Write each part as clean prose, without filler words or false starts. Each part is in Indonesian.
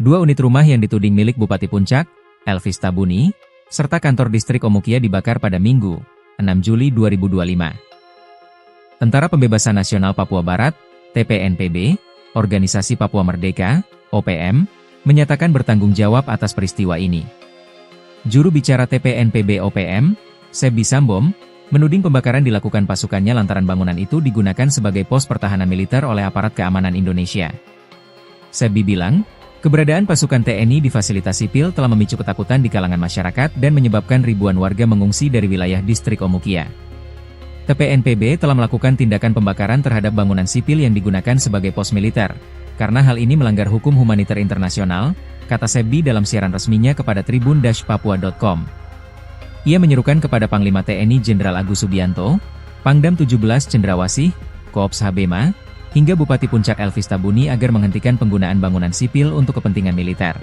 Dua unit rumah yang dituding milik Bupati Puncak, Elvis Tabuni, serta kantor distrik Omukia dibakar pada Minggu, 6 Juli 2025. Tentara Pembebasan Nasional Papua Barat, TPNPB, Organisasi Papua Merdeka, OPM, menyatakan bertanggung jawab atas peristiwa ini. Juru bicara TPNPB OPM, Sebi Sambom, menuding pembakaran dilakukan pasukannya lantaran bangunan itu digunakan sebagai pos pertahanan militer oleh aparat keamanan Indonesia. Sebi bilang, keberadaan pasukan TNI di fasilitas sipil telah memicu ketakutan di kalangan masyarakat dan menyebabkan ribuan warga mengungsi dari wilayah distrik Omukia. TPNPB telah melakukan tindakan pembakaran terhadap bangunan sipil yang digunakan sebagai pos militer, karena hal ini melanggar hukum humaniter internasional, kata Sebi dalam siaran resminya kepada tribun-papua.com. Ia menyerukan kepada Panglima TNI Jenderal Agus Subianto, Pangdam 17 Cendrawasih, Koops Habema, hingga Bupati Puncak Elvis Tabuni agar menghentikan penggunaan bangunan sipil untuk kepentingan militer.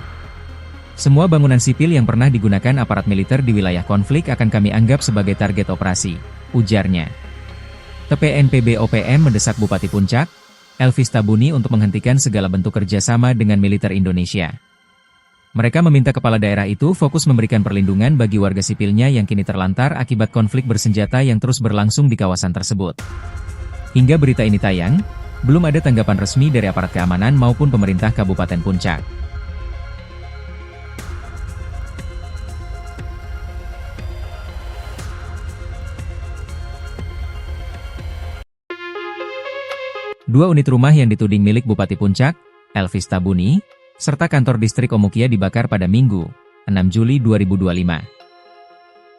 Semua bangunan sipil yang pernah digunakan aparat militer di wilayah konflik akan kami anggap sebagai target operasi, ujarnya. TPNPB OPM mendesak Bupati Puncak, Elvis Tabuni untuk menghentikan segala bentuk kerjasama dengan militer Indonesia. Mereka meminta kepala daerah itu fokus memberikan perlindungan bagi warga sipilnya yang kini terlantar akibat konflik bersenjata yang terus berlangsung di kawasan tersebut. Hingga berita ini tayang, belum ada tanggapan resmi dari aparat keamanan maupun pemerintah Kabupaten Puncak. Dua unit rumah yang dituding milik Bupati Puncak, Elvis Tabuni, serta kantor distrik Omukia dibakar pada Minggu, 6 Juli 2025.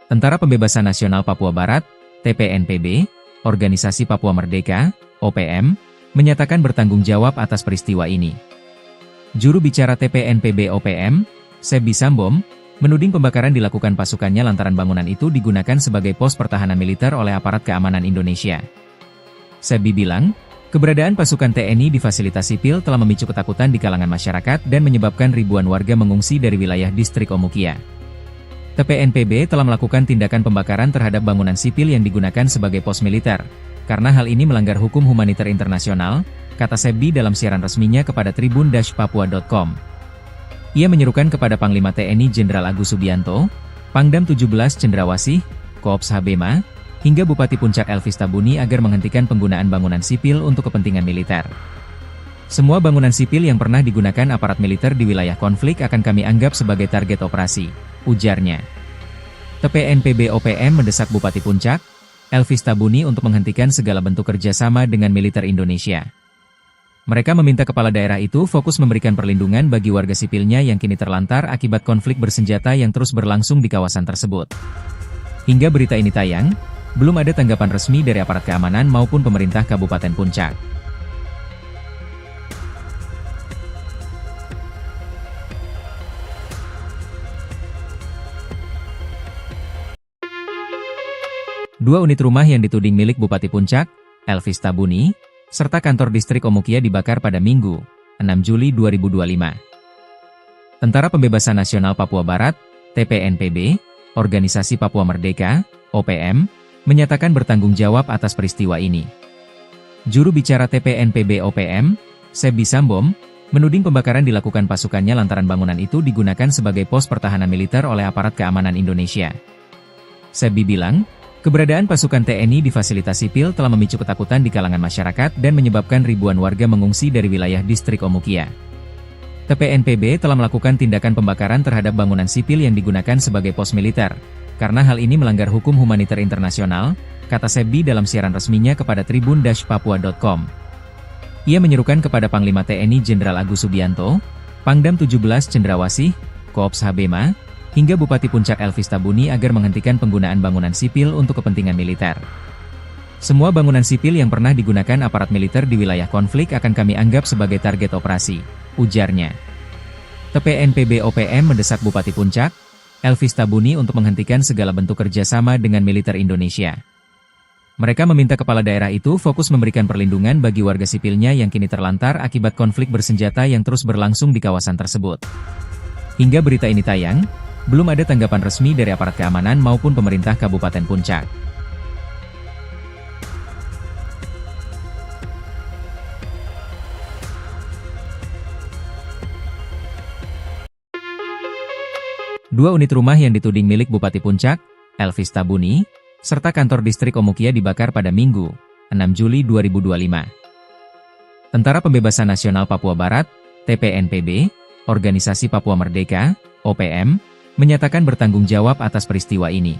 Tentara Pembebasan Nasional Papua Barat, TPNPB, Organisasi Papua Merdeka, OPM, menyatakan bertanggung jawab atas peristiwa ini. Juru bicara TPNPB OPM, Sebi Sambom, menuding pembakaran dilakukan pasukannya lantaran bangunan itu digunakan sebagai pos pertahanan militer oleh aparat keamanan Indonesia. Sebi bilang, keberadaan pasukan TNI di fasilitas sipil telah memicu ketakutan di kalangan masyarakat dan menyebabkan ribuan warga mengungsi dari wilayah distrik Omukia. TPNPB telah melakukan tindakan pembakaran terhadap bangunan sipil yang digunakan sebagai pos militer, karena hal ini melanggar hukum humaniter internasional, kata Sebi dalam siaran resminya kepada tribun-papua.com. Ia menyerukan kepada Panglima TNI Jenderal Agus Subianto, Pangdam 17 Cendrawasih, Koops Habema, hingga Bupati Puncak Elvis Tabuni agar menghentikan penggunaan bangunan sipil untuk kepentingan militer. Semua bangunan sipil yang pernah digunakan aparat militer di wilayah konflik akan kami anggap sebagai target operasi, ujarnya. TPNPB OPM mendesak Bupati Puncak, Elvis Tabuni untuk menghentikan segala bentuk kerjasama dengan militer Indonesia. Mereka meminta kepala daerah itu fokus memberikan perlindungan bagi warga sipilnya yang kini terlantar akibat konflik bersenjata yang terus berlangsung di kawasan tersebut. Hingga berita ini tayang, belum ada tanggapan resmi dari aparat keamanan maupun pemerintah Kabupaten Puncak. Dua unit rumah yang dituding milik Bupati Puncak, Elvis Tabuni, serta kantor distrik Omukia dibakar pada Minggu, 6 Juli 2025. Tentara Pembebasan Nasional Papua Barat, TPNPB, Organisasi Papua Merdeka, OPM, menyatakan bertanggung jawab atas peristiwa ini. Juru bicara TPNPB OPM, Sebi Sambom, menuding pembakaran dilakukan pasukannya lantaran bangunan itu digunakan sebagai pos pertahanan militer oleh aparat keamanan Indonesia. Sebi bilang, keberadaan pasukan TNI di fasilitas sipil telah memicu ketakutan di kalangan masyarakat dan menyebabkan ribuan warga mengungsi dari wilayah distrik Omukia. TPNPB telah melakukan tindakan pembakaran terhadap bangunan sipil yang digunakan sebagai pos militer, karena hal ini melanggar hukum humaniter internasional, kata Sebi dalam siaran resminya kepada tribun-papua.com. Ia menyerukan kepada Panglima TNI Jenderal Agus Subianto, Pangdam 17 Cendrawasih, Koops Habema, hingga Bupati Puncak Elvis Tabuni agar menghentikan penggunaan bangunan sipil untuk kepentingan militer. Semua bangunan sipil yang pernah digunakan aparat militer di wilayah konflik akan kami anggap sebagai target operasi, ujarnya. TPNPB OPM mendesak Bupati Puncak, Elvis Tabuni untuk menghentikan segala bentuk kerjasama dengan militer Indonesia. Mereka meminta kepala daerah itu fokus memberikan perlindungan bagi warga sipilnya yang kini terlantar akibat konflik bersenjata yang terus berlangsung di kawasan tersebut. Hingga berita ini tayang, belum ada tanggapan resmi dari aparat keamanan maupun pemerintah Kabupaten Puncak. Dua unit rumah yang dituding milik Bupati Puncak, Elvis Tabuni, serta kantor distrik Omukia dibakar pada Minggu, 6 Juli 2025. Tentara Pembebasan Nasional Papua Barat, TPNPB, Organisasi Papua Merdeka, OPM, menyatakan bertanggung jawab atas peristiwa ini.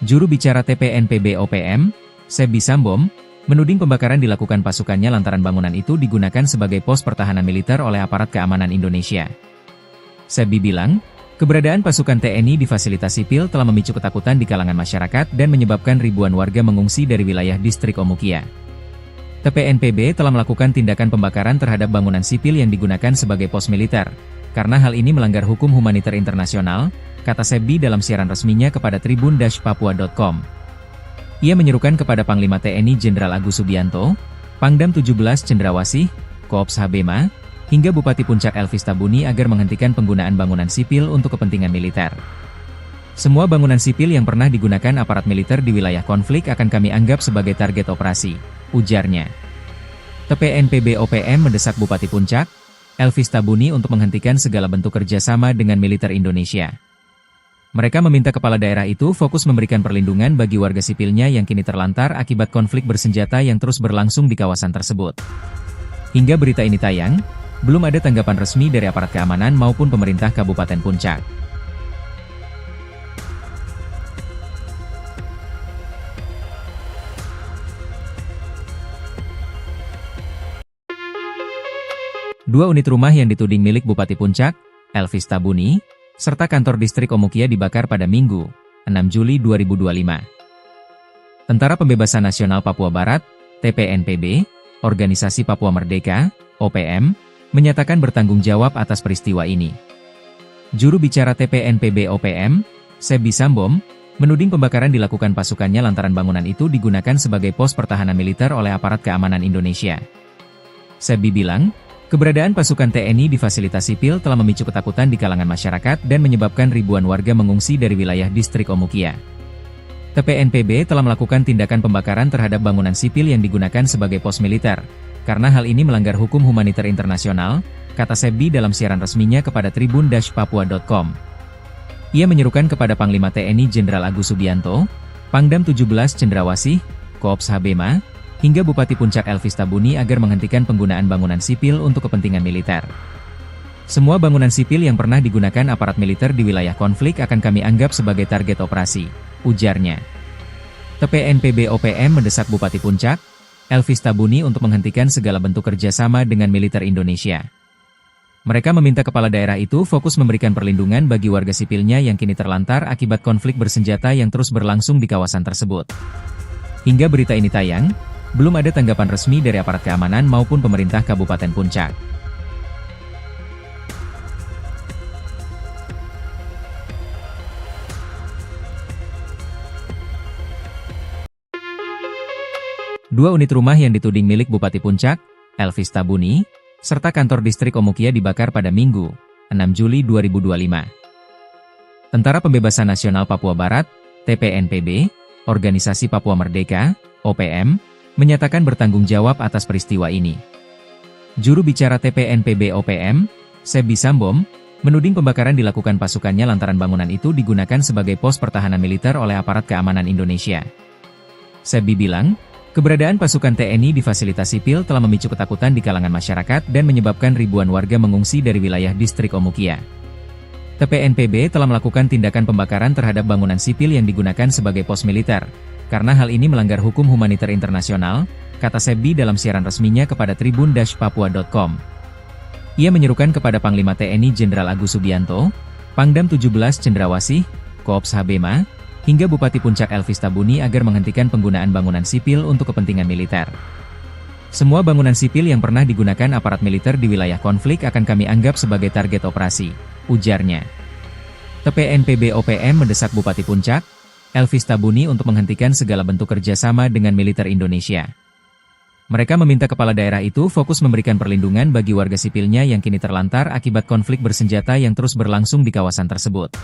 Juru bicara TPNPB OPM, Sebi Sambom, menuding pembakaran dilakukan pasukannya lantaran bangunan itu digunakan sebagai pos pertahanan militer oleh aparat keamanan Indonesia. Sebi bilang, keberadaan pasukan TNI di fasilitas sipil telah memicu ketakutan di kalangan masyarakat dan menyebabkan ribuan warga mengungsi dari wilayah distrik Omukia. TPNPB telah melakukan tindakan pembakaran terhadap bangunan sipil yang digunakan sebagai pos militer, karena hal ini melanggar hukum humaniter internasional, kata Sebi dalam siaran resminya kepada tribun-papua.com. Ia menyerukan kepada Panglima TNI Jenderal Agus Subianto, Pangdam 17 Cendrawasih, Koops Habema, hingga Bupati Puncak Elvis Tabuni agar menghentikan penggunaan bangunan sipil untuk kepentingan militer. Semua bangunan sipil yang pernah digunakan aparat militer di wilayah konflik akan kami anggap sebagai target operasi, ujarnya. TPNPB OPM mendesak Bupati Puncak, Elvis Tabuni untuk menghentikan segala bentuk kerjasama dengan militer Indonesia. Mereka meminta kepala daerah itu fokus memberikan perlindungan bagi warga sipilnya yang kini terlantar akibat konflik bersenjata yang terus berlangsung di kawasan tersebut. Hingga berita ini tayang, belum ada tanggapan resmi dari aparat keamanan maupun pemerintah Kabupaten Puncak. Dua unit rumah yang dituding milik Bupati Puncak, Elvis Tabuni, serta kantor distrik Omukia dibakar pada Minggu, 6 Juli 2025. Tentara Pembebasan Nasional Papua Barat, TPNPB, Organisasi Papua Merdeka, OPM, menyatakan bertanggung jawab atas peristiwa ini. Juru bicara TPNPB OPM, Sebi Sambom, menuding pembakaran dilakukan pasukannya lantaran bangunan itu digunakan sebagai pos pertahanan militer oleh aparat keamanan Indonesia. Sebi bilang, keberadaan pasukan TNI di fasilitas sipil telah memicu ketakutan di kalangan masyarakat dan menyebabkan ribuan warga mengungsi dari wilayah distrik Omukia. TPNPB telah melakukan tindakan pembakaran terhadap bangunan sipil yang digunakan sebagai pos militer, karena hal ini melanggar hukum humaniter internasional, kata Sebi dalam siaran resminya kepada tribun-papua.com. Ia menyerukan kepada Panglima TNI Jenderal Agus Subianto, Pangdam 17 Cendrawasih, Koops Habema, hingga Bupati Puncak Elvis Tabuni agar menghentikan penggunaan bangunan sipil untuk kepentingan militer. Semua bangunan sipil yang pernah digunakan aparat militer di wilayah konflik akan kami anggap sebagai target operasi, ujarnya. TPNPB OPM mendesak Bupati Puncak, Elvis Tabuni untuk menghentikan segala bentuk kerjasama dengan militer Indonesia. Mereka meminta kepala daerah itu fokus memberikan perlindungan bagi warga sipilnya yang kini terlantar akibat konflik bersenjata yang terus berlangsung di kawasan tersebut. Hingga berita ini tayang, belum ada tanggapan resmi dari aparat keamanan maupun pemerintah Kabupaten Puncak. Dua unit rumah yang dituding milik Bupati Puncak, Elvis Tabuni, serta kantor distrik Omukia dibakar pada Minggu, 6 Juli 2025. Tentara Pembebasan Nasional Papua Barat, TPNPB, Organisasi Papua Merdeka, OPM, menyatakan bertanggung jawab atas peristiwa ini. Juru bicara TPNPB OPM, Sebi Sambom, menuding pembakaran dilakukan pasukannya lantaran bangunan itu digunakan sebagai pos pertahanan militer oleh aparat keamanan Indonesia. Sebi bilang, keberadaan pasukan TNI di fasilitas sipil telah memicu ketakutan di kalangan masyarakat dan menyebabkan ribuan warga mengungsi dari wilayah distrik Omukia. TPNPB telah melakukan tindakan pembakaran terhadap bangunan sipil yang digunakan sebagai pos militer, karena hal ini melanggar hukum humaniter internasional, kata Sebi dalam siaran resminya kepada tribun-papua.com. Ia menyerukan kepada Panglima TNI Jenderal Agus Subianto, Pangdam 17 Cendrawasih, Koops Habema, hingga Bupati Puncak Elvis Tabuni agar menghentikan penggunaan bangunan sipil untuk kepentingan militer. Semua bangunan sipil yang pernah digunakan aparat militer di wilayah konflik akan kami anggap sebagai target operasi, ujarnya. TPNPB OPM mendesak Bupati Puncak, Elvis Tabuni untuk menghentikan segala bentuk kerjasama dengan militer Indonesia. Mereka meminta kepala daerah itu fokus memberikan perlindungan bagi warga sipilnya yang kini terlantar akibat konflik bersenjata yang terus berlangsung di kawasan tersebut.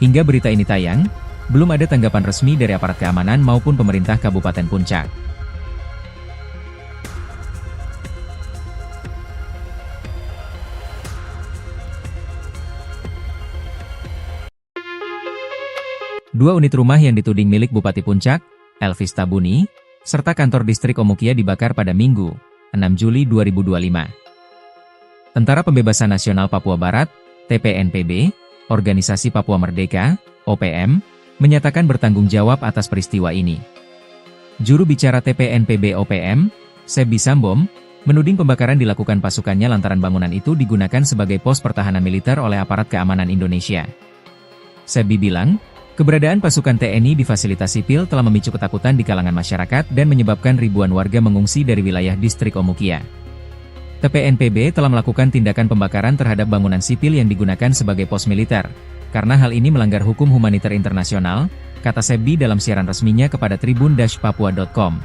Hingga berita ini tayang, belum ada tanggapan resmi dari aparat keamanan maupun pemerintah Kabupaten Puncak. 2 unit rumah yang dituding milik Bupati Puncak, Elvis Tabuni, serta kantor distrik Omukia dibakar pada Minggu, 6 Juli 2025. Tentara Pembebasan Nasional Papua Barat, TPNPB, Organisasi Papua Merdeka, OPM, menyatakan bertanggung jawab atas peristiwa ini. Juru bicara TPNPB OPM, Sebi Sambom, menuding pembakaran dilakukan pasukannya lantaran bangunan itu digunakan sebagai pos pertahanan militer oleh aparat keamanan Indonesia. Sebi bilang, keberadaan pasukan TNI di fasilitas sipil telah memicu ketakutan di kalangan masyarakat dan menyebabkan ribuan warga mengungsi dari wilayah distrik Omukia. TPNPB telah melakukan tindakan pembakaran terhadap bangunan sipil yang digunakan sebagai pos militer, karena hal ini melanggar hukum humaniter internasional, kata Sebi dalam siaran resminya kepada tribun-papua.com.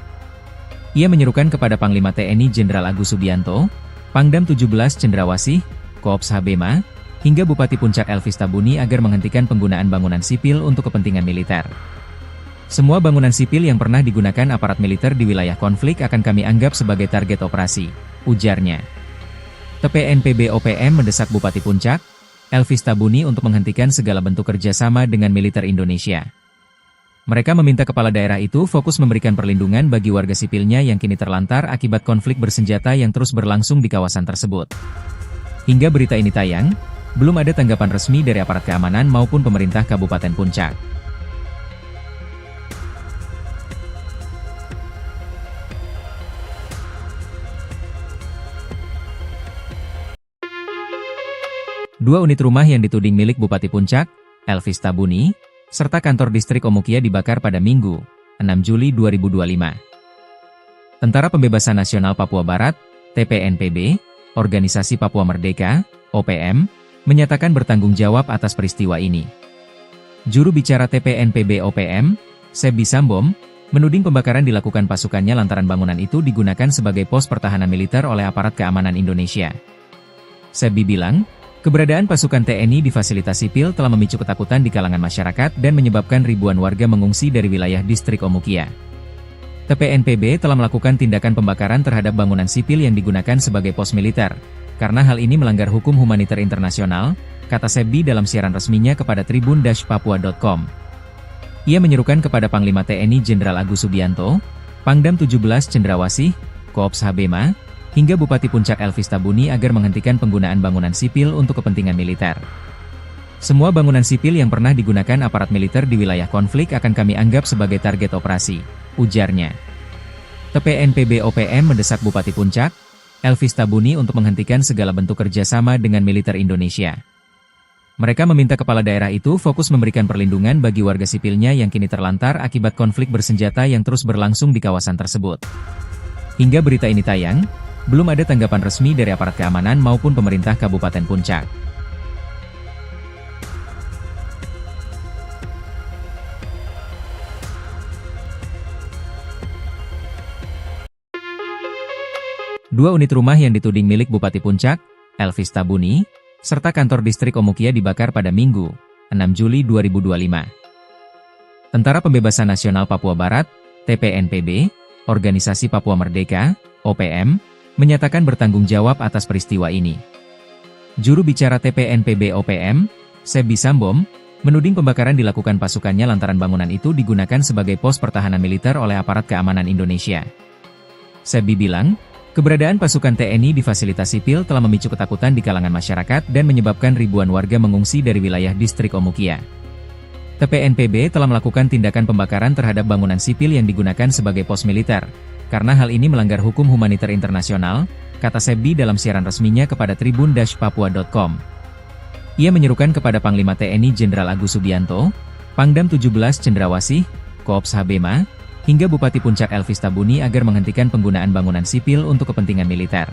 Ia menyerukan kepada Panglima TNI Jenderal Agus Subianto, Pangdam 17 Cendrawasih, Koops Habema, hingga Bupati Puncak Elvis Tabuni agar menghentikan penggunaan bangunan sipil untuk kepentingan militer. Semua bangunan sipil yang pernah digunakan aparat militer di wilayah konflik akan kami anggap sebagai target operasi, ujarnya. TPNPB OPM mendesak Bupati Puncak, Elvis Tabuni untuk menghentikan segala bentuk kerjasama dengan militer Indonesia. Mereka meminta kepala daerah itu fokus memberikan perlindungan bagi warga sipilnya yang kini terlantar akibat konflik bersenjata yang terus berlangsung di kawasan tersebut. Hingga berita ini tayang, belum ada tanggapan resmi dari aparat keamanan maupun pemerintah Kabupaten Puncak. Dua unit rumah yang dituding milik Bupati Puncak, Elvis Tabuni, serta kantor distrik Omukia dibakar pada Minggu, 6 Juli 2025. Tentara Pembebasan Nasional Papua Barat, TPNPB, Organisasi Papua Merdeka, OPM, menyatakan bertanggung jawab atas peristiwa ini. Juru bicara TPNPB OPM, Sebi Sambom, menuding pembakaran dilakukan pasukannya lantaran bangunan itu digunakan sebagai pos pertahanan militer oleh aparat keamanan Indonesia. Sebi bilang, keberadaan pasukan TNI di fasilitas sipil telah memicu ketakutan di kalangan masyarakat dan menyebabkan ribuan warga mengungsi dari wilayah distrik Omukia. TPNPB telah melakukan tindakan pembakaran terhadap bangunan sipil yang digunakan sebagai pos militer, karena hal ini melanggar hukum humaniter internasional, kata Sebi dalam siaran resminya kepada tribun-papua.com. Ia menyerukan kepada Panglima TNI Jenderal Agus Subianto, Pangdam 17 Cendrawasih, Koops Habema, hingga Bupati Puncak Elvis Tabuni agar menghentikan penggunaan bangunan sipil untuk kepentingan militer. Semua bangunan sipil yang pernah digunakan aparat militer di wilayah konflik akan kami anggap sebagai target operasi, ujarnya. TPNPB OPM mendesak Bupati Puncak, Elvis Tabuni untuk menghentikan segala bentuk kerjasama dengan militer Indonesia. Mereka meminta kepala daerah itu fokus memberikan perlindungan bagi warga sipilnya yang kini terlantar akibat konflik bersenjata yang terus berlangsung di kawasan tersebut. Hingga berita ini tayang, belum ada tanggapan resmi dari aparat keamanan maupun pemerintah Kabupaten Puncak. Dua unit rumah yang dituding milik Bupati Puncak, Elvis Tabuni, serta kantor distrik Omukia dibakar pada Minggu, 6 Juli 2025. Tentara Pembebasan Nasional Papua Barat, TPNPB, Organisasi Papua Merdeka, OPM, menyatakan bertanggung jawab atas peristiwa ini. Juru bicara TPNPB OPM, Sebi Sambom, menuding pembakaran dilakukan pasukannya lantaran bangunan itu digunakan sebagai pos pertahanan militer oleh aparat keamanan Indonesia. Sebi bilang, keberadaan pasukan TNI di fasilitas sipil telah memicu ketakutan di kalangan masyarakat dan menyebabkan ribuan warga mengungsi dari wilayah distrik Omukia. TPNPB telah melakukan tindakan pembakaran terhadap bangunan sipil yang digunakan sebagai pos militer, karena hal ini melanggar hukum humaniter internasional, kata Sebi dalam siaran resminya kepada tribun-papua.com. Ia menyerukan kepada Panglima TNI Jenderal Agus Subianto, Pangdam 17 Cendrawasih, Koops Habema, hingga Bupati Puncak Elvis Tabuni agar menghentikan penggunaan bangunan sipil untuk kepentingan militer.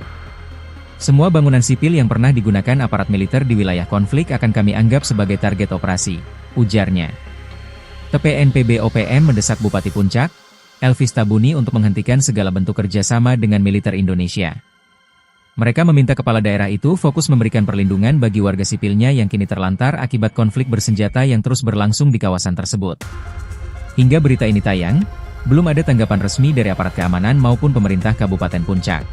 Semua bangunan sipil yang pernah digunakan aparat militer di wilayah konflik akan kami anggap sebagai target operasi, ujarnya. TPNPB OPM mendesak Bupati Puncak, Elvis Tabuni untuk menghentikan segala bentuk kerjasama dengan militer Indonesia. Mereka meminta kepala daerah itu fokus memberikan perlindungan bagi warga sipilnya yang kini terlantar akibat konflik bersenjata yang terus berlangsung di kawasan tersebut. Hingga berita ini tayang, belum ada tanggapan resmi dari aparat keamanan maupun pemerintah Kabupaten Puncak.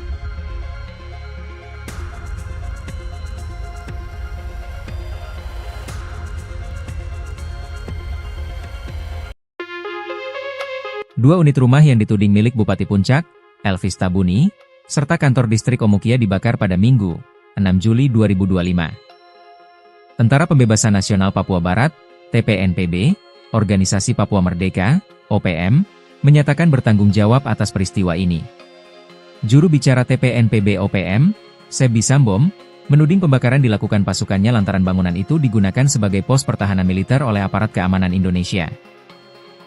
Dua unit rumah yang dituding milik Bupati Puncak, Elvis Tabuni, serta kantor distrik Omukia dibakar pada Minggu, 6 Juli 2025. Tentara Pembebasan Nasional Papua Barat, TPNPB, Organisasi Papua Merdeka, OPM, menyatakan bertanggung jawab atas peristiwa ini. Juru bicara TPNPB OPM, Sebi Sambom, menuding pembakaran dilakukan pasukannya lantaran bangunan itu digunakan sebagai pos pertahanan militer oleh aparat keamanan Indonesia.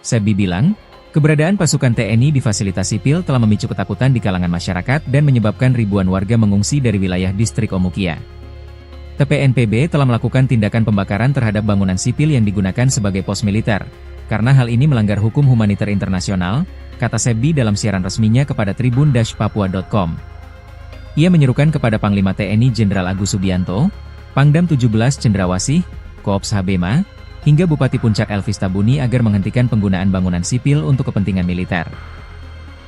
Sebi bilang, keberadaan pasukan TNI di fasilitas sipil telah memicu ketakutan di kalangan masyarakat dan menyebabkan ribuan warga mengungsi dari wilayah distrik Omukia. TPNPB telah melakukan tindakan pembakaran terhadap bangunan sipil yang digunakan sebagai pos militer, karena hal ini melanggar hukum humaniter internasional, kata Sebi dalam siaran resminya kepada tribun-papua.com. Ia menyerukan kepada Panglima TNI Jenderal Agus Subianto, Pangdam 17 Cendrawasih, Koops Habema, hingga Bupati Puncak Elvis Tabuni agar menghentikan penggunaan bangunan sipil untuk kepentingan militer.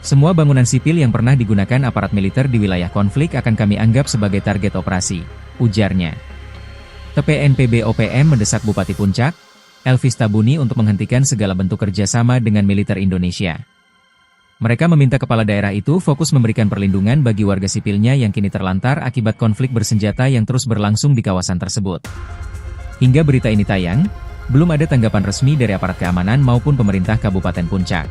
Semua bangunan sipil yang pernah digunakan aparat militer di wilayah konflik akan kami anggap sebagai target operasi, ujarnya. TPNPB OPM mendesak Bupati Puncak, Elvis Tabuni untuk menghentikan segala bentuk kerjasama dengan militer Indonesia. Mereka meminta kepala daerah itu fokus memberikan perlindungan bagi warga sipilnya yang kini terlantar akibat konflik bersenjata yang terus berlangsung di kawasan tersebut. Hingga berita ini tayang, belum ada tanggapan resmi dari aparat keamanan maupun pemerintah Kabupaten Puncak.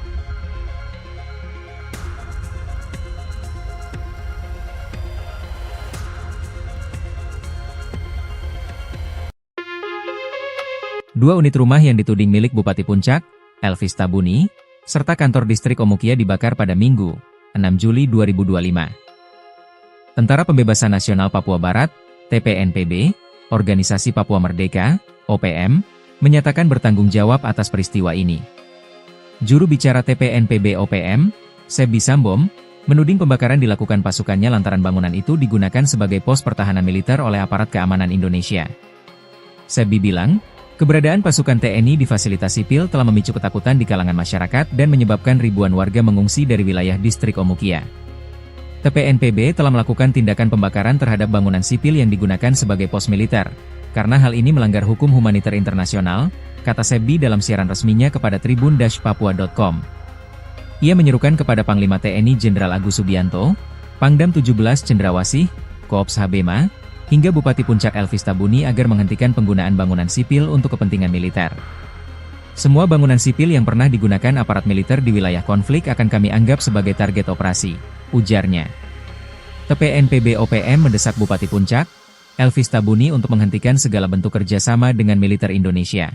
Dua unit rumah yang dituding milik Bupati Puncak, Elvis Tabuni, serta kantor distrik Omukia dibakar pada Minggu, 6 Juli 2025. Tentara Pembebasan Nasional Papua Barat, TPNPB, Organisasi Papua Merdeka, OPM, menyatakan bertanggung jawab atas peristiwa ini. Juru bicara TPNPB OPM, Sebi Sambom, menuding pembakaran dilakukan pasukannya lantaran bangunan itu digunakan sebagai pos pertahanan militer oleh aparat keamanan Indonesia. Sebi bilang, keberadaan pasukan TNI di fasilitas sipil telah memicu ketakutan di kalangan masyarakat dan menyebabkan ribuan warga mengungsi dari wilayah distrik Omukia. TPNPB telah melakukan tindakan pembakaran terhadap bangunan sipil yang digunakan sebagai pos militer, karena hal ini melanggar hukum humaniter internasional, kata Sebi dalam siaran resminya kepada tribun-papua.com. Ia menyerukan kepada Panglima TNI Jenderal Agus Subianto, Pangdam 17 Cendrawasih, Koops Habema, hingga Bupati Puncak Elvis Tabuni agar menghentikan penggunaan bangunan sipil untuk kepentingan militer. Semua bangunan sipil yang pernah digunakan aparat militer di wilayah konflik akan kami anggap sebagai target operasi, ujarnya. TPNPB OPM mendesak Bupati Puncak, Elvis Tabuni untuk menghentikan segala bentuk kerjasama dengan militer Indonesia.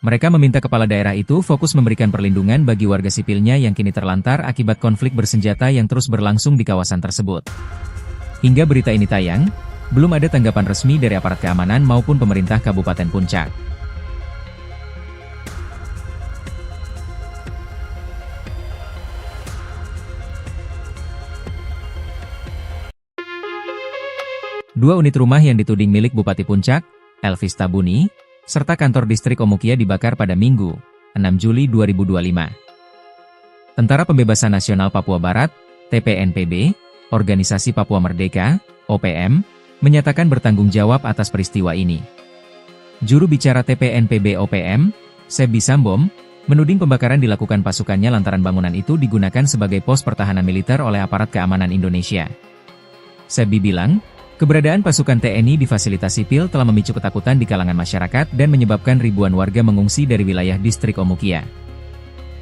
Mereka meminta kepala daerah itu fokus memberikan perlindungan bagi warga sipilnya yang kini terlantar akibat konflik bersenjata yang terus berlangsung di kawasan tersebut. Hingga berita ini tayang, belum ada tanggapan resmi dari aparat keamanan maupun pemerintah Kabupaten Puncak. Dua unit rumah yang dituding milik Bupati Puncak, Elvis Tabuni, serta kantor distrik Omukia dibakar pada Minggu, 6 Juli 2025. Tentara Pembebasan Nasional Papua Barat, TPNPB, Organisasi Papua Merdeka, OPM, menyatakan bertanggung jawab atas peristiwa ini. Juru bicara TPNPB OPM, Sebi Sambom, menuding pembakaran dilakukan pasukannya lantaran bangunan itu digunakan sebagai pos pertahanan militer oleh aparat keamanan Indonesia. Sebi bilang, keberadaan pasukan TNI di fasilitas sipil telah memicu ketakutan di kalangan masyarakat dan menyebabkan ribuan warga mengungsi dari wilayah distrik Omukia.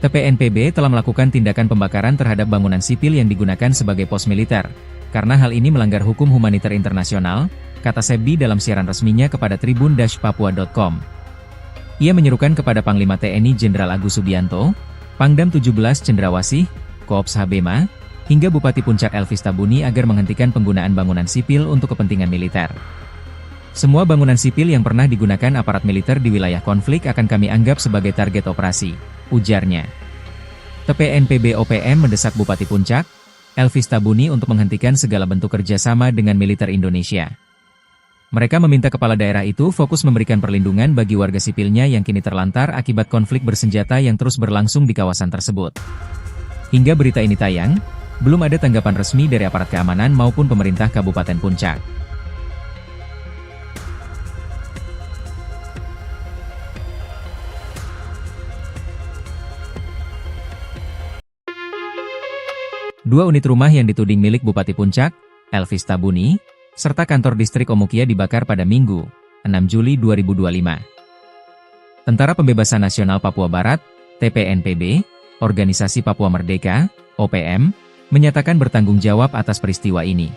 TPNPB telah melakukan tindakan pembakaran terhadap bangunan sipil yang digunakan sebagai pos militer, karena hal ini melanggar hukum humaniter internasional, kata Sebi dalam siaran resminya kepada tribun-papua.com. Ia menyerukan kepada Panglima TNI Jenderal Agus Subianto, Pangdam 17 Cendrawasih, Koops Habema, hingga Bupati Puncak Elvis Tabuni agar menghentikan penggunaan bangunan sipil untuk kepentingan militer. Semua bangunan sipil yang pernah digunakan aparat militer di wilayah konflik akan kami anggap sebagai target operasi, ujarnya. TPNPB OPM mendesak Bupati Puncak, Elvis Tabuni untuk menghentikan segala bentuk kerjasama dengan militer Indonesia. Mereka meminta kepala daerah itu fokus memberikan perlindungan bagi warga sipilnya yang kini terlantar akibat konflik bersenjata yang terus berlangsung di kawasan tersebut. Hingga berita ini tayang, belum ada tanggapan resmi dari aparat keamanan maupun pemerintah Kabupaten Puncak. 2 unit rumah yang dituding milik Bupati Puncak, Elvis Tabuni, serta kantor distrik Omukia dibakar pada Minggu, 6 Juli 2025. Tentara Pembebasan Nasional Papua Barat, TPNPB, Organisasi Papua Merdeka, OPM, menyatakan bertanggung jawab atas peristiwa ini.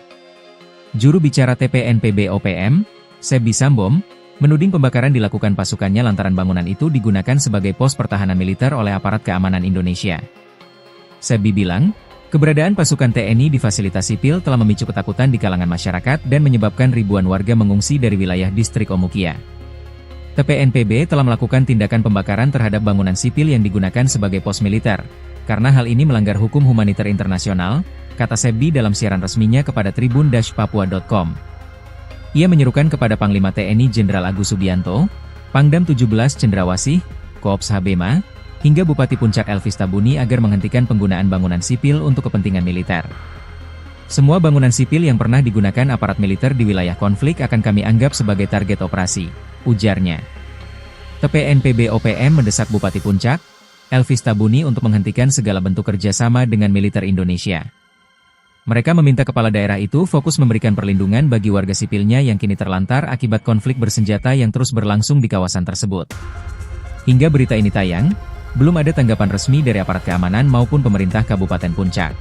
Juru bicara TPNPB OPM, Sebi Sambom, menuding pembakaran dilakukan pasukannya lantaran bangunan itu digunakan sebagai pos pertahanan militer oleh aparat keamanan Indonesia. Sebi bilang, keberadaan pasukan TNI di fasilitas sipil telah memicu ketakutan di kalangan masyarakat dan menyebabkan ribuan warga mengungsi dari wilayah distrik Omukia. TPNPB telah melakukan tindakan pembakaran terhadap bangunan sipil yang digunakan sebagai pos militer, karena hal ini melanggar hukum humaniter internasional, kata Sebi dalam siaran resminya kepada tribun-papua.com. Ia menyerukan kepada Panglima TNI Jenderal Agus Subianto, Pangdam 17 Cendrawasih, Koops Habema, hingga Bupati Puncak Elvis Tabuni agar menghentikan penggunaan bangunan sipil untuk kepentingan militer. Semua bangunan sipil yang pernah digunakan aparat militer di wilayah konflik akan kami anggap sebagai target operasi, ujarnya. TPNPB OPM mendesak Bupati Puncak, Elvis Tabuni untuk menghentikan segala bentuk kerjasama dengan militer Indonesia. Mereka meminta kepala daerah itu fokus memberikan perlindungan bagi warga sipilnya yang kini terlantar akibat konflik bersenjata yang terus berlangsung di kawasan tersebut. Hingga berita ini tayang, belum ada tanggapan resmi dari aparat keamanan maupun pemerintah Kabupaten Puncak.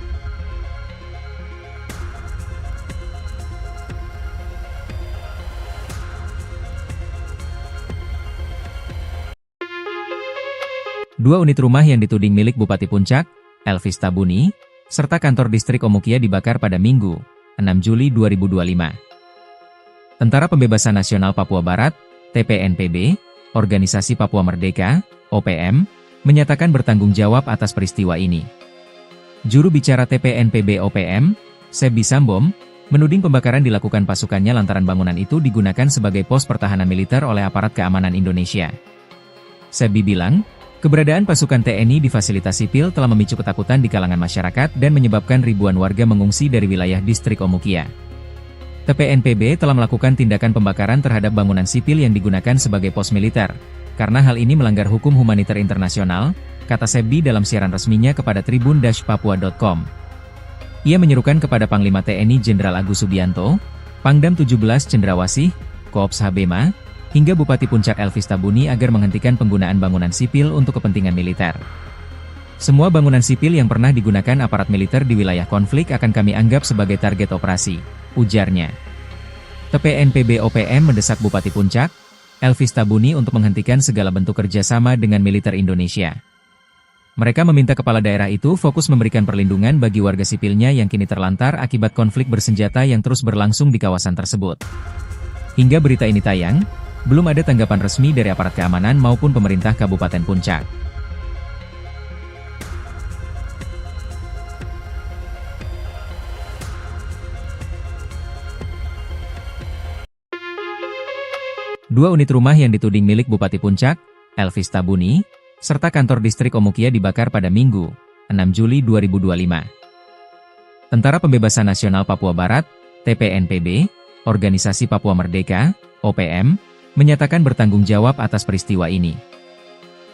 Dua unit rumah yang dituding milik Bupati Puncak, Elvis Tabuni, serta kantor distrik Omukia dibakar pada Minggu, 6 Juli 2025. Tentara Pembebasan Nasional Papua Barat, TPNPB, Organisasi Papua Merdeka, OPM, menyatakan bertanggung jawab atas peristiwa ini. Juru bicara TPNPB OPM, Sebi Sambom, menuding pembakaran dilakukan pasukannya lantaran bangunan itu digunakan sebagai pos pertahanan militer oleh aparat keamanan Indonesia. Sebi bilang, keberadaan pasukan TNI di fasilitas sipil telah memicu ketakutan di kalangan masyarakat dan menyebabkan ribuan warga mengungsi dari wilayah distrik Omukia. TPNPB telah melakukan tindakan pembakaran terhadap bangunan sipil yang digunakan sebagai pos militer, karena hal ini melanggar hukum humaniter internasional, kata Sebi dalam siaran resminya kepada tribun-papua.com. Ia menyerukan kepada Panglima TNI Jenderal Agus Subianto, Pangdam 17 Cendrawasih, Koops Habema, hingga Bupati Puncak Elvis Tabuni agar menghentikan penggunaan bangunan sipil untuk kepentingan militer. Semua bangunan sipil yang pernah digunakan aparat militer di wilayah konflik akan kami anggap sebagai target operasi, ujarnya. TPNPB OPM mendesak Bupati Puncak, Elvis Tabuni untuk menghentikan segala bentuk kerjasama dengan militer Indonesia. Mereka meminta kepala daerah itu fokus memberikan perlindungan bagi warga sipilnya yang kini terlantar akibat konflik bersenjata yang terus berlangsung di kawasan tersebut. Hingga berita ini tayang, belum ada tanggapan resmi dari aparat keamanan maupun pemerintah Kabupaten Puncak. Dua unit rumah yang dituding milik Bupati Puncak, Elvis Tabuni, serta kantor distrik Omukia dibakar pada Minggu, 6 Juli 2025. Tentara Pembebasan Nasional Papua Barat, TPNPB, Organisasi Papua Merdeka, OPM, menyatakan bertanggung jawab atas peristiwa ini.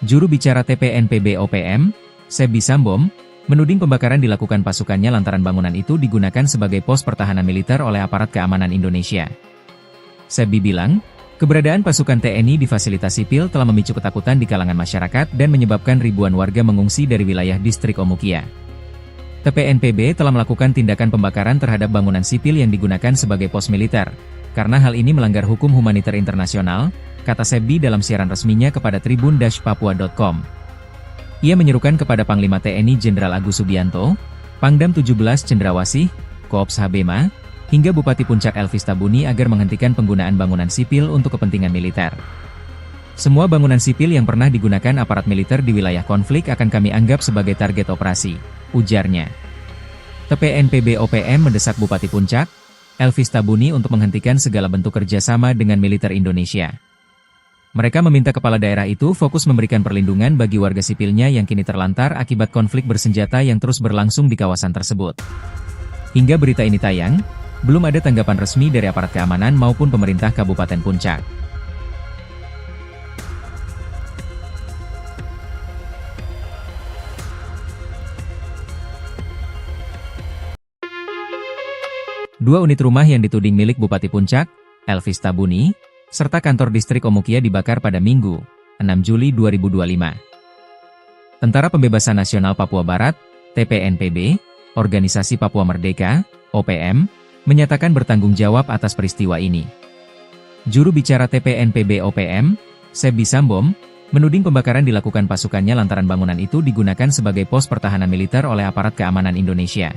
Juru bicara TPNPB OPM, Sebi Sambom, menuding pembakaran dilakukan pasukannya lantaran bangunan itu digunakan sebagai pos pertahanan militer oleh aparat keamanan Indonesia. Sebi bilang, keberadaan pasukan TNI di fasilitas sipil telah memicu ketakutan di kalangan masyarakat dan menyebabkan ribuan warga mengungsi dari wilayah distrik Omukia. TPNPB telah melakukan tindakan pembakaran terhadap bangunan sipil yang digunakan sebagai pos militer, karena hal ini melanggar hukum humaniter internasional, kata Sebi dalam siaran resminya kepada tribun-papua.com. Ia menyerukan kepada Panglima TNI Jenderal Agus Subianto, Pangdam 17 Cendrawasih, Koops Habema, hingga Bupati Puncak Elvis Tabuni agar menghentikan penggunaan bangunan sipil untuk kepentingan militer. Semua bangunan sipil yang pernah digunakan aparat militer di wilayah konflik akan kami anggap sebagai target operasi, ujarnya. TPNPB OPM mendesak Bupati Puncak, Elvis Tabuni untuk menghentikan segala bentuk kerjasama dengan militer Indonesia. Mereka meminta kepala daerah itu fokus memberikan perlindungan bagi warga sipilnya yang kini terlantar akibat konflik bersenjata yang terus berlangsung di kawasan tersebut. Hingga berita ini tayang, belum ada tanggapan resmi dari aparat keamanan maupun pemerintah Kabupaten Puncak. 2 unit rumah yang dituding milik Bupati Puncak, Elvis Tabuni, serta kantor distrik Omukia dibakar pada Minggu, 6 Juli 2025. Tentara Pembebasan Nasional Papua Barat, TPNPB, Organisasi Papua Merdeka, OPM, menyatakan bertanggung jawab atas peristiwa ini. Juru bicara TPNPB OPM, Sebi Sambom, menuding pembakaran dilakukan pasukannya lantaran bangunan itu digunakan sebagai pos pertahanan militer oleh aparat keamanan Indonesia.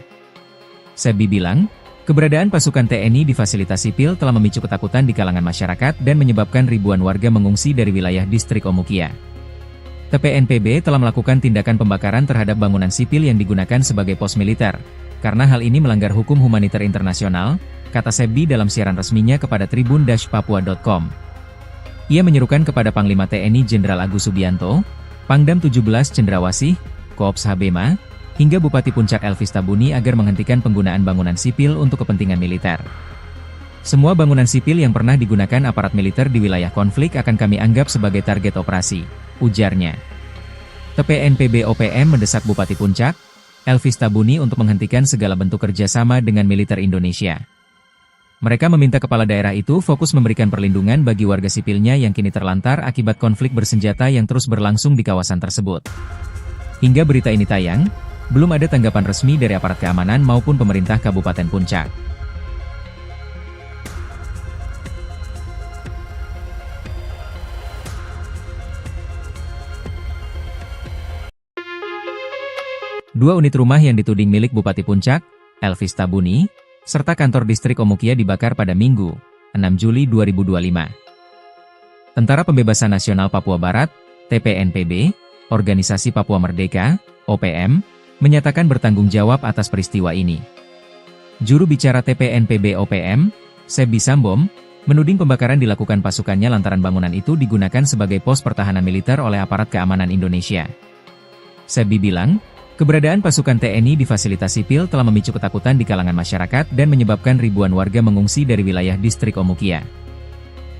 Sebi bilang, keberadaan pasukan TNI di fasilitas sipil telah memicu ketakutan di kalangan masyarakat dan menyebabkan ribuan warga mengungsi dari wilayah distrik Omukia. TPNPB telah melakukan tindakan pembakaran terhadap bangunan sipil yang digunakan sebagai pos militer, karena hal ini melanggar hukum humaniter internasional, kata Sebi dalam siaran resminya kepada tribun-papua.com. Ia menyerukan kepada Panglima TNI Jenderal Agus Subianto, Pangdam 17 Cendrawasih, Koops Habema, hingga Bupati Puncak Elvis Tabuni agar menghentikan penggunaan bangunan sipil untuk kepentingan militer. Semua bangunan sipil yang pernah digunakan aparat militer di wilayah konflik akan kami anggap sebagai target operasi, ujarnya. TPNPB OPM mendesak Bupati Puncak, Elvis Tabuni untuk menghentikan segala bentuk kerjasama dengan militer Indonesia. Mereka meminta kepala daerah itu fokus memberikan perlindungan bagi warga sipilnya yang kini terlantar akibat konflik bersenjata yang terus berlangsung di kawasan tersebut. Hingga berita ini tayang, belum ada tanggapan resmi dari aparat keamanan maupun pemerintah Kabupaten Puncak. Dua unit rumah yang dituding milik Bupati Puncak, Elvis Tabuni, serta kantor distrik Omukia dibakar pada Minggu, 6 Juli 2025. Tentara Pembebasan Nasional Papua Barat, TPNPB, Organisasi Papua Merdeka, OPM, menyatakan bertanggung jawab atas peristiwa ini. Juru bicara TPNPB OPM, Sebi Sambom, menuding pembakaran dilakukan pasukannya lantaran bangunan itu digunakan sebagai pos pertahanan militer oleh aparat keamanan Indonesia. Sebi bilang, keberadaan pasukan TNI di fasilitas sipil telah memicu ketakutan di kalangan masyarakat dan menyebabkan ribuan warga mengungsi dari wilayah distrik Omukia.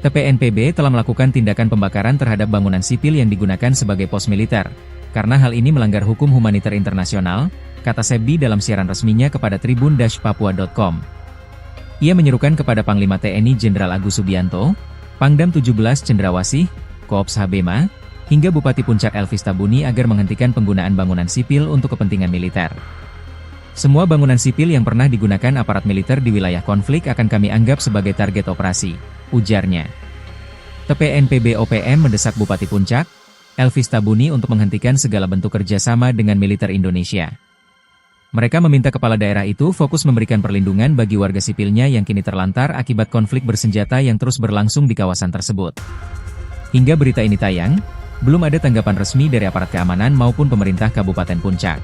TPNPB telah melakukan tindakan pembakaran terhadap bangunan sipil yang digunakan sebagai pos militer, karena hal ini melanggar hukum humaniter internasional, kata Sebi dalam siaran resminya kepada tribun-papua.com. Ia menyerukan kepada Panglima TNI Jenderal Agus Subianto, Pangdam 17 Cendrawasih, Koops Habema, hingga Bupati Puncak Elvis Tabuni agar menghentikan penggunaan bangunan sipil untuk kepentingan militer. Semua bangunan sipil yang pernah digunakan aparat militer di wilayah konflik akan kami anggap sebagai target operasi, ujarnya. TPNPB OPM mendesak Bupati Puncak, Elvis Tabuni untuk menghentikan segala bentuk kerjasama dengan militer Indonesia. Mereka meminta kepala daerah itu fokus memberikan perlindungan bagi warga sipilnya yang kini terlantar akibat konflik bersenjata yang terus berlangsung di kawasan tersebut. Hingga berita ini tayang, belum ada tanggapan resmi dari aparat keamanan maupun pemerintah Kabupaten Puncak.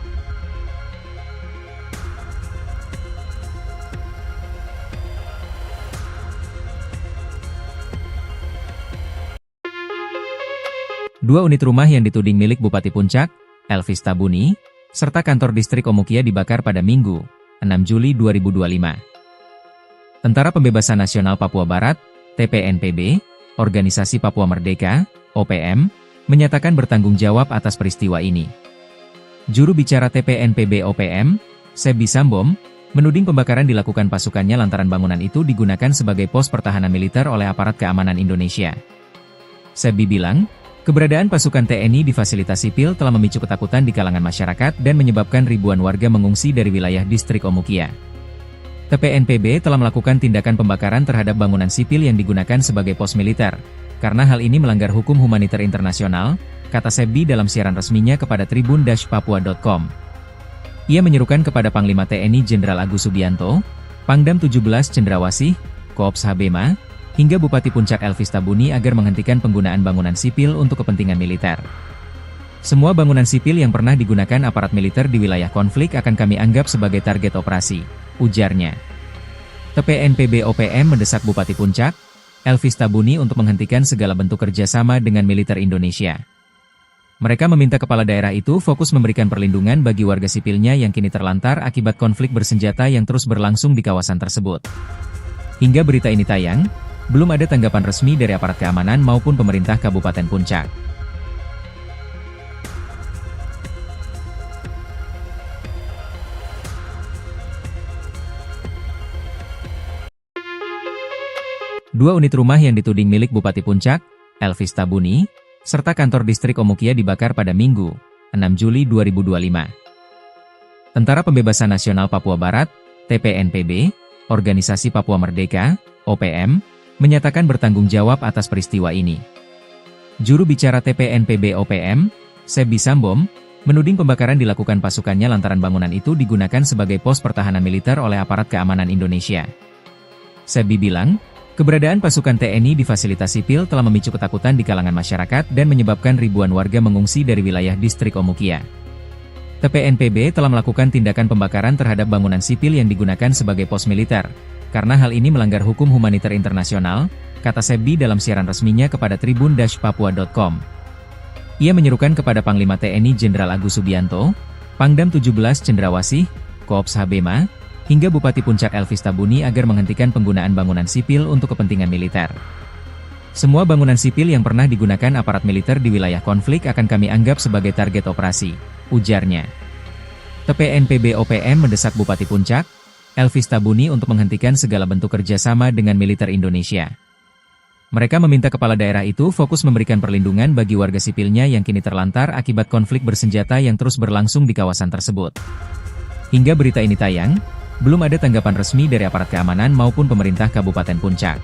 Dua unit rumah yang dituding milik Bupati Puncak, Elvis Tabuni, serta kantor distrik Omukia dibakar pada Minggu, 6 Juli 2025. Tentara Pembebasan Nasional Papua Barat, TPNPB, Organisasi Papua Merdeka, OPM, menyatakan bertanggung jawab atas peristiwa ini. Juru bicara TPNPB OPM, Sebi Sambom, menuding pembakaran dilakukan pasukannya lantaran bangunan itu digunakan sebagai pos pertahanan militer oleh aparat keamanan Indonesia. Sebi bilang, keberadaan pasukan TNI di fasilitas sipil telah memicu ketakutan di kalangan masyarakat dan menyebabkan ribuan warga mengungsi dari wilayah distrik Omukia. TPNPB telah melakukan tindakan pembakaran terhadap bangunan sipil yang digunakan sebagai pos militer, karena hal ini melanggar hukum humaniter internasional, kata Sebi dalam siaran resminya kepada tribun-papua.com. Ia menyerukan kepada Panglima TNI Jenderal Agus Subianto, Pangdam 17 Cendrawasih, Koops Habema, hingga Bupati Puncak Elvis Tabuni agar menghentikan penggunaan bangunan sipil untuk kepentingan militer. Semua bangunan sipil yang pernah digunakan aparat militer di wilayah konflik akan kami anggap sebagai target operasi, ujarnya. TPNPB OPM mendesak Bupati Puncak, Elvis Tabuni untuk menghentikan segala bentuk kerjasama dengan militer Indonesia. Mereka meminta kepala daerah itu fokus memberikan perlindungan bagi warga sipilnya yang kini terlantar akibat konflik bersenjata yang terus berlangsung di kawasan tersebut. Hingga berita ini tayang, belum ada tanggapan resmi dari aparat keamanan maupun pemerintah Kabupaten Puncak. 2 unit rumah yang dituding milik Bupati Puncak, Elvis Tabuni, serta kantor distrik Omukia dibakar pada Minggu, 6 Juli 2025. Tentara Pembebasan Nasional Papua Barat, TPNPB, Organisasi Papua Merdeka, OPM, menyatakan bertanggung jawab atas peristiwa ini. Juru bicara TPNPB OPM, Sebi Sambom, menuding pembakaran dilakukan pasukannya lantaran bangunan itu digunakan sebagai pos pertahanan militer oleh aparat keamanan Indonesia. Sebi bilang, keberadaan pasukan TNI di fasilitas sipil telah memicu ketakutan di kalangan masyarakat dan menyebabkan ribuan warga mengungsi dari wilayah distrik Omukia. TPNPB telah melakukan tindakan pembakaran terhadap bangunan sipil yang digunakan sebagai pos militer, karena hal ini melanggar hukum humaniter internasional, kata Sebi dalam siaran resminya kepada tribun-papua.com. Ia menyerukan kepada Panglima TNI Jenderal Agus Subianto, Pangdam 17 Cendrawasih, Koops Habema, hingga Bupati Puncak Elvis Tabuni agar menghentikan penggunaan bangunan sipil untuk kepentingan militer. Semua bangunan sipil yang pernah digunakan aparat militer di wilayah konflik akan kami anggap sebagai target operasi, ujarnya. TPNPB OPM mendesak Bupati Puncak, Elvis Tabuni untuk menghentikan segala bentuk kerjasama dengan militer Indonesia. Mereka meminta kepala daerah itu fokus memberikan perlindungan bagi warga sipilnya yang kini terlantar akibat konflik bersenjata yang terus berlangsung di kawasan tersebut. Hingga berita ini tayang, belum ada tanggapan resmi dari aparat keamanan maupun pemerintah Kabupaten Puncak.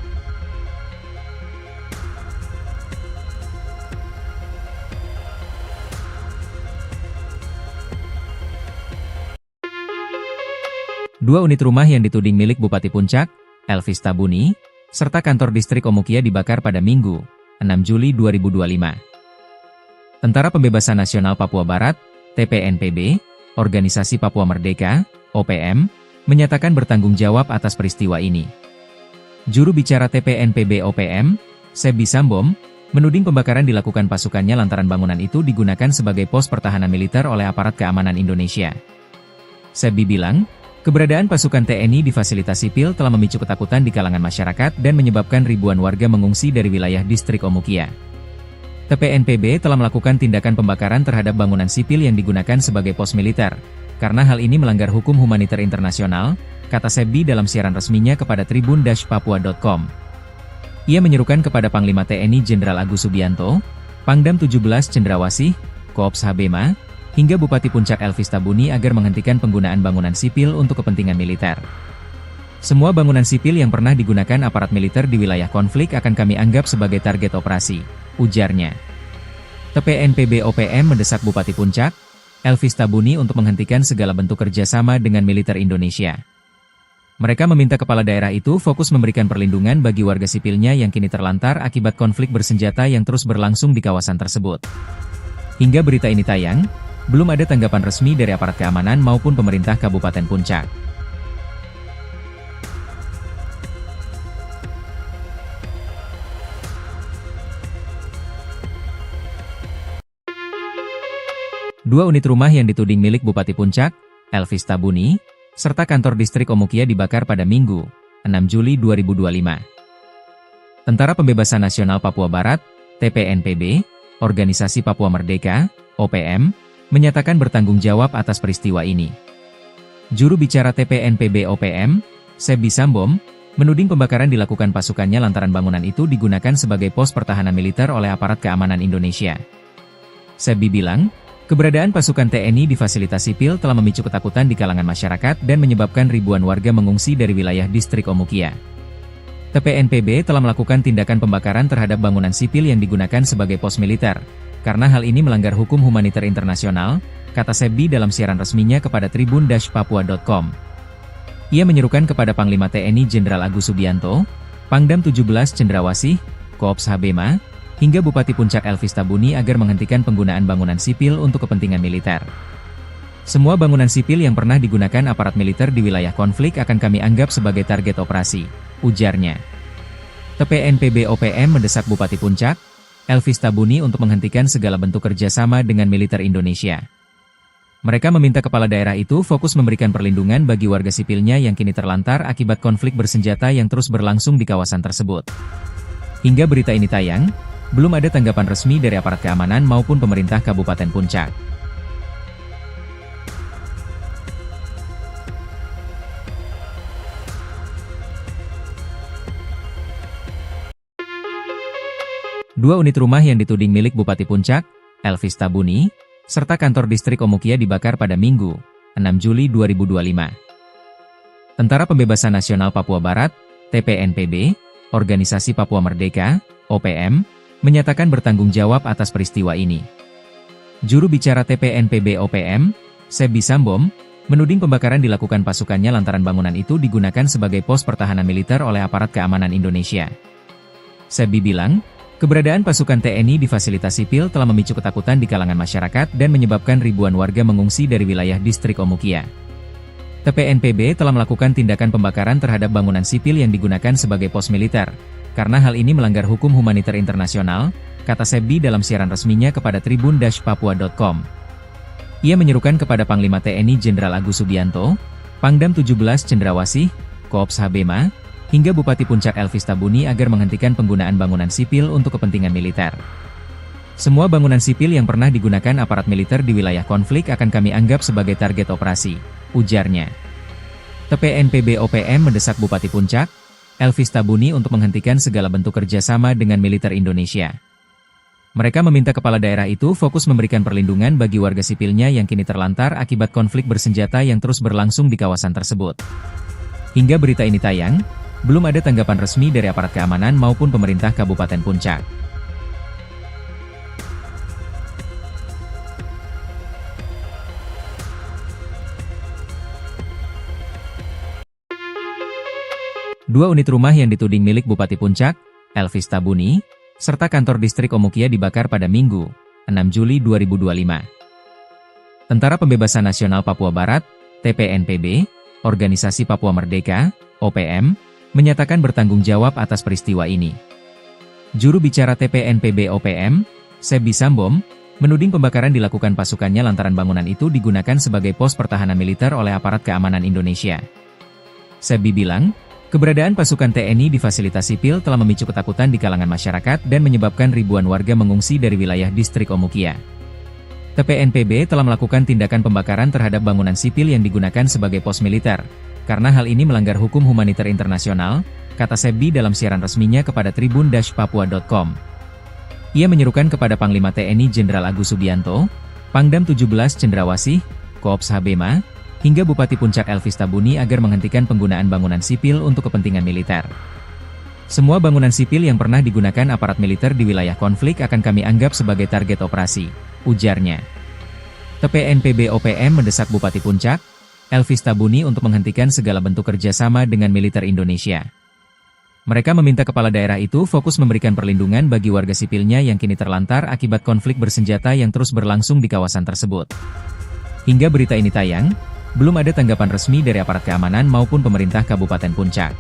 Dua unit rumah yang dituding milik Bupati Puncak, Elvis Tabuni, serta kantor distrik Omukia dibakar pada Minggu, 6 Juli 2025. Tentara Pembebasan Nasional Papua Barat, TPNPB, Organisasi Papua Merdeka, OPM, menyatakan bertanggung jawab atas peristiwa ini. Juru bicara TPNPB OPM, Sebi Sambom, menuding pembakaran dilakukan pasukannya lantaran bangunan itu digunakan sebagai pos pertahanan militer oleh aparat keamanan Indonesia. Sebi bilang, keberadaan pasukan TNI di fasilitas sipil telah memicu ketakutan di kalangan masyarakat dan menyebabkan ribuan warga mengungsi dari wilayah distrik Omukia. TPNPB telah melakukan tindakan pembakaran terhadap bangunan sipil yang digunakan sebagai pos militer, karena hal ini melanggar hukum humaniter internasional, kata Sebi dalam siaran resminya kepada tribun-papua.com. Ia menyerukan kepada Panglima TNI Jenderal Agus Subianto, Pangdam 17 Cendrawasih, Koops Habema, hingga Bupati Puncak Elvis Tabuni agar menghentikan penggunaan bangunan sipil untuk kepentingan militer. Semua bangunan sipil yang pernah digunakan aparat militer di wilayah konflik akan kami anggap sebagai target operasi, ujarnya. TPNPB OPM mendesak Bupati Puncak, Elvis Tabuni untuk menghentikan segala bentuk kerjasama dengan militer Indonesia. Mereka meminta kepala daerah itu fokus memberikan perlindungan bagi warga sipilnya yang kini terlantar akibat konflik bersenjata yang terus berlangsung di kawasan tersebut. Hingga berita ini tayang, belum ada tanggapan resmi dari aparat keamanan maupun pemerintah Kabupaten Puncak. Dua unit rumah yang dituding milik Bupati Puncak, Elvis Tabuni, serta kantor distrik Omukia dibakar pada Minggu, 6 Juli 2025. Tentara Pembebasan Nasional Papua Barat, TPNPB, Organisasi Papua Merdeka, OPM, menyatakan bertanggung jawab atas peristiwa ini. Juru bicara TPNPB OPM, Sebi Sambom, menuding pembakaran dilakukan pasukannya lantaran bangunan itu digunakan sebagai pos pertahanan militer oleh aparat keamanan Indonesia. Sebi bilang, keberadaan pasukan TNI di fasilitas sipil telah memicu ketakutan di kalangan masyarakat dan menyebabkan ribuan warga mengungsi dari wilayah distrik Omukia. TPNPB telah melakukan tindakan pembakaran terhadap bangunan sipil yang digunakan sebagai pos militer, karena hal ini melanggar hukum humaniter internasional, kata Sebi dalam siaran resminya kepada tribun-papua.com. Ia menyerukan kepada Panglima TNI Jenderal Agus Subianto, Pangdam 17 Cendrawasih, Koops Habema, hingga Bupati Puncak Elvis Tabuni agar menghentikan penggunaan bangunan sipil untuk kepentingan militer. Semua bangunan sipil yang pernah digunakan aparat militer di wilayah konflik akan kami anggap sebagai target operasi, ujarnya. TPNPB OPM mendesak Bupati Puncak, Elvis Tabuni untuk menghentikan segala bentuk kerjasama dengan militer Indonesia. Mereka meminta kepala daerah itu fokus memberikan perlindungan bagi warga sipilnya yang kini terlantar akibat konflik bersenjata yang terus berlangsung di kawasan tersebut. Hingga berita ini tayang, belum ada tanggapan resmi dari aparat keamanan maupun pemerintah Kabupaten Puncak. 2 unit rumah yang dituding milik Bupati Puncak, Elvis Tabuni, serta kantor distrik Omukia dibakar pada Minggu, 6 Juli 2025. Tentara Pembebasan Nasional Papua Barat, TPNPB, Organisasi Papua Merdeka, OPM, menyatakan bertanggung jawab atas peristiwa ini. Juru bicara TPNPB OPM, Sebi Sambom, menuding pembakaran dilakukan pasukannya lantaran bangunan itu digunakan sebagai pos pertahanan militer oleh aparat keamanan Indonesia. Sebi bilang, keberadaan pasukan TNI di fasilitas sipil telah memicu ketakutan di kalangan masyarakat dan menyebabkan ribuan warga mengungsi dari wilayah distrik Omukia. TPNPB telah melakukan tindakan pembakaran terhadap bangunan sipil yang digunakan sebagai pos militer, karena hal ini melanggar hukum humaniter internasional, kata Sebi dalam siaran resminya kepada tribun-papua.com. Ia menyerukan kepada Panglima TNI Jenderal Agus Subianto, Pangdam 17 Cendrawasih, Koops Habema, hingga Bupati Puncak Elvis Tabuni agar menghentikan penggunaan bangunan sipil untuk kepentingan militer. Semua bangunan sipil yang pernah digunakan aparat militer di wilayah konflik akan kami anggap sebagai target operasi, ujarnya. TPNPB OPM mendesak Bupati Puncak, Elvis Tabuni untuk menghentikan segala bentuk kerjasama dengan militer Indonesia. Mereka meminta kepala daerah itu fokus memberikan perlindungan bagi warga sipilnya yang kini terlantar akibat konflik bersenjata yang terus berlangsung di kawasan tersebut. Hingga berita ini tayang, belum ada tanggapan resmi dari aparat keamanan maupun pemerintah Kabupaten Puncak. Dua unit rumah yang dituding milik Bupati Puncak, Elvis Tabuni, serta kantor distrik Omukia dibakar pada Minggu, 6 Juli 2025. Tentara Pembebasan Nasional Papua Barat, TPNPB, Organisasi Papua Merdeka, OPM, menyatakan bertanggung jawab atas peristiwa ini. Juru bicara TPNPB OPM, Sebi Sambom, menuding pembakaran dilakukan pasukannya lantaran bangunan itu digunakan sebagai pos pertahanan militer oleh aparat keamanan Indonesia. Sebi bilang, keberadaan pasukan TNI di fasilitas sipil telah memicu ketakutan di kalangan masyarakat dan menyebabkan ribuan warga mengungsi dari wilayah distrik Omukia. TPNPB telah melakukan tindakan pembakaran terhadap bangunan sipil yang digunakan sebagai pos militer, karena hal ini melanggar hukum humaniter internasional, kata Sebi dalam siaran resminya kepada tribun-papua.com. Ia menyerukan kepada Panglima TNI Jenderal Agus Subianto, Pangdam 17 Cendrawasih, Koops Habema, hingga Bupati Puncak Elvis Tabuni agar menghentikan penggunaan bangunan sipil untuk kepentingan militer. Semua bangunan sipil yang pernah digunakan aparat militer di wilayah konflik akan kami anggap sebagai target operasi, ujarnya. TPNPB OPM mendesak Bupati Puncak, Elvis Tabuni untuk menghentikan segala bentuk kerjasama dengan militer Indonesia. Mereka meminta kepala daerah itu fokus memberikan perlindungan bagi warga sipilnya yang kini terlantar akibat konflik bersenjata yang terus berlangsung di kawasan tersebut. Hingga berita ini tayang, belum ada tanggapan resmi dari aparat keamanan maupun pemerintah Kabupaten Puncak.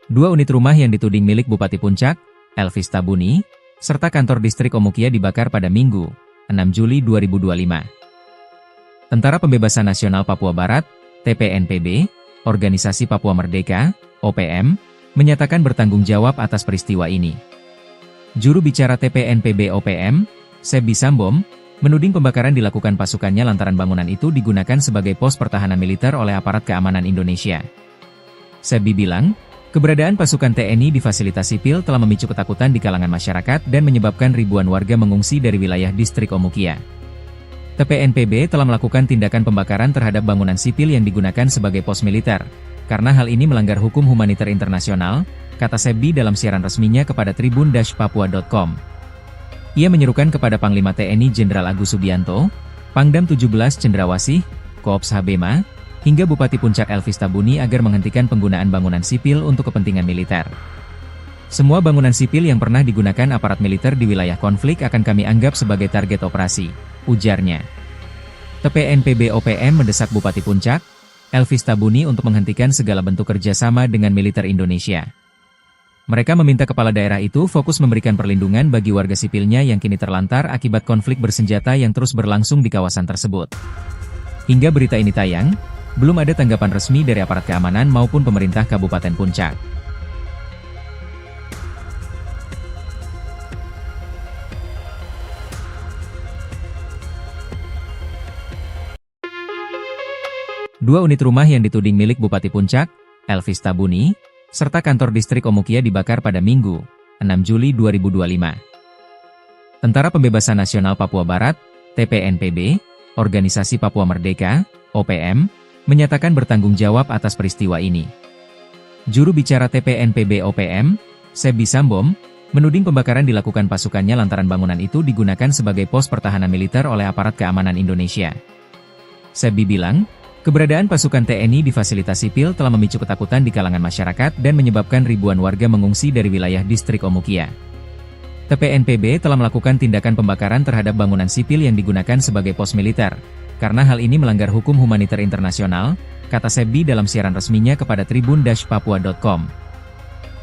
Dua unit rumah yang dituding milik Bupati Puncak, Elvis Tabuni, serta kantor distrik Omukia dibakar pada Minggu, 6 Juli 2025. Tentara Pembebasan Nasional Papua Barat, TPNPB, Organisasi Papua Merdeka, OPM, menyatakan bertanggung jawab atas peristiwa ini. Juru bicara TPNPB OPM, Sebi Sambom, menuding pembakaran dilakukan pasukannya lantaran bangunan itu digunakan sebagai pos pertahanan militer oleh aparat keamanan Indonesia. Sebi bilang, keberadaan pasukan TNI di fasilitas sipil telah memicu ketakutan di kalangan masyarakat dan menyebabkan ribuan warga mengungsi dari wilayah distrik Omukia. TPNPB telah melakukan tindakan pembakaran terhadap bangunan sipil yang digunakan sebagai pos militer, karena hal ini melanggar hukum humaniter internasional, kata Sebi dalam siaran resminya kepada tribun-papua.com. Ia menyerukan kepada Panglima TNI Jenderal Agus Subianto, Pangdam 17 Cendrawasih, Koops Habema, hingga Bupati Puncak Elvis Tabuni agar menghentikan penggunaan bangunan sipil untuk kepentingan militer. Semua bangunan sipil yang pernah digunakan aparat militer di wilayah konflik akan kami anggap sebagai target operasi, ujarnya. TPNPB OPM mendesak Bupati Puncak, Elvis Tabuni untuk menghentikan segala bentuk kerjasama dengan militer Indonesia. Mereka meminta kepala daerah itu fokus memberikan perlindungan bagi warga sipilnya yang kini terlantar akibat konflik bersenjata yang terus berlangsung di kawasan tersebut. Hingga berita ini tayang, belum ada tanggapan resmi dari aparat keamanan maupun pemerintah Kabupaten Puncak. Dua unit rumah yang dituding milik Bupati Puncak, Elvis Tabuni, serta kantor distrik Omukia dibakar pada Minggu, 6 Juli 2025. Tentara Pembebasan Nasional Papua Barat, TPNPB, Organisasi Papua Merdeka, OPM, menyatakan bertanggung jawab atas peristiwa ini. Juru bicara TPNPB OPM, Sebi Sambom, menuding pembakaran dilakukan pasukannya lantaran bangunan itu digunakan sebagai pos pertahanan militer oleh aparat keamanan Indonesia. Sebi bilang, keberadaan pasukan TNI di fasilitas sipil telah memicu ketakutan di kalangan masyarakat dan menyebabkan ribuan warga mengungsi dari wilayah distrik Omukia. TPNPB telah melakukan tindakan pembakaran terhadap bangunan sipil yang digunakan sebagai pos militer, karena hal ini melanggar hukum humaniter internasional, kata Sebi dalam siaran resminya kepada tribun-papua.com.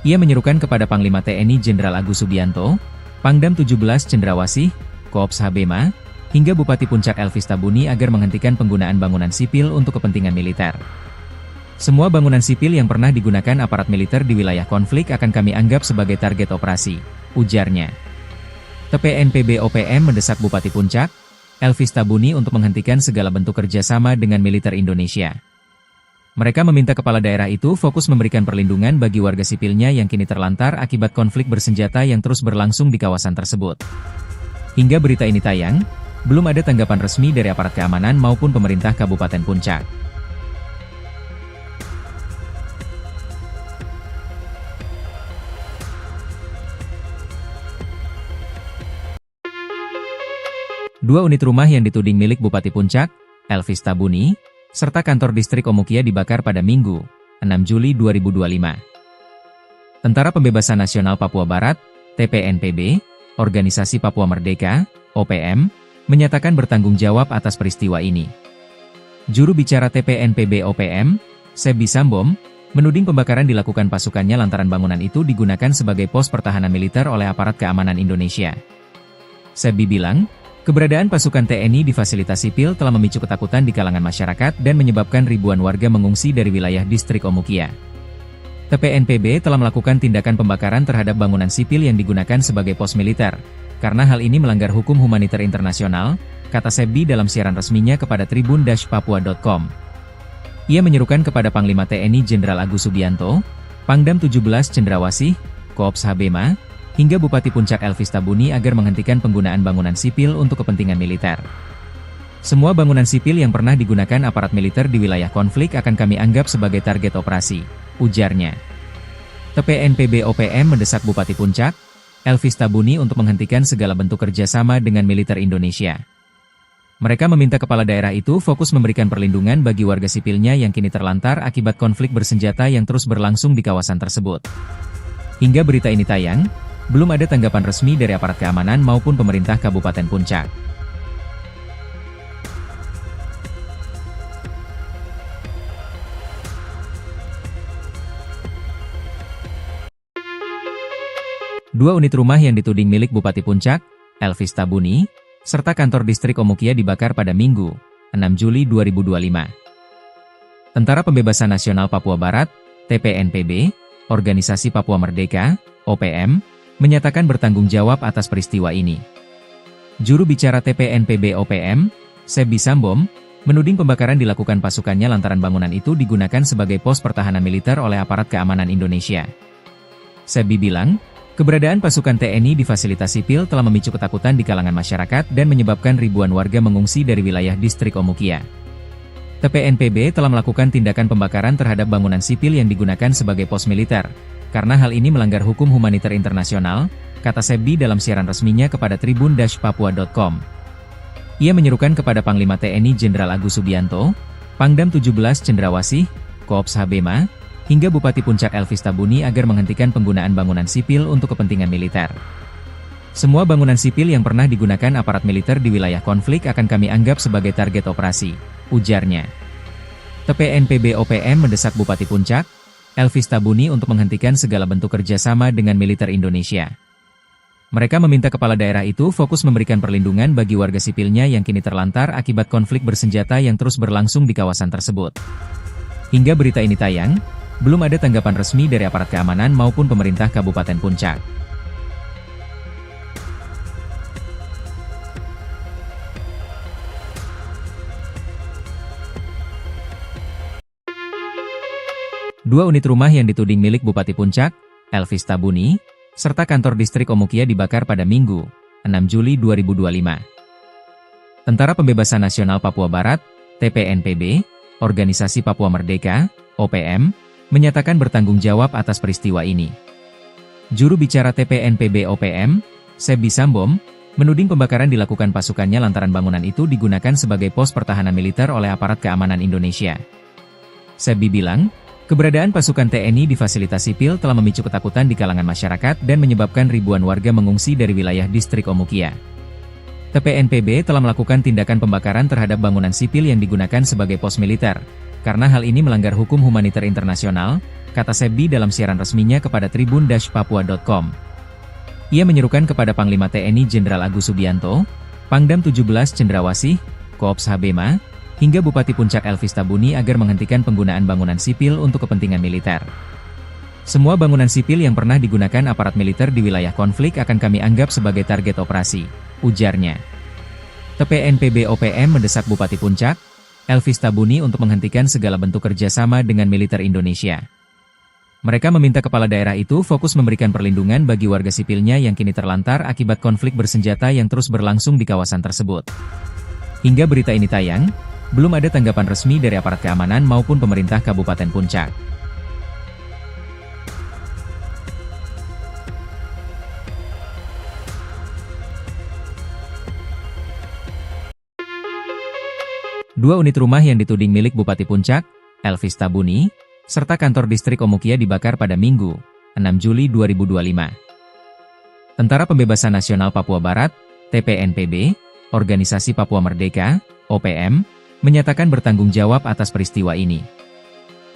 Ia menyerukan kepada Panglima TNI Jenderal Agus Subianto, Pangdam 17 Cendrawasih, Koops Habema, hingga Bupati Puncak Elvis Tabuni agar menghentikan penggunaan bangunan sipil untuk kepentingan militer. Semua bangunan sipil yang pernah digunakan aparat militer di wilayah konflik akan kami anggap sebagai target operasi, ujarnya. TPNPB OPM mendesak Bupati Puncak, Elvis Tabuni untuk menghentikan segala bentuk kerjasama dengan militer Indonesia. Mereka meminta kepala daerah itu fokus memberikan perlindungan bagi warga sipilnya yang kini terlantar akibat konflik bersenjata yang terus berlangsung di kawasan tersebut. Hingga berita ini tayang, belum ada tanggapan resmi dari aparat keamanan maupun pemerintah Kabupaten Puncak. Dua unit rumah yang dituding milik Bupati Puncak, Elvis Tabuni, serta kantor distrik Omukia dibakar pada Minggu, 6 Juli 2025. Tentara Pembebasan Nasional Papua Barat, TPNPB, Organisasi Papua Merdeka, OPM, menyatakan bertanggung jawab atas peristiwa ini. Juru bicara TPNPB OPM, Sebi Sambom, menuding pembakaran dilakukan pasukannya lantaran bangunan itu digunakan sebagai pos pertahanan militer oleh aparat keamanan Indonesia. Sebi bilang, keberadaan pasukan TNI di fasilitas sipil telah memicu ketakutan di kalangan masyarakat dan menyebabkan ribuan warga mengungsi dari wilayah distrik Omukia. TPNPB telah melakukan tindakan pembakaran terhadap bangunan sipil yang digunakan sebagai pos militer, karena hal ini melanggar hukum humaniter internasional, kata Sebi dalam siaran resminya kepada tribun-papua.com. Ia menyerukan kepada Panglima TNI Jenderal Agus Subianto, Pangdam 17 Cendrawasih, Koops Habema, hingga Bupati Puncak Elvis Tabuni agar menghentikan penggunaan bangunan sipil untuk kepentingan militer. Semua bangunan sipil yang pernah digunakan aparat militer di wilayah konflik akan kami anggap sebagai target operasi, ujarnya. TPNPB OPM mendesak Bupati Puncak, Elvis Tabuni untuk menghentikan segala bentuk kerjasama dengan militer Indonesia. Mereka meminta kepala daerah itu fokus memberikan perlindungan bagi warga sipilnya yang kini terlantar akibat konflik bersenjata yang terus berlangsung di kawasan tersebut. Hingga berita ini tayang, belum ada tanggapan resmi dari aparat keamanan maupun pemerintah Kabupaten Puncak. Dua unit rumah yang dituding milik Bupati Puncak, Elvis Tabuni, serta kantor distrik Omukia dibakar pada Minggu, 6 Juli 2025. Tentara Pembebasan Nasional Papua Barat, TPNPB, Organisasi Papua Merdeka, OPM, menyatakan bertanggung jawab atas peristiwa ini. Juru bicara TPNPB OPM, Sebi Sambom, menuding pembakaran dilakukan pasukannya lantaran bangunan itu digunakan sebagai pos pertahanan militer oleh aparat keamanan Indonesia. Sebi bilang, keberadaan pasukan TNI di fasilitas sipil telah memicu ketakutan di kalangan masyarakat dan menyebabkan ribuan warga mengungsi dari wilayah distrik Omukia. TPNPB telah melakukan tindakan pembakaran terhadap bangunan sipil yang digunakan sebagai pos militer, karena hal ini melanggar hukum humaniter internasional, kata Sebi dalam siaran resminya kepada tribun-papua.com. Ia menyerukan kepada Panglima TNI Jenderal Agus Subianto, Pangdam 17 Cendrawasih, Koops Habema, hingga Bupati Puncak Elvis Tabuni agar menghentikan penggunaan bangunan sipil untuk kepentingan militer. Semua bangunan sipil yang pernah digunakan aparat militer di wilayah konflik akan kami anggap sebagai target operasi, ujarnya. TPNPB OPM mendesak Bupati Puncak, Elvis Tabuni untuk menghentikan segala bentuk kerjasama dengan militer Indonesia. Mereka meminta kepala daerah itu fokus memberikan perlindungan bagi warga sipilnya yang kini terlantar akibat konflik bersenjata yang terus berlangsung di kawasan tersebut. Hingga berita ini tayang, belum ada tanggapan resmi dari aparat keamanan maupun pemerintah Kabupaten Puncak. Dua unit rumah yang dituding milik Bupati Puncak, Elvis Tabuni, serta kantor distrik Omukia dibakar pada Minggu, 6 Juli 2025. Tentara Pembebasan Nasional Papua Barat, TPNPB, Organisasi Papua Merdeka, OPM, menyatakan bertanggung jawab atas peristiwa ini. Juru bicara TPNPB OPM, Sebi Sambom, menuding pembakaran dilakukan pasukannya lantaran bangunan itu digunakan sebagai pos pertahanan militer oleh aparat keamanan Indonesia. Sebi bilang, keberadaan pasukan TNI di fasilitas sipil telah memicu ketakutan di kalangan masyarakat dan menyebabkan ribuan warga mengungsi dari wilayah distrik Omukia. TPNPB telah melakukan tindakan pembakaran terhadap bangunan sipil yang digunakan sebagai pos militer, karena hal ini melanggar hukum humaniter internasional, kata Sebi dalam siaran resminya kepada tribun-papua.com. Ia menyerukan kepada Panglima TNI Jenderal Agus Subianto, Pangdam 17 Cendrawasih, Koops Habema, hingga Bupati Puncak Elvis Tabuni agar menghentikan penggunaan bangunan sipil untuk kepentingan militer. Semua bangunan sipil yang pernah digunakan aparat militer di wilayah konflik akan kami anggap sebagai target operasi, ujarnya. TPNPB OPM mendesak Bupati Puncak, Elvis Tabuni untuk menghentikan segala bentuk kerjasama dengan militer Indonesia. Mereka meminta kepala daerah itu fokus memberikan perlindungan bagi warga sipilnya yang kini terlantar akibat konflik bersenjata yang terus berlangsung di kawasan tersebut. Hingga berita ini tayang, belum ada tanggapan resmi dari aparat keamanan maupun pemerintah Kabupaten Puncak. Dua unit rumah yang dituding milik Bupati Puncak, Elvis Tabuni, serta kantor distrik Omukia dibakar pada Minggu, 6 Juli 2025. Tentara Pembebasan Nasional Papua Barat, TPNPB, Organisasi Papua Merdeka, OPM, menyatakan bertanggung jawab atas peristiwa ini.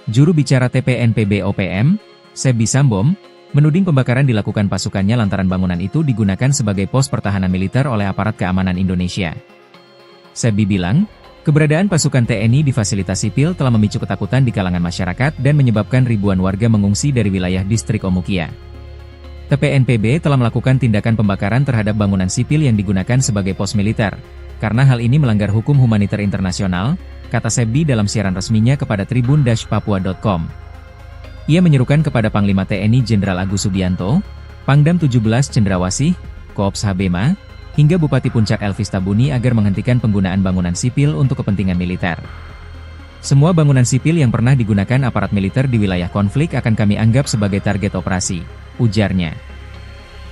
Juru bicara TPNPB OPM, Sebi Sambom, menuding pembakaran dilakukan pasukannya lantaran bangunan itu digunakan sebagai pos pertahanan militer oleh aparat keamanan Indonesia. Sebi bilang, keberadaan pasukan TNI di fasilitas sipil telah memicu ketakutan di kalangan masyarakat dan menyebabkan ribuan warga mengungsi dari wilayah distrik Omukia. TPNPB telah melakukan tindakan pembakaran terhadap bangunan sipil yang digunakan sebagai pos militer, karena hal ini melanggar hukum humaniter internasional, kata Sebi dalam siaran resminya kepada tribun-papua.com. Ia menyerukan kepada Panglima TNI Jenderal Agus Subianto, Pangdam 17 Cendrawasih, Koops Habema, hingga Bupati Puncak Elvis Tabuni agar menghentikan penggunaan bangunan sipil untuk kepentingan militer. Semua bangunan sipil yang pernah digunakan aparat militer di wilayah konflik akan kami anggap sebagai target operasi, ujarnya.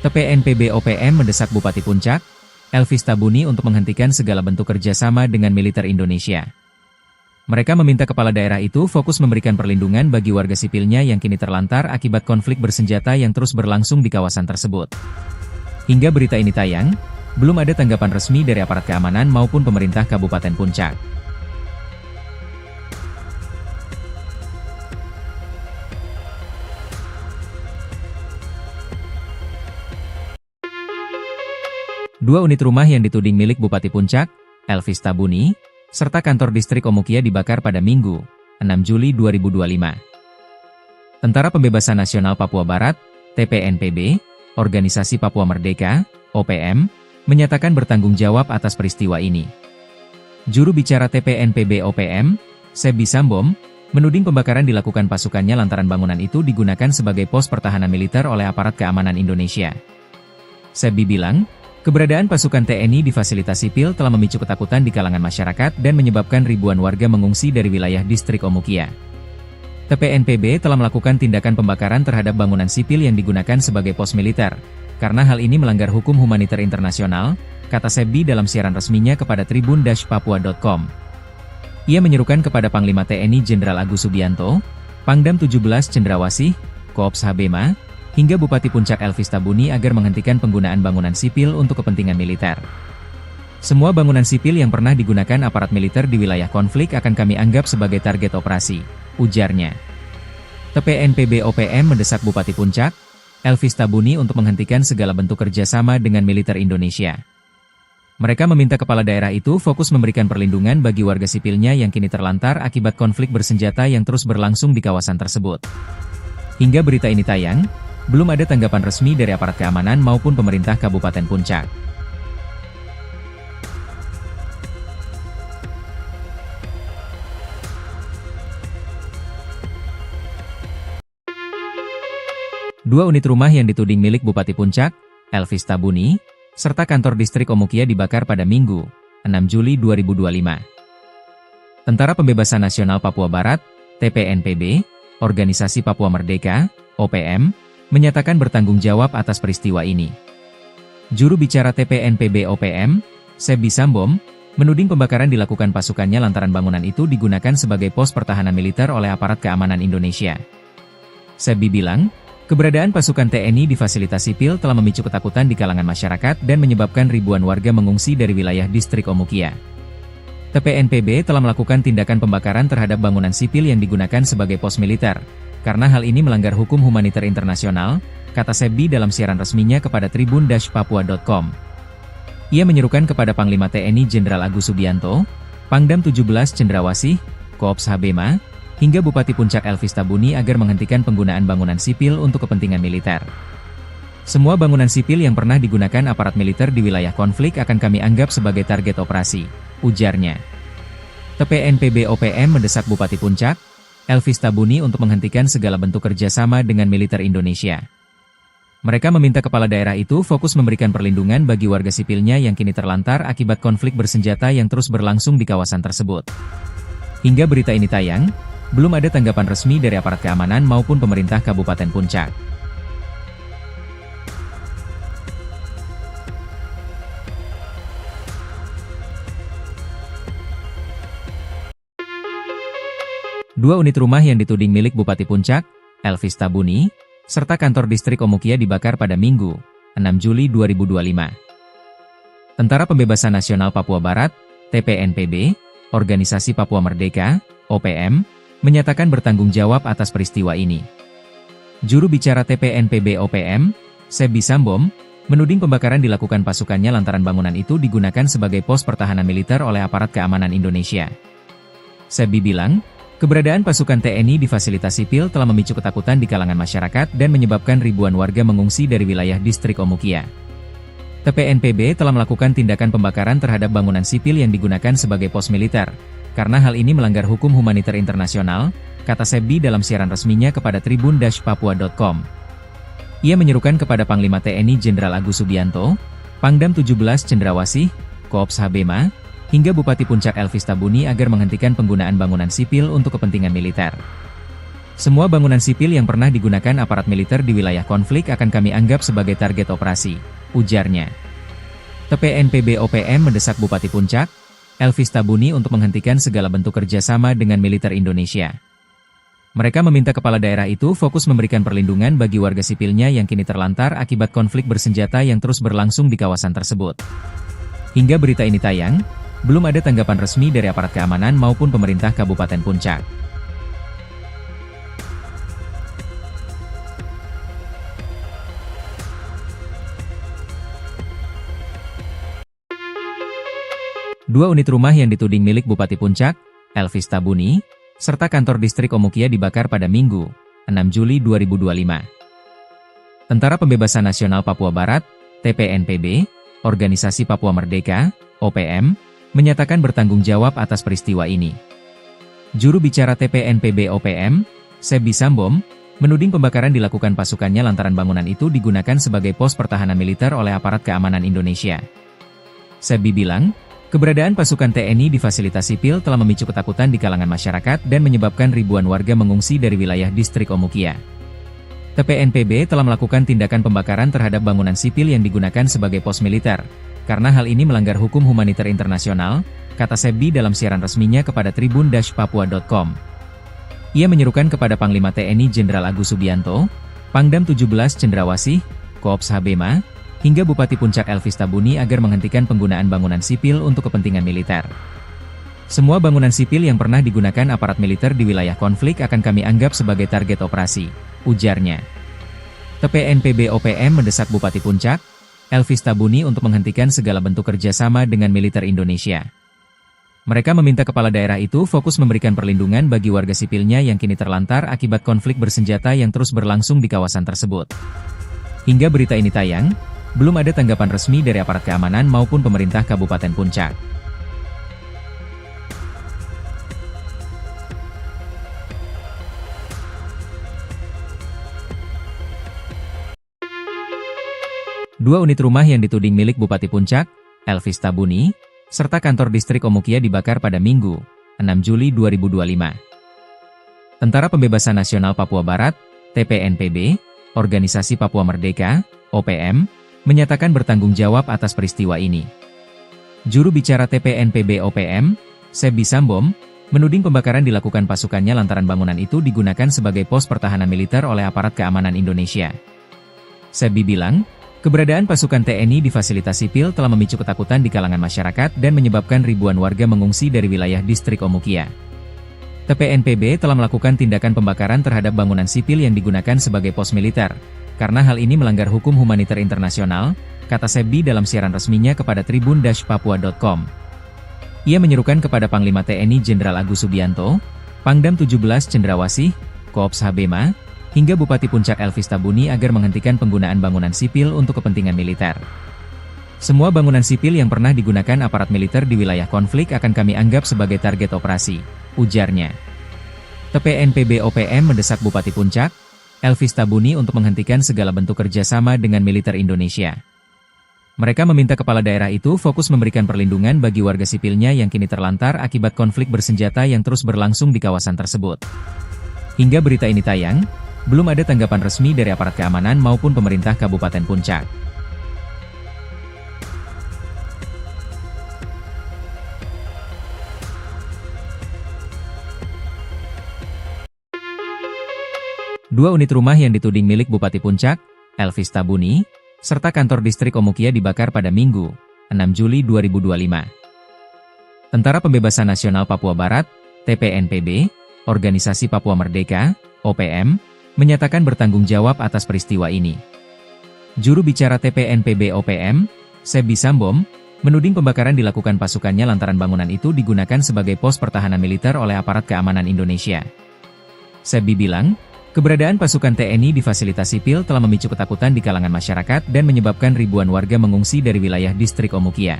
TPNPB OPM mendesak Bupati Puncak, Elvis Tabuni untuk menghentikan segala bentuk kerjasama dengan militer Indonesia. Mereka meminta kepala daerah itu fokus memberikan perlindungan bagi warga sipilnya yang kini terlantar akibat konflik bersenjata yang terus berlangsung di kawasan tersebut. Hingga berita ini tayang, belum ada tanggapan resmi dari aparat keamanan maupun pemerintah Kabupaten Puncak. Dua unit rumah yang dituding milik Bupati Puncak, Elvis Tabuni, serta kantor distrik Omukia dibakar pada Minggu, 6 Juli 2025. Tentara Pembebasan Nasional Papua Barat, TPNPB, Organisasi Papua Merdeka, OPM, menyatakan bertanggung jawab atas peristiwa ini. Juru bicara TPNPB OPM, Sebi Sambom, menuding pembakaran dilakukan pasukannya lantaran bangunan itu digunakan sebagai pos pertahanan militer oleh aparat keamanan Indonesia. Sebi bilang, keberadaan pasukan TNI di fasilitas sipil telah memicu ketakutan di kalangan masyarakat dan menyebabkan ribuan warga mengungsi dari wilayah distrik Omukia. TPNPB telah melakukan tindakan pembakaran terhadap bangunan sipil yang digunakan sebagai pos militer, karena hal ini melanggar hukum humaniter internasional, kata Sebi dalam siaran resminya kepada tribun-papua.com. Ia menyerukan kepada Panglima TNI Jenderal Agus Subianto, Pangdam 17 Cendrawasih, Koops Habema, hingga Bupati Puncak Elvis Tabuni agar menghentikan penggunaan bangunan sipil untuk kepentingan militer. Semua bangunan sipil yang pernah digunakan aparat militer di wilayah konflik akan kami anggap sebagai target operasi, ujarnya. TPNPB OPM mendesak Bupati Puncak, Elvis Tabuni untuk menghentikan segala bentuk kerjasama dengan militer Indonesia. Mereka meminta kepala daerah itu fokus memberikan perlindungan bagi warga sipilnya yang kini terlantar akibat konflik bersenjata yang terus berlangsung di kawasan tersebut. Hingga berita ini tayang, belum ada tanggapan resmi dari aparat keamanan maupun pemerintah Kabupaten Puncak. 2 unit rumah yang dituding milik Bupati Puncak, Elvis Tabuni, serta kantor distrik Omukia dibakar pada Minggu, 6 Juli 2025. Tentara Pembebasan Nasional Papua Barat, TPNPB, Organisasi Papua Merdeka, OPM, menyatakan bertanggung jawab atas peristiwa ini. Juru bicara TPNPB OPM, Sebi Sambom, menuding pembakaran dilakukan pasukannya lantaran bangunan itu digunakan sebagai pos pertahanan militer oleh aparat keamanan Indonesia. Sebi bilang, keberadaan pasukan TNI di fasilitas sipil telah memicu ketakutan di kalangan masyarakat dan menyebabkan ribuan warga mengungsi dari wilayah distrik Omukia. TPNPB telah melakukan tindakan pembakaran terhadap bangunan sipil yang digunakan sebagai pos militer, karena hal ini melanggar hukum humaniter internasional, kata Sebi dalam siaran resminya kepada tribun-papua.com. Ia menyerukan kepada Panglima TNI Jenderal Agus Subianto, Pangdam 17 Cendrawasih, Koops Habema, hingga Bupati Puncak Elvis Tabuni agar menghentikan penggunaan bangunan sipil untuk kepentingan militer. Semua bangunan sipil yang pernah digunakan aparat militer di wilayah konflik akan kami anggap sebagai target operasi, ujarnya. TPNPB OPM mendesak Bupati Puncak, Elvis Tabuni untuk menghentikan segala bentuk kerjasama dengan militer Indonesia. Mereka meminta kepala daerah itu fokus memberikan perlindungan bagi warga sipilnya yang kini terlantar akibat konflik bersenjata yang terus berlangsung di kawasan tersebut. Hingga berita ini tayang, belum ada tanggapan resmi dari aparat keamanan maupun pemerintah Kabupaten Puncak. Dua unit rumah yang dituding milik Bupati Puncak, Elvis Tabuni, serta kantor distrik Omukia dibakar pada Minggu, 6 Juli 2025. Tentara Pembebasan Nasional Papua Barat, TPNPB, Organisasi Papua Merdeka, OPM, menyatakan bertanggung jawab atas peristiwa ini. Juru bicara TPNPB OPM, Sebi Sambom, menuding pembakaran dilakukan pasukannya lantaran bangunan itu digunakan sebagai pos pertahanan militer oleh aparat keamanan Indonesia. Sebi bilang, keberadaan pasukan TNI di fasilitas sipil telah memicu ketakutan di kalangan masyarakat dan menyebabkan ribuan warga mengungsi dari wilayah distrik Omukia. TPNPB telah melakukan tindakan pembakaran terhadap bangunan sipil yang digunakan sebagai pos militer, karena hal ini melanggar hukum humaniter internasional, kata Sebi dalam siaran resminya kepada tribun-papua.com. Ia menyerukan kepada Panglima TNI Jenderal Agus Subianto, Pangdam 17 Cendrawasih, Koops Habema, hingga Bupati Puncak Elvis Tabuni agar menghentikan penggunaan bangunan sipil untuk kepentingan militer. Semua bangunan sipil yang pernah digunakan aparat militer di wilayah konflik akan kami anggap sebagai target operasi, ujarnya. TPNPB OPM mendesak Bupati Puncak, Elvis Tabuni untuk menghentikan segala bentuk kerjasama dengan militer Indonesia. Mereka meminta kepala daerah itu fokus memberikan perlindungan bagi warga sipilnya yang kini terlantar akibat konflik bersenjata yang terus berlangsung di kawasan tersebut. Hingga berita ini tayang, belum ada tanggapan resmi dari aparat keamanan maupun pemerintah Kabupaten Puncak. Dua unit rumah yang dituding milik Bupati Puncak, Elvis Tabuni, serta kantor distrik Omukia dibakar pada Minggu, 6 Juli 2025. Tentara Pembebasan Nasional Papua Barat, TPNPB, Organisasi Papua Merdeka, OPM, menyatakan bertanggung jawab atas peristiwa ini. Juru bicara TPNPB OPM, Sebi Sambom, menuding pembakaran dilakukan pasukannya lantaran bangunan itu digunakan sebagai pos pertahanan militer oleh aparat keamanan Indonesia. Sebi bilang, keberadaan pasukan TNI di fasilitas sipil telah memicu ketakutan di kalangan masyarakat dan menyebabkan ribuan warga mengungsi dari wilayah distrik Omukia. TPNPB telah melakukan tindakan pembakaran terhadap bangunan sipil yang digunakan sebagai pos militer, karena hal ini melanggar hukum humaniter internasional, kata Sebi dalam siaran resminya kepada tribun-papua.com. Ia menyerukan kepada Panglima TNI Jenderal Agus Subianto, Pangdam 17 Cendrawasih, Koops Habema, hingga Bupati Puncak Elvis Tabuni agar menghentikan penggunaan bangunan sipil untuk kepentingan militer. Semua bangunan sipil yang pernah digunakan aparat militer di wilayah konflik akan kami anggap sebagai target operasi, ujarnya. TPNPB OPM mendesak Bupati Puncak, Elvis Tabuni untuk menghentikan segala bentuk kerjasama dengan militer Indonesia. Mereka meminta kepala daerah itu fokus memberikan perlindungan bagi warga sipilnya yang kini terlantar akibat konflik bersenjata yang terus berlangsung di kawasan tersebut. Hingga berita ini tayang, belum ada tanggapan resmi dari aparat keamanan maupun pemerintah Kabupaten Puncak. Dua unit rumah yang dituding milik Bupati Puncak, Elvis Tabuni, serta kantor distrik Omukia dibakar pada Minggu, 6 Juli 2025. Tentara Pembebasan Nasional Papua Barat, TPNPB, Organisasi Papua Merdeka, OPM, menyatakan bertanggung jawab atas peristiwa ini. Juru bicara TPNPB OPM, Sebi Sambom, menuding pembakaran dilakukan pasukannya lantaran bangunan itu digunakan sebagai pos pertahanan militer oleh aparat keamanan Indonesia. Sebi bilang, keberadaan pasukan TNI di fasilitas sipil telah memicu ketakutan di kalangan masyarakat dan menyebabkan ribuan warga mengungsi dari wilayah distrik Omukia. TPNPB telah melakukan tindakan pembakaran terhadap bangunan sipil yang digunakan sebagai pos militer, karena hal ini melanggar hukum humaniter internasional, kata Sebi dalam siaran resminya kepada tribun-papua.com. Ia menyerukan kepada Panglima TNI Jenderal Agus Subianto, Pangdam 17 Cendrawasih, Koops Habema, hingga Bupati Puncak Elvis Tabuni agar menghentikan penggunaan bangunan sipil untuk kepentingan militer. Semua bangunan sipil yang pernah digunakan aparat militer di wilayah konflik akan kami anggap sebagai target operasi, ujarnya. TPNPB OPM mendesak Bupati Puncak, Elvis Tabuni untuk menghentikan segala bentuk kerjasama dengan militer Indonesia. Mereka meminta kepala daerah itu fokus memberikan perlindungan bagi warga sipilnya yang kini terlantar akibat konflik bersenjata yang terus berlangsung di kawasan tersebut. Hingga berita ini tayang, belum ada tanggapan resmi dari aparat keamanan maupun pemerintah Kabupaten Puncak. Dua unit rumah yang dituding milik Bupati Puncak, Elvis Tabuni, serta kantor distrik Omukia dibakar pada Minggu, 6 Juli 2025. Tentara Pembebasan Nasional Papua Barat, TPNPB, Organisasi Papua Merdeka, OPM, menyatakan bertanggung jawab atas peristiwa ini. Juru bicara TPNPB OPM, Sebi Sambom, menuding pembakaran dilakukan pasukannya lantaran bangunan itu digunakan sebagai pos pertahanan militer oleh aparat keamanan Indonesia. Sebi bilang, keberadaan pasukan TNI di fasilitas sipil telah memicu ketakutan di kalangan masyarakat dan menyebabkan ribuan warga mengungsi dari wilayah distrik Omukia.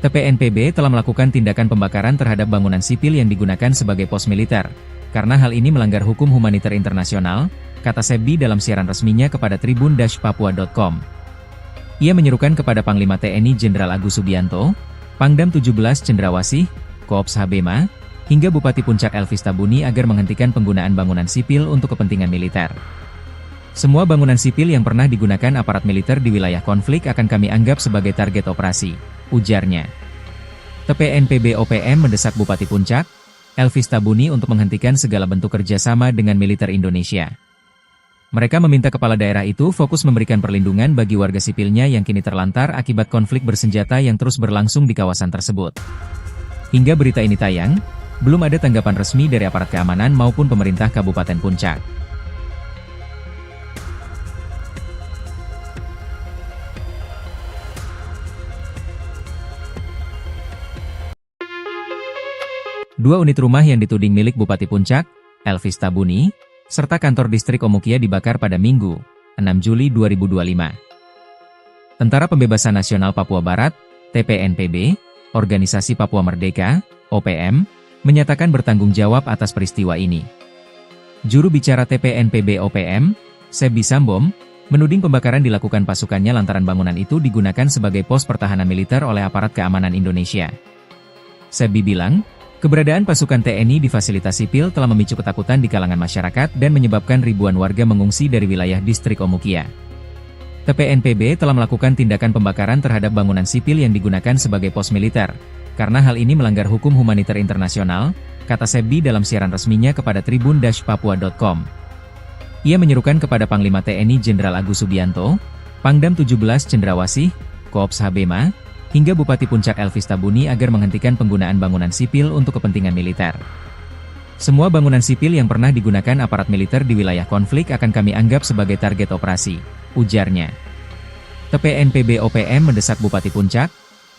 TPNPB telah melakukan tindakan pembakaran terhadap bangunan sipil yang digunakan sebagai pos militer, karena hal ini melanggar hukum humaniter internasional, kata Sebi dalam siaran resminya kepada tribun-papua.com. Ia menyerukan kepada Panglima TNI Jenderal Agus Subianto, Pangdam 17 Cendrawasih, Koops Habema, hingga Bupati Puncak Elvis Tabuni agar menghentikan penggunaan bangunan sipil untuk kepentingan militer. Semua bangunan sipil yang pernah digunakan aparat militer di wilayah konflik akan kami anggap sebagai target operasi, ujarnya. TPNPB OPM mendesak Bupati Puncak, Elvis Tabuni untuk menghentikan segala bentuk kerjasama dengan militer Indonesia. Mereka meminta kepala daerah itu fokus memberikan perlindungan bagi warga sipilnya yang kini terlantar akibat konflik bersenjata yang terus berlangsung di kawasan tersebut. Hingga berita ini tayang, belum ada tanggapan resmi dari aparat keamanan maupun pemerintah Kabupaten Puncak. Dua unit rumah yang dituding milik Bupati Puncak, Elvis Tabuni, serta kantor distrik Omukia dibakar pada Minggu, 6 Juli 2025. Tentara Pembebasan Nasional Papua Barat, TPNPB, Organisasi Papua Merdeka, OPM, menyatakan bertanggung jawab atas peristiwa ini. Juru bicara TPNPB OPM, Sebi Sambom, menuding pembakaran dilakukan pasukannya lantaran bangunan itu digunakan sebagai pos pertahanan militer oleh aparat keamanan Indonesia. Sebi bilang, keberadaan pasukan TNI di fasilitas sipil telah memicu ketakutan di kalangan masyarakat dan menyebabkan ribuan warga mengungsi dari wilayah distrik Omukia. TPNPB telah melakukan tindakan pembakaran terhadap bangunan sipil yang digunakan sebagai pos militer, karena hal ini melanggar hukum humaniter internasional, kata Sebi dalam siaran resminya kepada tribun-papua.com. Ia menyerukan kepada Panglima TNI Jenderal Agus Subianto, Pangdam 17 Cendrawasih, Koops Habema, hingga Bupati Puncak Elvis Tabuni agar menghentikan penggunaan bangunan sipil untuk kepentingan militer. Semua bangunan sipil yang pernah digunakan aparat militer di wilayah konflik akan kami anggap sebagai target operasi, ujarnya. TPNPB OPM mendesak Bupati Puncak,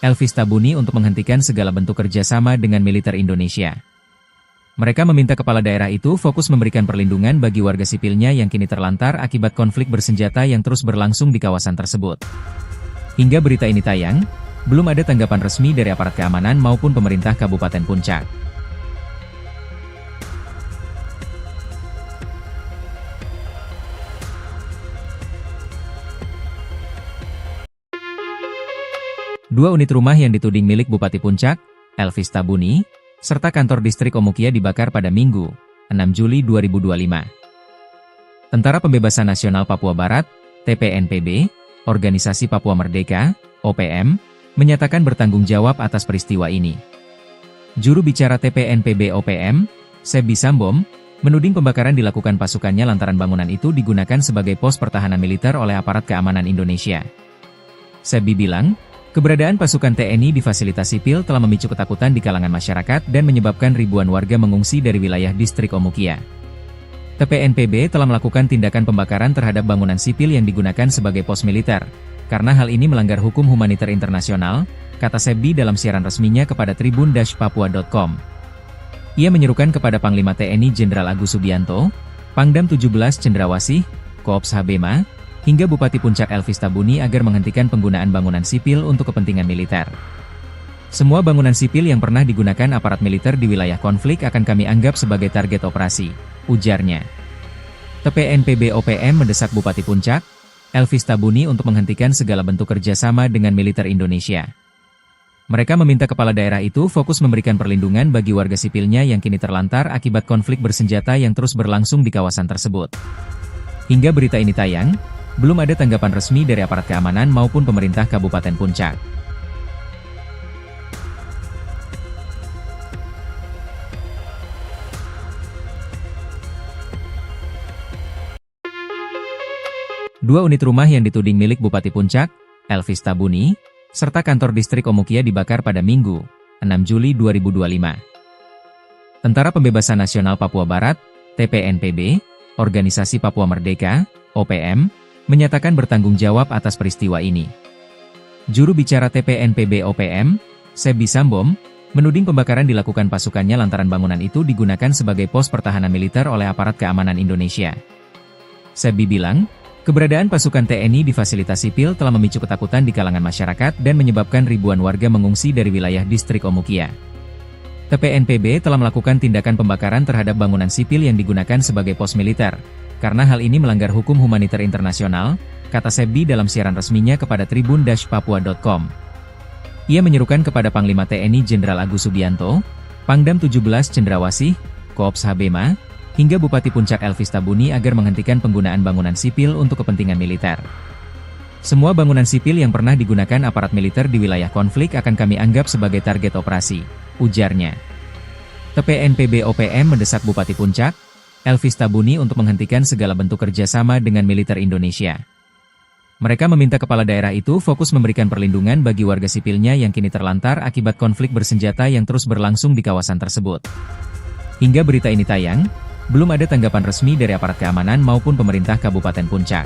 Elvis Tabuni untuk menghentikan segala bentuk kerjasama dengan militer Indonesia. Mereka meminta kepala daerah itu fokus memberikan perlindungan bagi warga sipilnya yang kini terlantar akibat konflik bersenjata yang terus berlangsung di kawasan tersebut. Hingga berita ini tayang, belum ada tanggapan resmi dari aparat keamanan maupun pemerintah Kabupaten Puncak. 2 unit rumah yang dituding milik Bupati Puncak, Elvis Tabuni, serta kantor distrik Omukia dibakar pada Minggu, 6 Juli 2025. Tentara Pembebasan Nasional Papua Barat, TPNPB, Organisasi Papua Merdeka, OPM, menyatakan bertanggung jawab atas peristiwa ini. Juru bicara TPNPB OPM, Sebi Sambom, menuding pembakaran dilakukan pasukannya lantaran bangunan itu digunakan sebagai pos pertahanan militer oleh aparat keamanan Indonesia. Sebi bilang, keberadaan pasukan TNI di fasilitas sipil telah memicu ketakutan di kalangan masyarakat dan menyebabkan ribuan warga mengungsi dari wilayah distrik Omukia. TPNPB telah melakukan tindakan pembakaran terhadap bangunan sipil yang digunakan sebagai pos militer, karena hal ini melanggar hukum humaniter internasional, kata Sebi dalam siaran resminya kepada tribun-papua.com. Ia menyerukan kepada Panglima TNI Jenderal Agus Subianto, Pangdam 17 Cendrawasih, Koops Habema, hingga Bupati Puncak Elvis Tabuni agar menghentikan penggunaan bangunan sipil untuk kepentingan militer. Semua bangunan sipil yang pernah digunakan aparat militer di wilayah konflik akan kami anggap sebagai target operasi, ujarnya. TPNPB OPM mendesak Bupati Puncak, Elvis Tabuni untuk menghentikan segala bentuk kerjasama dengan militer Indonesia. Mereka meminta kepala daerah itu fokus memberikan perlindungan bagi warga sipilnya yang kini terlantar akibat konflik bersenjata yang terus berlangsung di kawasan tersebut. Hingga berita ini tayang, belum ada tanggapan resmi dari aparat keamanan maupun pemerintah Kabupaten Puncak. Dua unit rumah yang dituding milik Bupati Puncak, Elvis Tabuni, serta kantor distrik Omukia dibakar pada Minggu, 6 Juli 2025. Tentara Pembebasan Nasional Papua Barat, TPNPB, Organisasi Papua Merdeka, OPM, menyatakan bertanggung jawab atas peristiwa ini. Juru bicara TPNPB OPM, Sebi Sambom, menuding pembakaran dilakukan pasukannya lantaran bangunan itu digunakan sebagai pos pertahanan militer oleh aparat keamanan Indonesia. Sebi bilang, keberadaan pasukan TNI di fasilitas sipil telah memicu ketakutan di kalangan masyarakat dan menyebabkan ribuan warga mengungsi dari wilayah distrik Omukia. TPNPB telah melakukan tindakan pembakaran terhadap bangunan sipil yang digunakan sebagai pos militer, karena hal ini melanggar hukum humaniter internasional, kata Sebi dalam siaran resminya kepada tribun-papua.com. Ia menyerukan kepada Panglima TNI Jenderal Agus Subianto, Pangdam 17 Cendrawasih, Koops Habema, hingga Bupati Puncak Elvis Tabuni agar menghentikan penggunaan bangunan sipil untuk kepentingan militer. Semua bangunan sipil yang pernah digunakan aparat militer di wilayah konflik akan kami anggap sebagai target operasi, ujarnya. TPNPB OPM mendesak Bupati Puncak, Elvis Tabuni untuk menghentikan segala bentuk kerjasama dengan militer Indonesia. Mereka meminta kepala daerah itu fokus memberikan perlindungan bagi warga sipilnya yang kini terlantar akibat konflik bersenjata yang terus berlangsung di kawasan tersebut. Hingga berita ini tayang, belum ada tanggapan resmi dari aparat keamanan maupun pemerintah Kabupaten Puncak.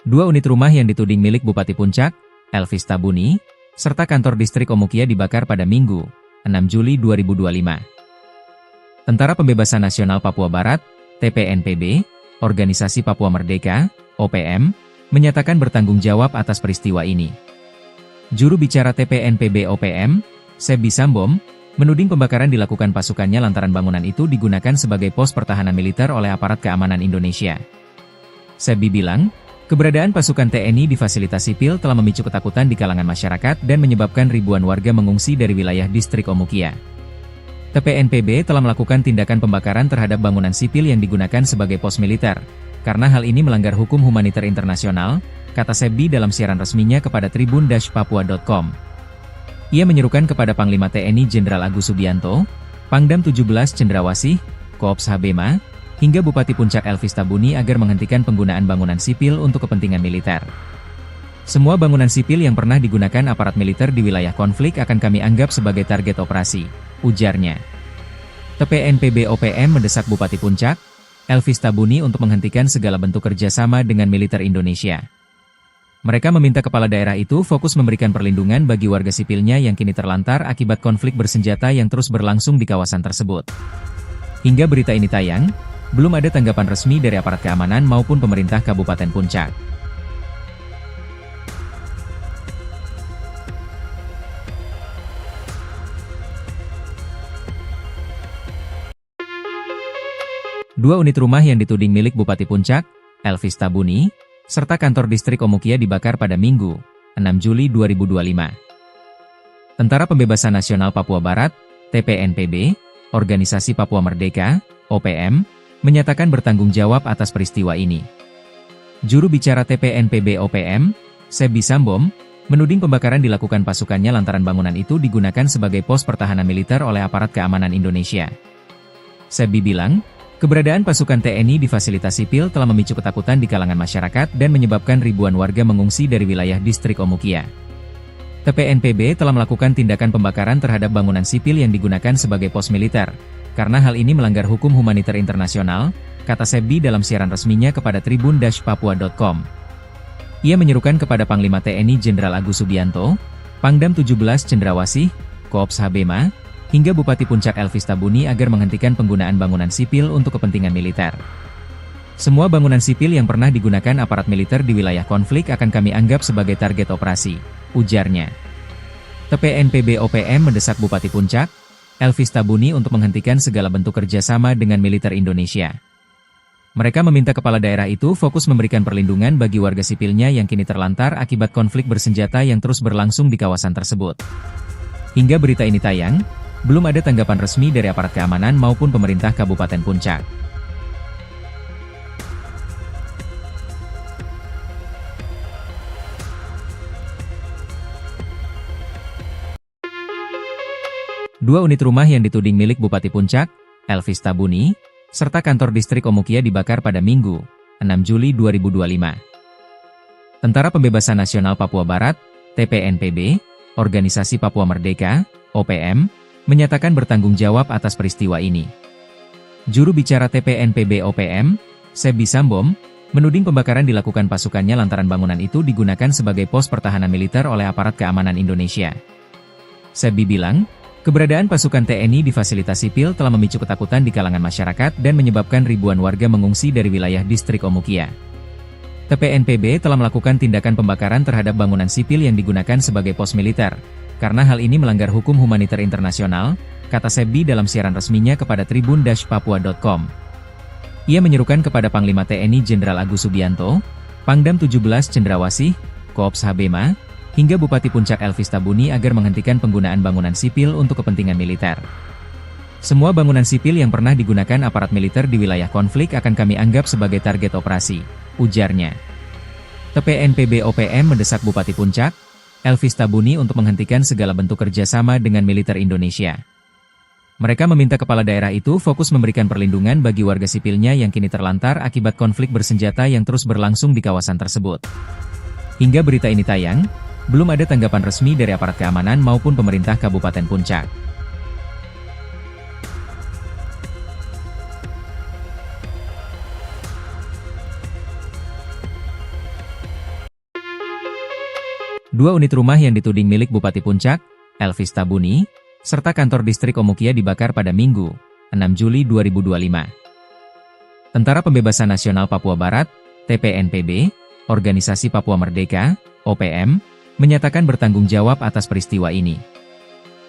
Dua unit rumah yang dituding milik Bupati Puncak, Elvis Tabuni, serta kantor distrik Omukia dibakar pada Minggu, 6 Juli 2025. Tentara Pembebasan Nasional Papua Barat, TPNPB, Organisasi Papua Merdeka, OPM, menyatakan bertanggung jawab atas peristiwa ini. Juru bicara TPNPB OPM, Sebi Sambom, menuding pembakaran dilakukan pasukannya lantaran bangunan itu digunakan sebagai pos pertahanan militer oleh aparat keamanan Indonesia. Sebi bilang, keberadaan pasukan TNI di fasilitas sipil telah memicu ketakutan di kalangan masyarakat dan menyebabkan ribuan warga mengungsi dari wilayah distrik Omukia. TPNPB telah melakukan tindakan pembakaran terhadap bangunan sipil yang digunakan sebagai pos militer, karena hal ini melanggar hukum humaniter internasional, kata Sebi dalam siaran resminya kepada tribun-papua.com. Ia menyerukan kepada Panglima TNI Jenderal Agus Subianto, Pangdam 17 Cendrawasih, Koops Habema, hingga Bupati Puncak Elvis Tabuni agar menghentikan penggunaan bangunan sipil untuk kepentingan militer. Semua bangunan sipil yang pernah digunakan aparat militer di wilayah konflik akan kami anggap sebagai target operasi, ujarnya. TPNPB OPM mendesak Bupati Puncak, Elvis Tabuni untuk menghentikan segala bentuk kerjasama dengan militer Indonesia. Mereka meminta kepala daerah itu fokus memberikan perlindungan bagi warga sipilnya yang kini terlantar akibat konflik bersenjata yang terus berlangsung di kawasan tersebut. Hingga berita ini tayang, belum ada tanggapan resmi dari aparat keamanan maupun pemerintah Kabupaten Puncak. Dua unit rumah yang dituding milik Bupati Puncak, Elvis Tabuni, serta kantor distrik Omukia dibakar pada Minggu, 6 Juli 2025. Tentara Pembebasan Nasional Papua Barat, TPNPB, Organisasi Papua Merdeka, OPM, menyatakan bertanggung jawab atas peristiwa ini. Juru bicara TPNPB OPM, Sebi Sambom, menuding pembakaran dilakukan pasukannya lantaran bangunan itu digunakan sebagai pos pertahanan militer oleh aparat keamanan Indonesia. Sebi bilang, keberadaan pasukan TNI di fasilitas sipil telah memicu ketakutan di kalangan masyarakat dan menyebabkan ribuan warga mengungsi dari wilayah distrik Omukia. TPNPB telah melakukan tindakan pembakaran terhadap bangunan sipil yang digunakan sebagai pos militer, karena hal ini melanggar hukum humaniter internasional, kata Sebi dalam siaran resminya kepada tribun-papua.com. Ia menyerukan kepada Panglima TNI Jenderal Agus Subianto, Pangdam 17 Cendrawasih, Koops Habema, hingga Bupati Puncak Elvis Tabuni agar menghentikan penggunaan bangunan sipil untuk kepentingan militer. Semua bangunan sipil yang pernah digunakan aparat militer di wilayah konflik akan kami anggap sebagai target operasi, ujarnya. TPNPB OPM mendesak Bupati Puncak, Elvis Tabuni untuk menghentikan segala bentuk kerjasama dengan militer Indonesia. Mereka meminta kepala daerah itu fokus memberikan perlindungan bagi warga sipilnya yang kini terlantar akibat konflik bersenjata yang terus berlangsung di kawasan tersebut. Hingga berita ini tayang, belum ada tanggapan resmi dari aparat keamanan maupun pemerintah Kabupaten Puncak. Dua unit rumah yang dituding milik Bupati Puncak, Elvis Tabuni, serta kantor distrik Omukia dibakar pada Minggu, 6 Juli 2025. Tentara Pembebasan Nasional Papua Barat, TPNPB, Organisasi Papua Merdeka, OPM, menyatakan bertanggung jawab atas peristiwa ini. Juru bicara TPNPB OPM, Sebi Sambom, menuding pembakaran dilakukan pasukannya lantaran bangunan itu digunakan sebagai pos pertahanan militer oleh aparat keamanan Indonesia. Sebi bilang, keberadaan pasukan TNI di fasilitas sipil telah memicu ketakutan di kalangan masyarakat dan menyebabkan ribuan warga mengungsi dari wilayah distrik Omukia. TPNPB telah melakukan tindakan pembakaran terhadap bangunan sipil yang digunakan sebagai pos militer, karena hal ini melanggar hukum humaniter internasional, kata Sebi dalam siaran resminya kepada tribun-papua.com. Ia menyerukan kepada Panglima TNI Jenderal Agus Subianto, Pangdam 17 Cendrawasih, Koops Habema, hingga Bupati Puncak Elvis Tabuni agar menghentikan penggunaan bangunan sipil untuk kepentingan militer. Semua bangunan sipil yang pernah digunakan aparat militer di wilayah konflik akan kami anggap sebagai target operasi, ujarnya. TPNPB OPM mendesak Bupati Puncak, Elvis Tabuni untuk menghentikan segala bentuk kerjasama dengan militer Indonesia. Mereka meminta kepala daerah itu fokus memberikan perlindungan bagi warga sipilnya yang kini terlantar akibat konflik bersenjata yang terus berlangsung di kawasan tersebut. Hingga berita ini tayang, belum ada tanggapan resmi dari aparat keamanan maupun pemerintah Kabupaten Puncak. Dua unit rumah yang dituding milik Bupati Puncak, Elvis Tabuni, serta kantor distrik Omukia dibakar pada Minggu, 6 Juli 2025. Tentara Pembebasan Nasional Papua Barat, TPNPB, Organisasi Papua Merdeka, OPM, menyatakan bertanggung jawab atas peristiwa ini.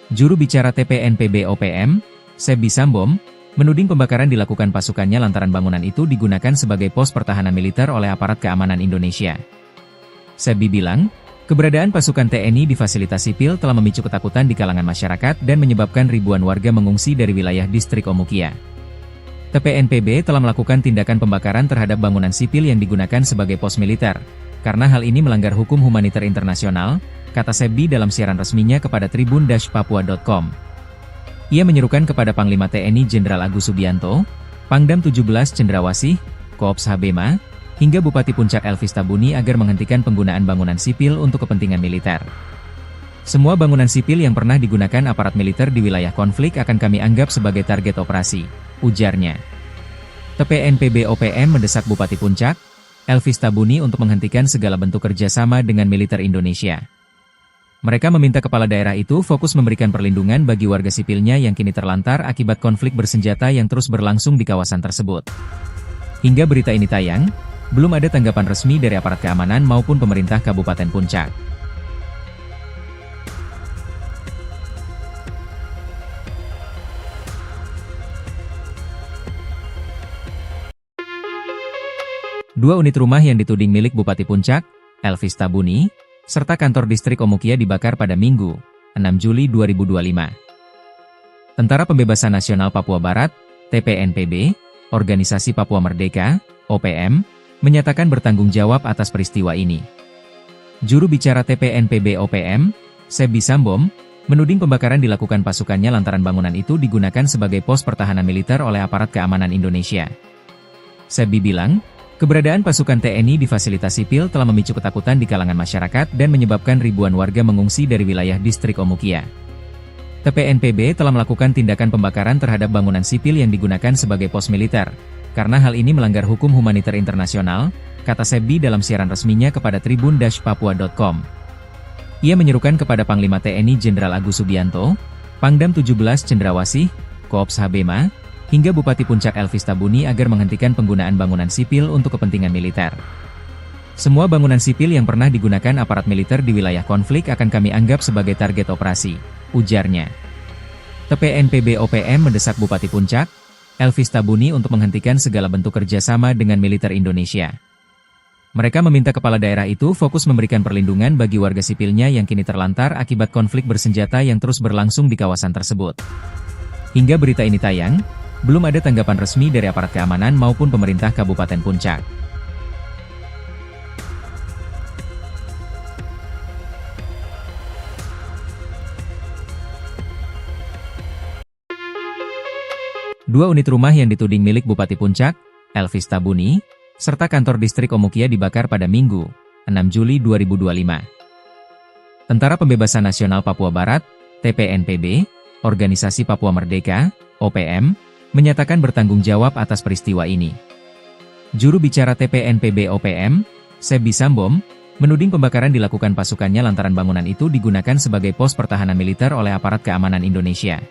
Juru bicara TPNPB OPM, Sebi Sambom, menuding pembakaran dilakukan pasukannya lantaran bangunan itu digunakan sebagai pos pertahanan militer oleh aparat keamanan Indonesia. Sebi bilang, keberadaan pasukan TNI di fasilitas sipil telah memicu ketakutan di kalangan masyarakat dan menyebabkan ribuan warga mengungsi dari wilayah distrik Omukia. TPNPB telah melakukan tindakan pembakaran terhadap bangunan sipil yang digunakan sebagai pos militer, karena hal ini melanggar hukum humaniter internasional, kata Sebi dalam siaran resminya kepada tribun-papua.com. Ia menyerukan kepada Panglima TNI Jenderal Agus Subianto, Pangdam 17 Cendrawasih, Koops Habema, hingga Bupati Puncak Elvis Tabuni agar menghentikan penggunaan bangunan sipil untuk kepentingan militer. Semua bangunan sipil yang pernah digunakan aparat militer di wilayah konflik akan kami anggap sebagai target operasi, ujarnya. TPNPB OPM mendesak Bupati Puncak, Elvis Tabuni untuk menghentikan segala bentuk kerjasama dengan militer Indonesia. Mereka meminta kepala daerah itu fokus memberikan perlindungan bagi warga sipilnya yang kini terlantar akibat konflik bersenjata yang terus berlangsung di kawasan tersebut. Hingga berita ini tayang, belum ada tanggapan resmi dari aparat keamanan maupun pemerintah Kabupaten Puncak. 2 unit rumah yang dituding milik Bupati Puncak, Elvis Tabuni, serta kantor distrik Omukia dibakar pada Minggu, 6 Juli 2025. Tentara Pembebasan Nasional Papua Barat, TPNPB, Organisasi Papua Merdeka, OPM, menyatakan bertanggung jawab atas peristiwa ini. Juru bicara TPNPB OPM, Sebi Sambom, menuding pembakaran dilakukan pasukannya lantaran bangunan itu digunakan sebagai pos pertahanan militer oleh aparat keamanan Indonesia. Sebi bilang, keberadaan pasukan TNI di fasilitas sipil telah memicu ketakutan di kalangan masyarakat dan menyebabkan ribuan warga mengungsi dari wilayah distrik Omukia. TPNPB telah melakukan tindakan pembakaran terhadap bangunan sipil yang digunakan sebagai pos militer, karena hal ini melanggar hukum humaniter internasional, kata Sebi dalam siaran resminya kepada tribun-papua.com. Ia menyerukan kepada Panglima TNI Jenderal Agus Subianto, Pangdam 17 Cendrawasih, Koops Habema, hingga Bupati Puncak Elvis Tabuni agar menghentikan penggunaan bangunan sipil untuk kepentingan militer. Semua bangunan sipil yang pernah digunakan aparat militer di wilayah konflik akan kami anggap sebagai target operasi, ujarnya. TPNPB OPM mendesak Bupati Puncak, Elvis Tabuni untuk menghentikan segala bentuk kerjasama dengan militer Indonesia. Mereka meminta kepala daerah itu fokus memberikan perlindungan bagi warga sipilnya yang kini terlantar akibat konflik bersenjata yang terus berlangsung di kawasan tersebut. Hingga berita ini tayang, belum ada tanggapan resmi dari aparat keamanan maupun pemerintah Kabupaten Puncak. Dua unit rumah yang dituding milik Bupati Puncak, Elvis Tabuni, serta kantor distrik Omukia dibakar pada Minggu, 6 Juli 2025. Tentara Pembebasan Nasional Papua Barat, TPNPB, Organisasi Papua Merdeka, OPM, menyatakan bertanggung jawab atas peristiwa ini. Juru bicara TPNPB OPM, Sebi Sambom, menuding pembakaran dilakukan pasukannya lantaran bangunan itu digunakan sebagai pos pertahanan militer oleh aparat keamanan Indonesia.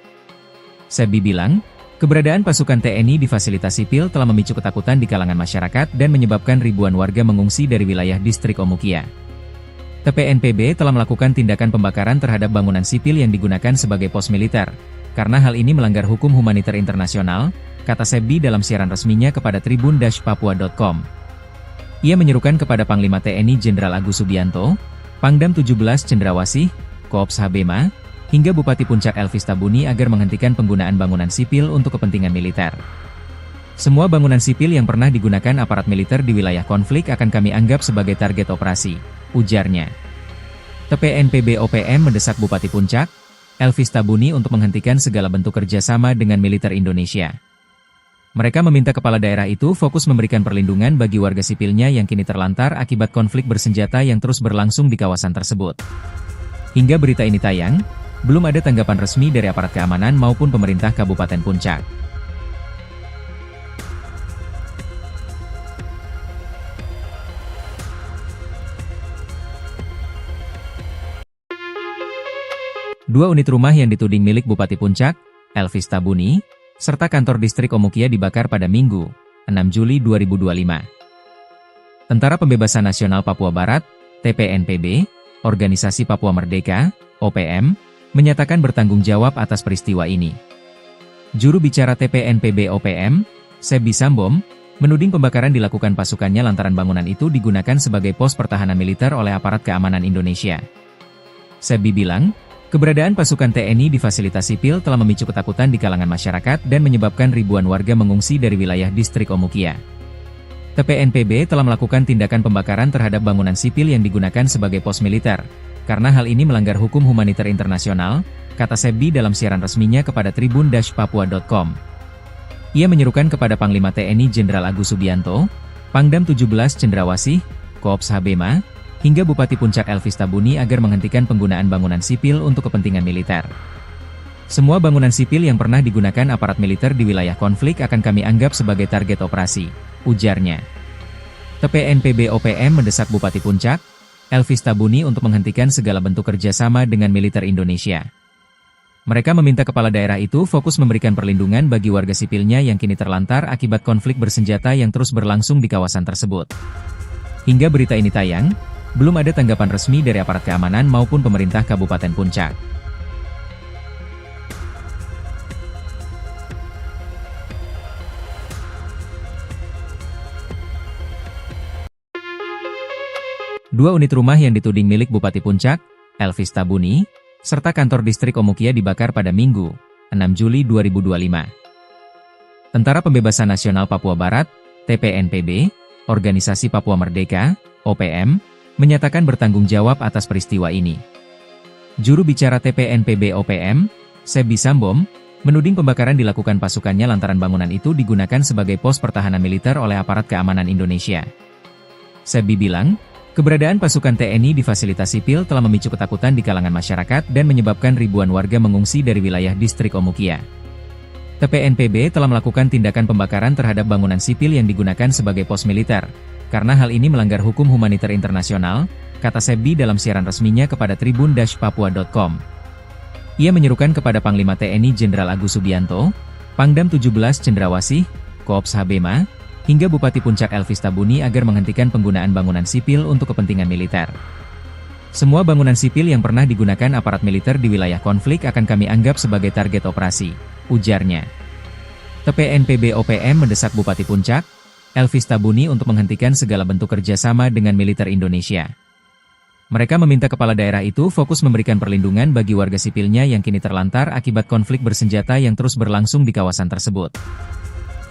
Sebi bilang, keberadaan pasukan TNI di fasilitas sipil telah memicu ketakutan di kalangan masyarakat dan menyebabkan ribuan warga mengungsi dari wilayah distrik Omukia. TPNPB telah melakukan tindakan pembakaran terhadap bangunan sipil yang digunakan sebagai pos militer, karena hal ini melanggar hukum humaniter internasional, kata Sebi dalam siaran resminya kepada tribun-papua.com. Ia menyerukan kepada Panglima TNI Jenderal Agus Subianto, Pangdam 17 Cendrawasih, Koops Habema, hingga Bupati Puncak Elvis Tabuni agar menghentikan penggunaan bangunan sipil untuk kepentingan militer. Semua bangunan sipil yang pernah digunakan aparat militer di wilayah konflik akan kami anggap sebagai target operasi, ujarnya. TPNPB OPM mendesak Bupati Puncak, Elvis Tabuni untuk menghentikan segala bentuk kerjasama dengan militer Indonesia. Mereka meminta kepala daerah itu fokus memberikan perlindungan bagi warga sipilnya yang kini terlantar akibat konflik bersenjata yang terus berlangsung di kawasan tersebut. Hingga berita ini tayang, belum ada tanggapan resmi dari aparat keamanan maupun pemerintah Kabupaten Puncak. Dua unit rumah yang dituding milik Bupati Puncak, Elvis Tabuni, serta kantor distrik Omukia dibakar pada Minggu, 6 Juli 2025. Tentara Pembebasan Nasional Papua Barat, TPNPB, Organisasi Papua Merdeka, OPM, menyatakan bertanggung jawab atas peristiwa ini. Juru bicara TPNPB OPM, Sebi Sambom, menuding pembakaran dilakukan pasukannya lantaran bangunan itu digunakan sebagai pos pertahanan militer oleh aparat keamanan Indonesia. Sebi bilang, keberadaan pasukan TNI di fasilitas sipil telah memicu ketakutan di kalangan masyarakat dan menyebabkan ribuan warga mengungsi dari wilayah distrik Omukia. TPNPB telah melakukan tindakan pembakaran terhadap bangunan sipil yang digunakan sebagai pos militer, karena hal ini melanggar hukum humaniter internasional, kata Sebi dalam siaran resminya kepada tribun-papua.com. Ia menyerukan kepada Panglima TNI Jenderal Agus Subianto, Pangdam 17 Cendrawasih, Koops Habema, hingga Bupati Puncak Elvis Tabuni agar menghentikan penggunaan bangunan sipil untuk kepentingan militer. Semua bangunan sipil yang pernah digunakan aparat militer di wilayah konflik akan kami anggap sebagai target operasi, ujarnya. TPNPB OPM mendesak Bupati Puncak, Elvis Tabuni untuk menghentikan segala bentuk kerjasama dengan militer Indonesia. Mereka meminta kepala daerah itu fokus memberikan perlindungan bagi warga sipilnya yang kini terlantar akibat konflik bersenjata yang terus berlangsung di kawasan tersebut. Hingga berita ini tayang, belum ada tanggapan resmi dari aparat keamanan maupun pemerintah Kabupaten Puncak. 2 unit rumah yang dituding milik Bupati Puncak, Elvis Tabuni, serta kantor distrik Omukia dibakar pada Minggu, 6 Juli 2025. Tentara Pembebasan Nasional Papua Barat, TPNPB, Organisasi Papua Merdeka, OPM, menyatakan bertanggung jawab atas peristiwa ini. Juru bicara TPNPB OPM, Sebi Sambom, menuding pembakaran dilakukan pasukannya lantaran bangunan itu digunakan sebagai pos pertahanan militer oleh aparat keamanan Indonesia. Sebi bilang, keberadaan pasukan TNI di fasilitas sipil telah memicu ketakutan di kalangan masyarakat dan menyebabkan ribuan warga mengungsi dari wilayah distrik Omukia. TPNPB telah melakukan tindakan pembakaran terhadap bangunan sipil yang digunakan sebagai pos militer, karena hal ini melanggar hukum humaniter internasional, kata Sebi dalam siaran resminya kepada tribun-papua.com. Ia menyerukan kepada Panglima TNI Jenderal Agus Subianto, Pangdam 17 Cendrawasih, Koops Habema, hingga Bupati Puncak Elvis Tabuni agar menghentikan penggunaan bangunan sipil untuk kepentingan militer. Semua bangunan sipil yang pernah digunakan aparat militer di wilayah konflik akan kami anggap sebagai target operasi, ujarnya. TPNPB OPM mendesak Bupati Puncak, Elvis Tabuni untuk menghentikan segala bentuk kerjasama dengan militer Indonesia. Mereka meminta kepala daerah itu fokus memberikan perlindungan bagi warga sipilnya yang kini terlantar akibat konflik bersenjata yang terus berlangsung di kawasan tersebut.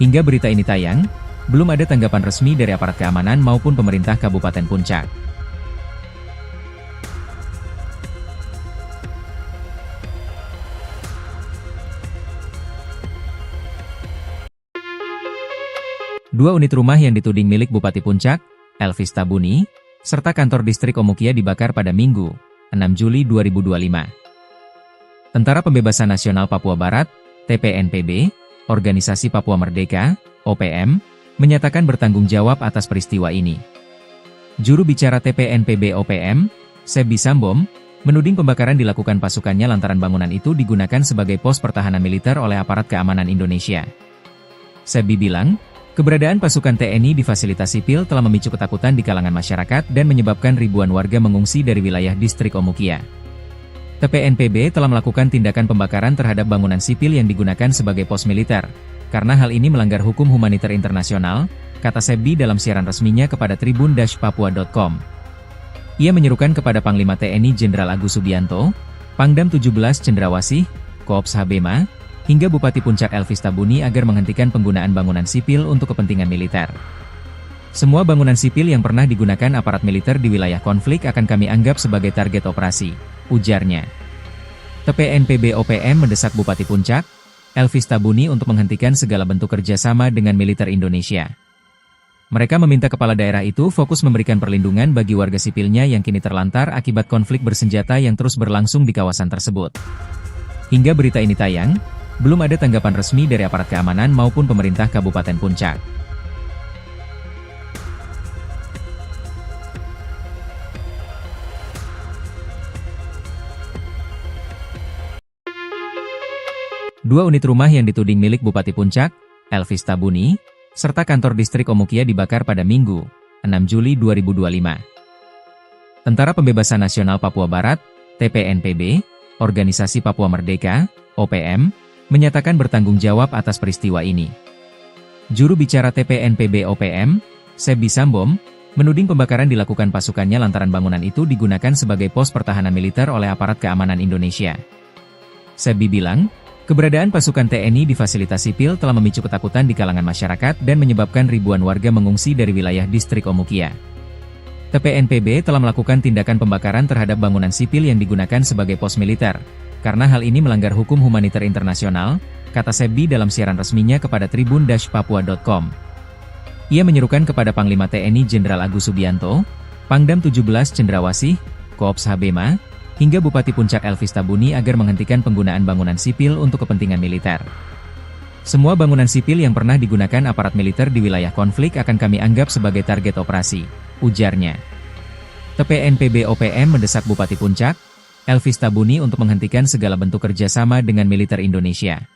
Hingga berita ini tayang, belum ada tanggapan resmi dari aparat keamanan maupun pemerintah Kabupaten Puncak. Dua unit rumah yang dituding milik Bupati Puncak, Elvis Tabuni, serta kantor distrik Omukia dibakar pada Minggu, 6 Juli 2025. Tentara Pembebasan Nasional Papua Barat, TPNPB, Organisasi Papua Merdeka, OPM, menyatakan bertanggung jawab atas peristiwa ini. Juru bicara TPNPB OPM, Sebi Sambom, menuding pembakaran dilakukan pasukannya lantaran bangunan itu digunakan sebagai pos pertahanan militer oleh aparat keamanan Indonesia. Sebi bilang, keberadaan pasukan TNI di fasilitas sipil telah memicu ketakutan di kalangan masyarakat dan menyebabkan ribuan warga mengungsi dari wilayah distrik Omukia. TPNPB telah melakukan tindakan pembakaran terhadap bangunan sipil yang digunakan sebagai pos militer, karena hal ini melanggar hukum humaniter internasional, kata Sebi dalam siaran resminya kepada tribun-papua.com. Ia menyerukan kepada Panglima TNI Jenderal Agus Subianto, Pangdam 17 Cendrawasih, Koops Habema, hingga Bupati Puncak Elvis Tabuni agar menghentikan penggunaan bangunan sipil untuk kepentingan militer. Semua bangunan sipil yang pernah digunakan aparat militer di wilayah konflik akan kami anggap sebagai target operasi, ujarnya. TPNPB OPM mendesak Bupati Puncak, Elvis Tabuni untuk menghentikan segala bentuk kerjasama dengan militer Indonesia. Mereka meminta kepala daerah itu fokus memberikan perlindungan bagi warga sipilnya yang kini terlantar akibat konflik bersenjata yang terus berlangsung di kawasan tersebut. Hingga berita ini tayang, belum ada tanggapan resmi dari aparat keamanan maupun pemerintah Kabupaten Puncak. Dua unit rumah yang dituding milik Bupati Puncak, Elvis Tabuni, serta kantor distrik Omukia dibakar pada Minggu, 6 Juli 2025. Tentara Pembebasan Nasional Papua Barat, TPNPB, Organisasi Papua Merdeka, OPM, menyatakan bertanggung jawab atas peristiwa ini. Juru bicara TPNPB OPM, Sebi Sambom, menuding pembakaran dilakukan pasukannya lantaran bangunan itu digunakan sebagai pos pertahanan militer oleh aparat keamanan Indonesia. Sebi bilang, keberadaan pasukan TNI di fasilitas sipil telah memicu ketakutan di kalangan masyarakat dan menyebabkan ribuan warga mengungsi dari wilayah distrik Omukia. TPNPB telah melakukan tindakan pembakaran terhadap bangunan sipil yang digunakan sebagai pos militer, karena hal ini melanggar hukum humaniter internasional, kata Sebi dalam siaran resminya kepada tribun-papua.com. Ia menyerukan kepada Panglima TNI Jenderal Agus Subianto, Pangdam 17 Cendrawasih, Koops Habema, hingga Bupati Puncak Elvis Tabuni agar menghentikan penggunaan bangunan sipil untuk kepentingan militer. Semua bangunan sipil yang pernah digunakan aparat militer di wilayah konflik akan kami anggap sebagai target operasi, ujarnya. TPNPB OPM mendesak Bupati Puncak, Elvis Tabuni untuk menghentikan segala bentuk kerjasama dengan militer Indonesia.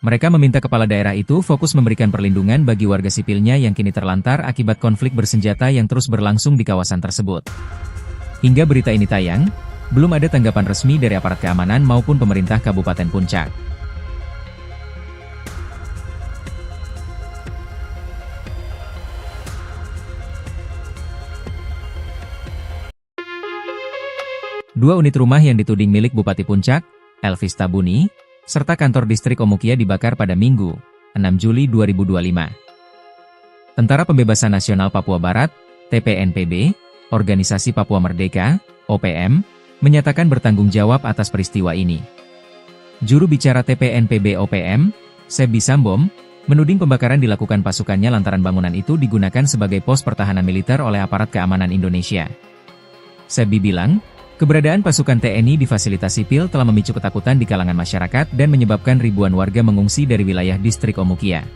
Mereka meminta kepala daerah itu fokus memberikan perlindungan bagi warga sipilnya yang kini terlantar akibat konflik bersenjata yang terus berlangsung di kawasan tersebut. Hingga berita ini tayang, belum ada tanggapan resmi dari aparat keamanan maupun pemerintah Kabupaten Puncak. Dua unit rumah yang dituding milik Bupati Puncak, Elvis Tabuni, serta kantor distrik Omukia dibakar pada Minggu, 6 Juli 2025. Tentara Pembebasan Nasional Papua Barat, TPNPB, Organisasi Papua Merdeka, OPM, menyatakan bertanggung jawab atas peristiwa ini. Juru bicara TPNPB OPM, Sebi Sambom, menuding pembakaran dilakukan pasukannya lantaran bangunan itu digunakan sebagai pos pertahanan militer oleh aparat keamanan Indonesia. Sebi bilang, keberadaan pasukan TNI di fasilitas sipil telah memicu ketakutan di kalangan masyarakat dan menyebabkan ribuan warga mengungsi dari wilayah distrik Omukia.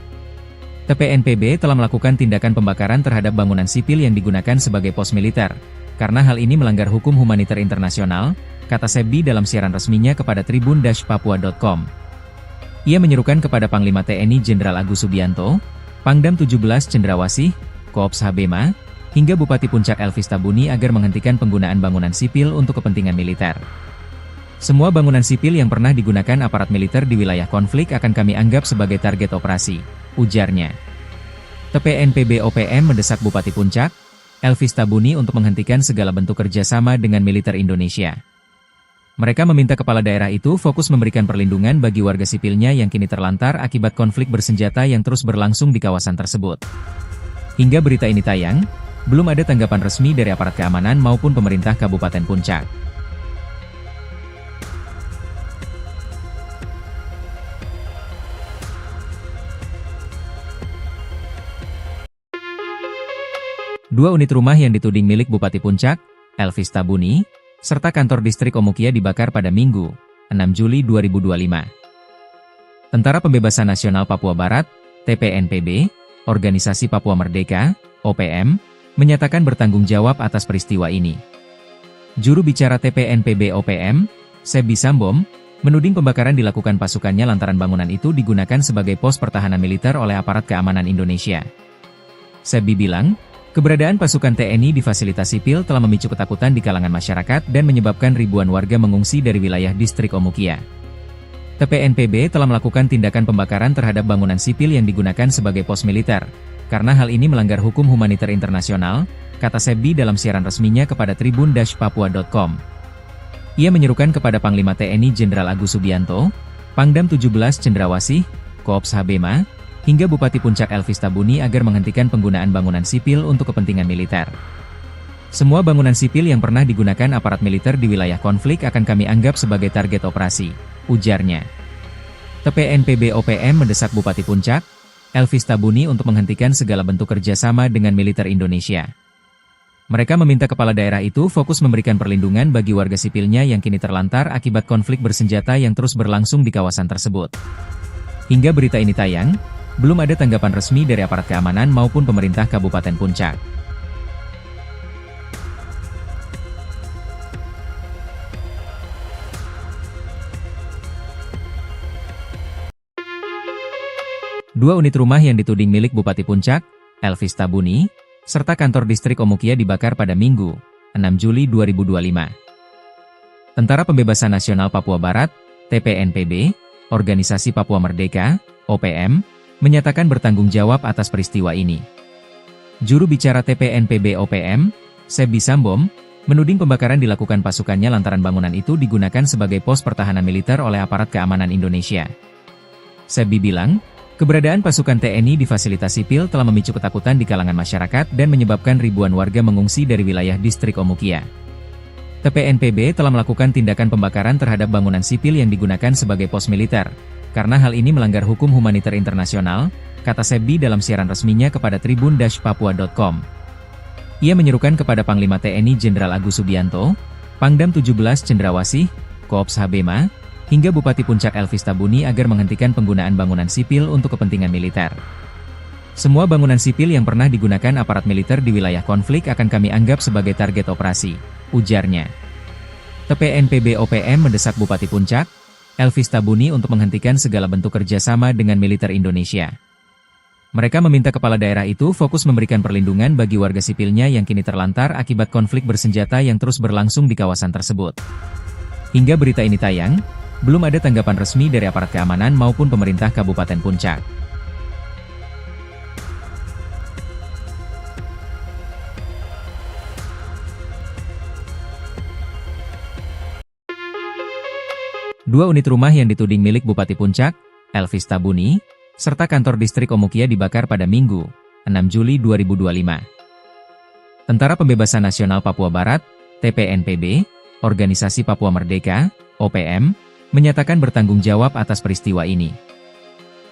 TPNPB telah melakukan tindakan pembakaran terhadap bangunan sipil yang digunakan sebagai pos militer, karena hal ini melanggar hukum humaniter internasional, kata Sebi dalam siaran resminya kepada tribun-papua.com. Ia menyerukan kepada Panglima TNI Jenderal Agus Subianto, Pangdam 17 Cendrawasih, Koops Habema, hingga Bupati Puncak Elvis Tabuni agar menghentikan penggunaan bangunan sipil untuk kepentingan militer. Semua bangunan sipil yang pernah digunakan aparat militer di wilayah konflik akan kami anggap sebagai target operasi, ujarnya. TPNPB OPM mendesak Bupati Puncak, Elvis Tabuni untuk menghentikan segala bentuk kerjasama dengan militer Indonesia. Mereka meminta kepala daerah itu fokus memberikan perlindungan bagi warga sipilnya yang kini terlantar akibat konflik bersenjata yang terus berlangsung di kawasan tersebut. Hingga berita ini tayang, belum ada tanggapan resmi dari aparat keamanan maupun pemerintah Kabupaten Puncak. Dua unit rumah yang dituding milik Bupati Puncak, Elvis Tabuni, serta kantor distrik Omukia dibakar pada Minggu, 6 Juli 2025. Tentara Pembebasan Nasional Papua Barat, TPNPB, Organisasi Papua Merdeka, OPM, menyatakan bertanggung jawab atas peristiwa ini. Juru bicara TPNPB OPM, Sebi Sambom, menuding pembakaran dilakukan pasukannya lantaran bangunan itu digunakan sebagai pos pertahanan militer oleh aparat keamanan Indonesia. Sebi bilang, keberadaan pasukan TNI di fasilitas sipil telah memicu ketakutan di kalangan masyarakat dan menyebabkan ribuan warga mengungsi dari wilayah distrik Omukia. TPNPB telah melakukan tindakan pembakaran terhadap bangunan sipil yang digunakan sebagai pos militer, karena hal ini melanggar hukum humaniter internasional, kata Sebi dalam siaran resminya kepada tribun-papua.com. Ia menyerukan kepada Panglima TNI Jenderal Agus Subianto, Pangdam 17 Cendrawasih, Koops Habema, hingga Bupati Puncak Elvis Tabuni agar menghentikan penggunaan bangunan sipil untuk kepentingan militer. Semua bangunan sipil yang pernah digunakan aparat militer di wilayah konflik akan kami anggap sebagai target operasi, ujarnya. TPNPB OPM mendesak Bupati Puncak, Elvis Tabuni untuk menghentikan segala bentuk kerjasama dengan militer Indonesia. Mereka meminta kepala daerah itu fokus memberikan perlindungan bagi warga sipilnya yang kini terlantar akibat konflik bersenjata yang terus berlangsung di kawasan tersebut. Hingga berita ini tayang, belum ada tanggapan resmi dari aparat keamanan maupun pemerintah Kabupaten Puncak. Dua unit rumah yang dituding milik Bupati Puncak, Elvis Tabuni, serta kantor distrik Omukia dibakar pada Minggu, 6 Juli 2025. Tentara Pembebasan Nasional Papua Barat, TPNPB, Organisasi Papua Merdeka, OPM, menyatakan bertanggung jawab atas peristiwa ini. Juru bicara TPNPB OPM, Sebi Sambom, menuding pembakaran dilakukan pasukannya lantaran bangunan itu digunakan sebagai pos pertahanan militer oleh aparat keamanan Indonesia. Sebi bilang, keberadaan pasukan TNI di fasilitas sipil telah memicu ketakutan di kalangan masyarakat dan menyebabkan ribuan warga mengungsi dari wilayah distrik Omukia. TPNPB telah melakukan tindakan pembakaran terhadap bangunan sipil yang digunakan sebagai pos militer, karena hal ini melanggar hukum humaniter internasional, kata Sebi dalam siaran resminya kepada tribun-papua.com. Ia menyerukan kepada Panglima TNI Jenderal Agus Subianto, Pangdam 17 Cendrawasih, Koops Habema, hingga Bupati Puncak Elvis Tabuni agar menghentikan penggunaan bangunan sipil untuk kepentingan militer. Semua bangunan sipil yang pernah digunakan aparat militer di wilayah konflik akan kami anggap sebagai target operasi, ujarnya. TPNPB OPM mendesak Bupati Puncak, Elvis Tabuni untuk menghentikan segala bentuk kerjasama dengan militer Indonesia. Mereka meminta kepala daerah itu fokus memberikan perlindungan bagi warga sipilnya yang kini terlantar akibat konflik bersenjata yang terus berlangsung di kawasan tersebut. Hingga berita ini tayang, belum ada tanggapan resmi dari aparat keamanan maupun pemerintah Kabupaten Puncak. 2 unit rumah yang dituding milik Bupati Puncak, Elvis Tabuni, serta kantor distrik Omukia dibakar pada Minggu, 6 Juli 2025. Tentara Pembebasan Nasional Papua Barat, TPNPB, Organisasi Papua Merdeka, OPM, menyatakan bertanggung jawab atas peristiwa ini.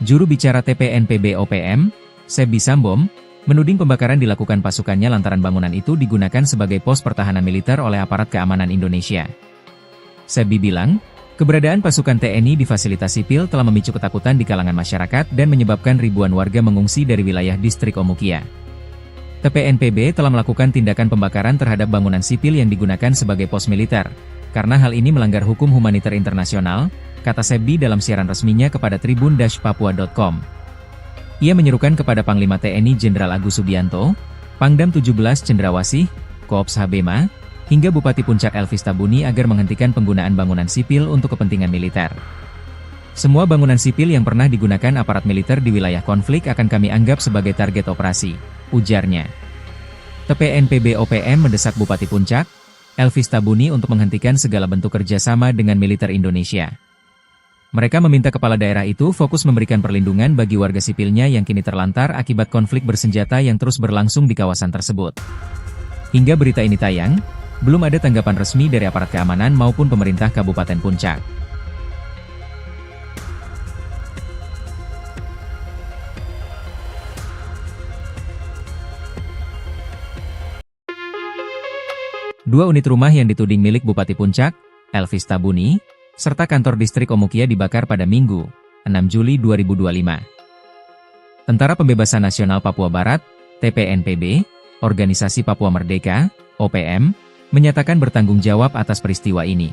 Juru bicara TPNPB OPM, Sebi Sambom, menuding pembakaran dilakukan pasukannya lantaran bangunan itu digunakan sebagai pos pertahanan militer oleh aparat keamanan Indonesia. Sebi bilang, keberadaan pasukan TNI di fasilitas sipil telah memicu ketakutan di kalangan masyarakat dan menyebabkan ribuan warga mengungsi dari wilayah distrik Omukia. TPNPB telah melakukan tindakan pembakaran terhadap bangunan sipil yang digunakan sebagai pos militer, karena hal ini melanggar hukum humaniter internasional, kata Sebi dalam siaran resminya kepada tribun-papua.com. Ia menyerukan kepada Panglima TNI Jenderal Agus Subianto, Pangdam 17 Cendrawasih, Koops Habema, hingga Bupati Puncak Elvis Tabuni agar menghentikan penggunaan bangunan sipil untuk kepentingan militer. Semua bangunan sipil yang pernah digunakan aparat militer di wilayah konflik akan kami anggap sebagai target operasi, ujarnya. TPNPB OPM mendesak Bupati Puncak, Elvis Tabuni untuk menghentikan segala bentuk kerjasama dengan militer Indonesia. Mereka meminta kepala daerah itu fokus memberikan perlindungan bagi warga sipilnya yang kini terlantar akibat konflik bersenjata yang terus berlangsung di kawasan tersebut. Hingga berita ini tayang, belum ada tanggapan resmi dari aparat keamanan maupun pemerintah Kabupaten Puncak. Dua unit rumah yang dituding milik Bupati Puncak, Elvis Tabuni, serta kantor distrik Omukia dibakar pada Minggu, 6 Juli 2025. Tentara Pembebasan Nasional Papua Barat, TPNPB, Organisasi Papua Merdeka, OPM, menyatakan bertanggung jawab atas peristiwa ini.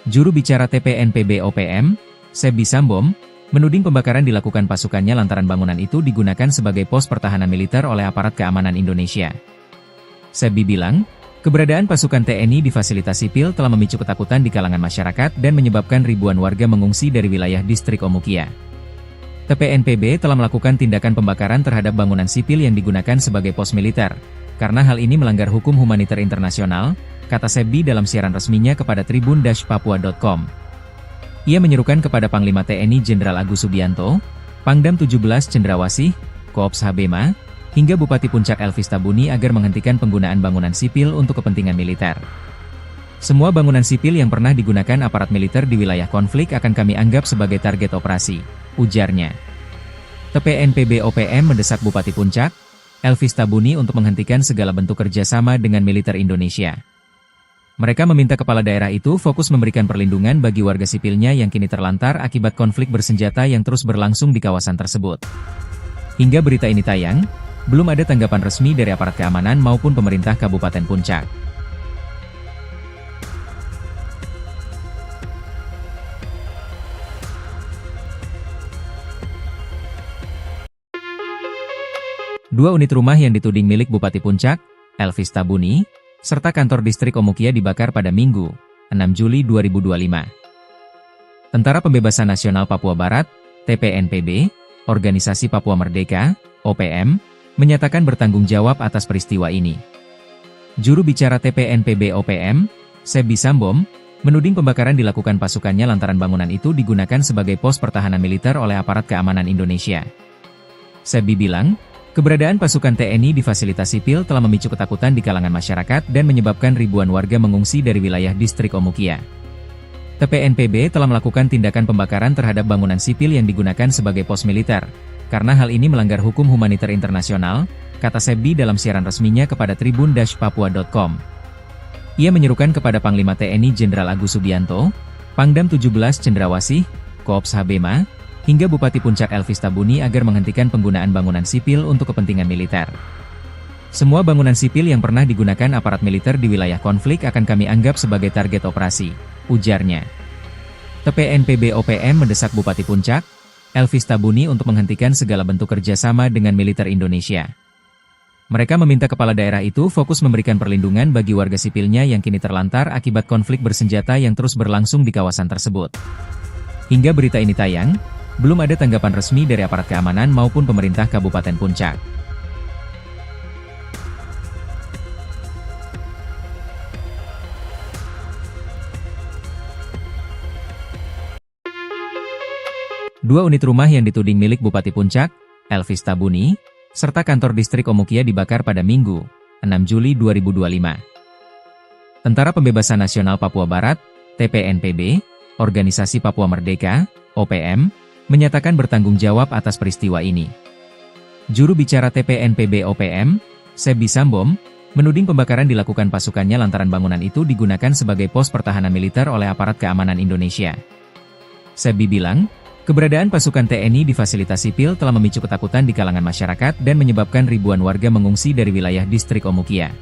Juru bicara TPNPB OPM, Sebi Sambom, menuding pembakaran dilakukan pasukannya lantaran bangunan itu digunakan sebagai pos pertahanan militer oleh aparat keamanan Indonesia. Sebi bilang, keberadaan pasukan TNI di fasilitas sipil telah memicu ketakutan di kalangan masyarakat dan menyebabkan ribuan warga mengungsi dari wilayah distrik Omukia. TPNPB telah melakukan tindakan pembakaran terhadap bangunan sipil yang digunakan sebagai pos militer, karena hal ini melanggar hukum humaniter internasional, kata Sebi dalam siaran resminya kepada tribun-papua.com. Ia menyerukan kepada Panglima TNI Jenderal Agus Subianto, Pangdam 17 Cendrawasih, Koops Habema, hingga Bupati Puncak Elvis Tabuni agar menghentikan penggunaan bangunan sipil untuk kepentingan militer. Semua bangunan sipil yang pernah digunakan aparat militer di wilayah konflik akan kami anggap sebagai target operasi, ujarnya. TPNPB OPM mendesak Bupati Puncak, Elvis Tabuni untuk menghentikan segala bentuk kerjasama dengan militer Indonesia. Mereka meminta kepala daerah itu fokus memberikan perlindungan bagi warga sipilnya yang kini terlantar akibat konflik bersenjata yang terus berlangsung di kawasan tersebut. Hingga berita ini tayang, belum ada tanggapan resmi dari aparat keamanan maupun pemerintah Kabupaten Puncak. Dua unit rumah yang dituding milik Bupati Puncak, Elvis Tabuni, serta kantor distrik Omukia dibakar pada Minggu, 6 Juli 2025. Tentara Pembebasan Nasional Papua Barat, TPNPB, Organisasi Papua Merdeka, OPM, menyatakan bertanggung jawab atas peristiwa ini. Juru bicara TPNPB OPM, Sebi Sambom, menuding pembakaran dilakukan pasukannya lantaran bangunan itu digunakan sebagai pos pertahanan militer oleh aparat keamanan Indonesia. Sebi bilang, keberadaan pasukan TNI di fasilitas sipil telah memicu ketakutan di kalangan masyarakat dan menyebabkan ribuan warga mengungsi dari wilayah distrik Omukia. TPNPB telah melakukan tindakan pembakaran terhadap bangunan sipil yang digunakan sebagai pos militer, karena hal ini melanggar hukum humaniter internasional, kata Sebi dalam siaran resminya kepada tribun-papua.com. Ia menyerukan kepada Panglima TNI Jenderal Agus Subianto, Pangdam 17 Cendrawasih, Koops Habema, hingga Bupati Puncak Elvis Tabuni agar menghentikan penggunaan bangunan sipil untuk kepentingan militer. Semua bangunan sipil yang pernah digunakan aparat militer di wilayah konflik akan kami anggap sebagai target operasi, ujarnya. TPNPB OPM mendesak Bupati Puncak, Elvis Tabuni untuk menghentikan segala bentuk kerjasama dengan militer Indonesia. Mereka meminta kepala daerah itu fokus memberikan perlindungan bagi warga sipilnya yang kini terlantar akibat konflik bersenjata yang terus berlangsung di kawasan tersebut. Hingga berita ini tayang, belum ada tanggapan resmi dari aparat keamanan maupun pemerintah Kabupaten Puncak. Dua unit rumah yang dituding milik Bupati Puncak, Elvis Tabuni, serta kantor distrik Omukia dibakar pada Minggu, 6 Juli 2025. Tentara Pembebasan Nasional Papua Barat, TPNPB, Organisasi Papua Merdeka, OPM, menyatakan bertanggung jawab atas peristiwa ini. Juru bicara TPNPB OPM, Sebi Sambom, menuding pembakaran dilakukan pasukannya lantaran bangunan itu digunakan sebagai pos pertahanan militer oleh aparat keamanan Indonesia. Sebi bilang, keberadaan pasukan TNI di fasilitas sipil telah memicu ketakutan di kalangan masyarakat dan menyebabkan ribuan warga mengungsi dari wilayah distrik Omukia.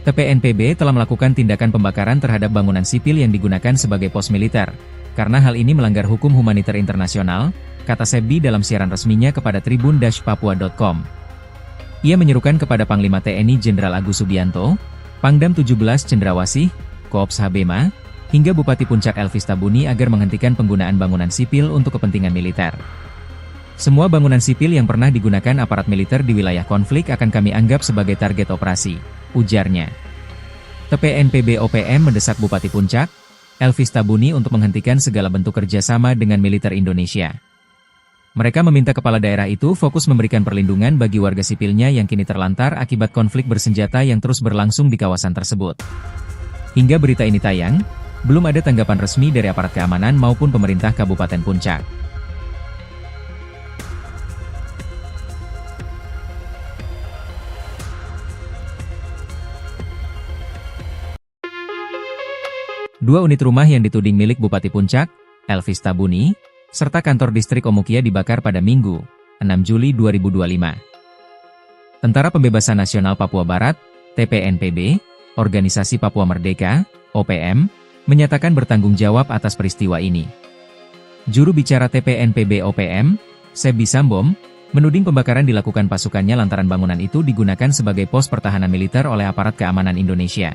TPNPB telah melakukan tindakan pembakaran terhadap bangunan sipil yang digunakan sebagai pos militer, karena hal ini melanggar hukum humaniter internasional, kata Sebi dalam siaran resminya kepada tribun-papua.com. Ia menyerukan kepada Panglima TNI Jenderal Agus Subianto, Pangdam 17 Cendrawasih, Koops Habema, hingga Bupati Puncak Elvis Tabuni agar menghentikan penggunaan bangunan sipil untuk kepentingan militer. Semua bangunan sipil yang pernah digunakan aparat militer di wilayah konflik akan kami anggap sebagai target operasi, ujarnya. TPNPB OPM mendesak Bupati Puncak, Elvis Tabuni untuk menghentikan segala bentuk kerjasama dengan militer Indonesia. Mereka meminta kepala daerah itu fokus memberikan perlindungan bagi warga sipilnya yang kini terlantar akibat konflik bersenjata yang terus berlangsung di kawasan tersebut. Hingga berita ini tayang, belum ada tanggapan resmi dari aparat keamanan maupun pemerintah Kabupaten Puncak. Dua unit rumah yang dituding milik Bupati Puncak, Elvis Tabuni, serta kantor distrik Omukia dibakar pada Minggu, 6 Juli 2025. Tentara Pembebasan Nasional Papua Barat, TPNPB, Organisasi Papua Merdeka, OPM, menyatakan bertanggung jawab atas peristiwa ini. Juru bicara TPNPB OPM, Sebi Sambom, menuding pembakaran dilakukan pasukannya lantaran bangunan itu digunakan sebagai pos pertahanan militer oleh aparat keamanan Indonesia.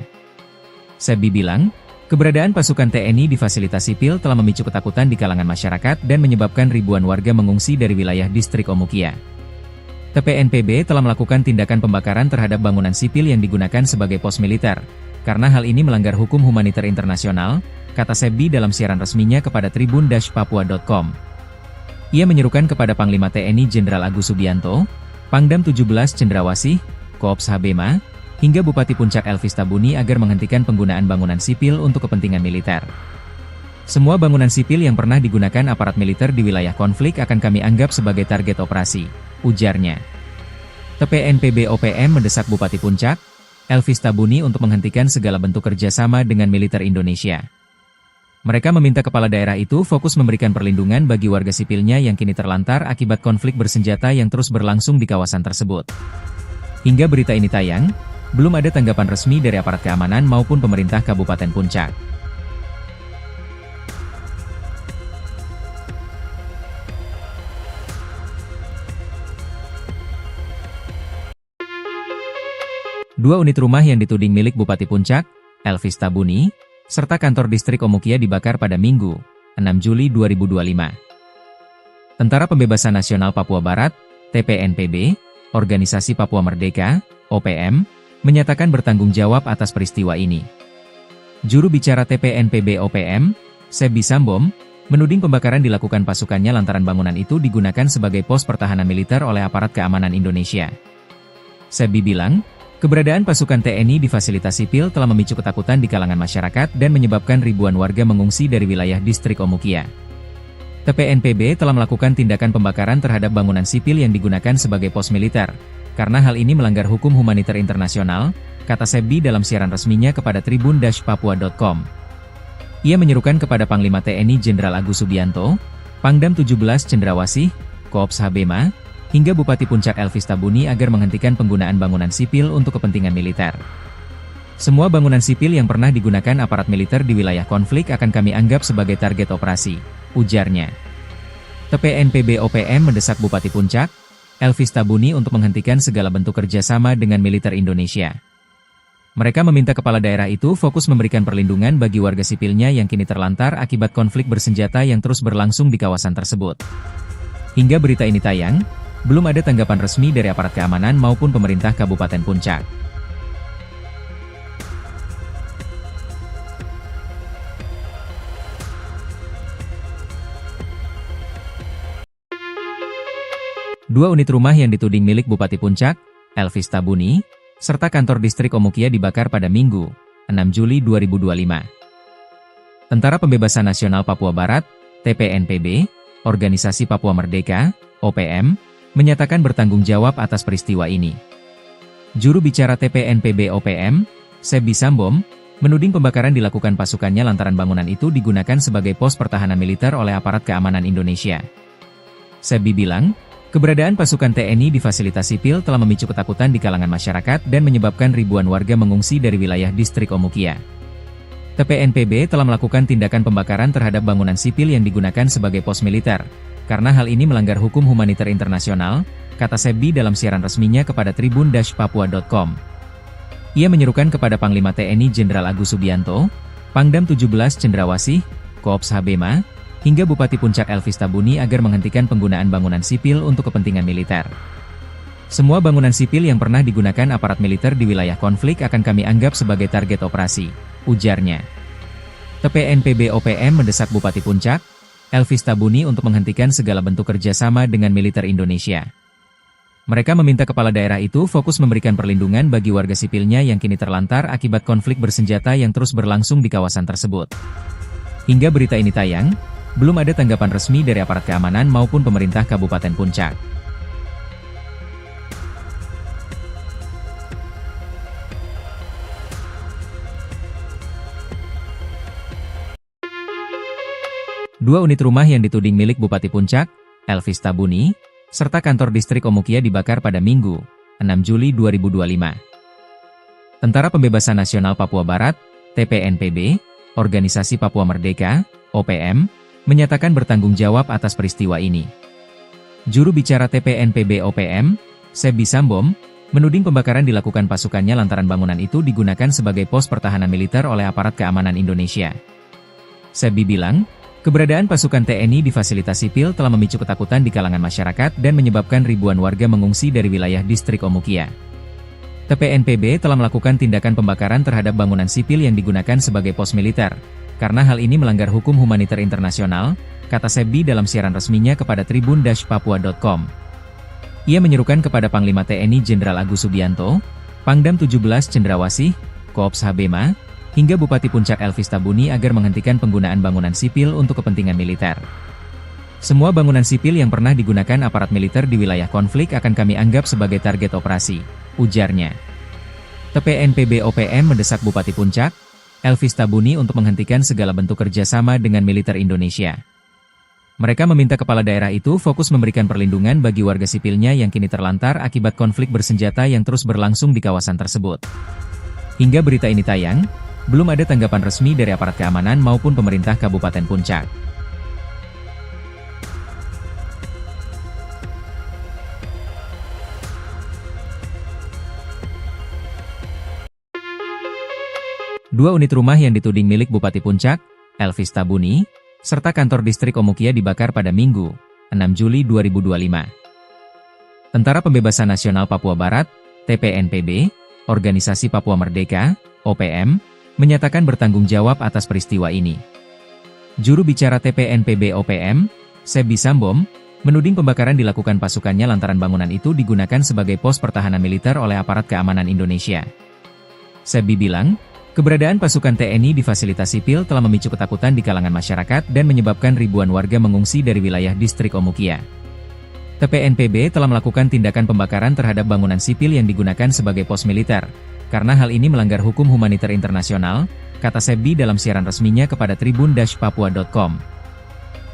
Sebi bilang, keberadaan pasukan TNI di fasilitas sipil telah memicu ketakutan di kalangan masyarakat dan menyebabkan ribuan warga mengungsi dari wilayah distrik Omukia. TPNPB telah melakukan tindakan pembakaran terhadap bangunan sipil yang digunakan sebagai pos militer, karena hal ini melanggar hukum humaniter internasional, kata Sebi dalam siaran resminya kepada tribun-papua.com. Ia menyerukan kepada Panglima TNI Jenderal Agus Subianto, Pangdam 17 Cendrawasih, Koops Habema, hingga Bupati Puncak Elvis Tabuni agar menghentikan penggunaan bangunan sipil untuk kepentingan militer. Semua bangunan sipil yang pernah digunakan aparat militer di wilayah konflik akan kami anggap sebagai target operasi, ujarnya. TPNPB OPM mendesak Bupati Puncak, Elvis Tabuni untuk menghentikan segala bentuk kerjasama dengan militer Indonesia. Mereka meminta kepala daerah itu fokus memberikan perlindungan bagi warga sipilnya yang kini terlantar akibat konflik bersenjata yang terus berlangsung di kawasan tersebut. Hingga berita ini tayang, belum ada tanggapan resmi dari aparat keamanan maupun pemerintah Kabupaten Puncak. Dua unit rumah yang dituding milik Bupati Puncak, Elvis Tabuni, serta kantor distrik Omukia dibakar pada Minggu, 6 Juli 2025. Tentara Pembebasan Nasional Papua Barat, TPNPB, Organisasi Papua Merdeka, OPM, menyatakan bertanggung jawab atas peristiwa ini. Juru bicara TPNPB OPM, Sebi Sambom, menuding pembakaran dilakukan pasukannya lantaran bangunan itu digunakan sebagai pos pertahanan militer oleh aparat keamanan Indonesia. Sebi bilang, keberadaan pasukan TNI di fasilitas sipil telah memicu ketakutan di kalangan masyarakat dan menyebabkan ribuan warga mengungsi dari wilayah distrik Omukia. TPNPB telah melakukan tindakan pembakaran terhadap bangunan sipil yang digunakan sebagai pos militer, karena hal ini melanggar hukum humaniter internasional, kata Sebi dalam siaran resminya kepada tribun-papua.com. Ia menyerukan kepada Panglima TNI Jenderal Agus Subianto, Pangdam 17 Cendrawasih, Koops Habema, hingga Bupati Puncak Elvis Tabuni agar menghentikan penggunaan bangunan sipil untuk kepentingan militer. Semua bangunan sipil yang pernah digunakan aparat militer di wilayah konflik akan kami anggap sebagai target operasi, ujarnya. TPNPB OPM mendesak Bupati Puncak, Elvis Tabuni untuk menghentikan segala bentuk kerjasama dengan militer Indonesia. Mereka meminta kepala daerah itu fokus memberikan perlindungan bagi warga sipilnya yang kini terlantar akibat konflik bersenjata yang terus berlangsung di kawasan tersebut. Hingga berita ini tayang, belum ada tanggapan resmi dari aparat keamanan maupun pemerintah Kabupaten Puncak. 2 unit rumah yang dituding milik Bupati Puncak, Elvis Tabuni, serta kantor distrik Omukia dibakar pada Minggu, 6 Juli 2025. Tentara Pembebasan Nasional Papua Barat, TPNPB, Organisasi Papua Merdeka, OPM, menyatakan bertanggung jawab atas peristiwa ini. Juru bicara TPNPB OPM, Sebi Sambom, menuding pembakaran dilakukan pasukannya lantaran bangunan itu digunakan sebagai pos pertahanan militer oleh aparat keamanan Indonesia. Sebi bilang, keberadaan pasukan TNI di fasilitas sipil telah memicu ketakutan di kalangan masyarakat dan menyebabkan ribuan warga mengungsi dari wilayah distrik Omukia. TPNPB telah melakukan tindakan pembakaran terhadap bangunan sipil yang digunakan sebagai pos militer, karena hal ini melanggar hukum humaniter internasional, kata Sebi dalam siaran resminya kepada tribun-papua.com. Ia menyerukan kepada Panglima TNI Jenderal Agus Subianto, Pangdam 17 Cendrawasih, Koops Habema, hingga Bupati Puncak Elvis Tabuni agar menghentikan penggunaan bangunan sipil untuk kepentingan militer. Semua bangunan sipil yang pernah digunakan aparat militer di wilayah konflik akan kami anggap sebagai target operasi, ujarnya. TPNPB OPM mendesak Bupati Puncak, Elvis Tabuni untuk menghentikan segala bentuk kerjasama dengan militer Indonesia. Mereka meminta kepala daerah itu fokus memberikan perlindungan bagi warga sipilnya yang kini terlantar akibat konflik bersenjata yang terus berlangsung di kawasan tersebut. Hingga berita ini tayang, belum ada tanggapan resmi dari aparat keamanan maupun pemerintah Kabupaten Puncak. Dua unit rumah yang dituding milik Bupati Puncak, Elvis Tabuni, serta kantor distrik Omukia dibakar pada Minggu, 6 Juli 2025. Tentara Pembebasan Nasional Papua Barat, TPNPB, Organisasi Papua Merdeka, OPM, menyatakan bertanggung jawab atas peristiwa ini. Juru bicara TPNPB OPM, Sebi Sambom, menuding pembakaran dilakukan pasukannya lantaran bangunan itu digunakan sebagai pos pertahanan militer oleh aparat keamanan Indonesia. Sebi bilang, keberadaan pasukan TNI di fasilitas sipil telah memicu ketakutan di kalangan masyarakat dan menyebabkan ribuan warga mengungsi dari wilayah distrik Omukia. TPNPB telah melakukan tindakan pembakaran terhadap bangunan sipil yang digunakan sebagai pos militer, karena hal ini melanggar hukum humaniter internasional, kata Sebi dalam siaran resminya kepada tribun-papua.com. Ia menyerukan kepada Panglima TNI Jenderal Agus Subianto, Pangdam 17 Cendrawasih, Koops Habema, hingga Bupati Puncak Elvis Tabuni agar menghentikan penggunaan bangunan sipil untuk kepentingan militer. Semua bangunan sipil yang pernah digunakan aparat militer di wilayah konflik akan kami anggap sebagai target operasi, ujarnya. TPNPB OPM mendesak Bupati Puncak, Elvis Tabuni untuk menghentikan segala bentuk kerjasama dengan militer Indonesia. Mereka meminta kepala daerah itu fokus memberikan perlindungan bagi warga sipilnya yang kini terlantar akibat konflik bersenjata yang terus berlangsung di kawasan tersebut. Hingga berita ini tayang, belum ada tanggapan resmi dari aparat keamanan maupun pemerintah Kabupaten Puncak. Dua unit rumah yang dituding milik Bupati Puncak, Elvis Tabuni, serta kantor distrik Omukia dibakar pada Minggu, 6 Juli 2025. Tentara Pembebasan Nasional Papua Barat, TPNPB, Organisasi Papua Merdeka, OPM, menyatakan bertanggung jawab atas peristiwa ini. Juru bicara TPNPB OPM, Sebi Sambom, menuding pembakaran dilakukan pasukannya lantaran bangunan itu digunakan sebagai pos pertahanan militer oleh aparat keamanan Indonesia. Sebi bilang, keberadaan pasukan TNI di fasilitas sipil telah memicu ketakutan di kalangan masyarakat dan menyebabkan ribuan warga mengungsi dari wilayah distrik Omukia. TPNPB telah melakukan tindakan pembakaran terhadap bangunan sipil yang digunakan sebagai pos militer, karena hal ini melanggar hukum humaniter internasional, kata Sebi dalam siaran resminya kepada tribun-papua.com.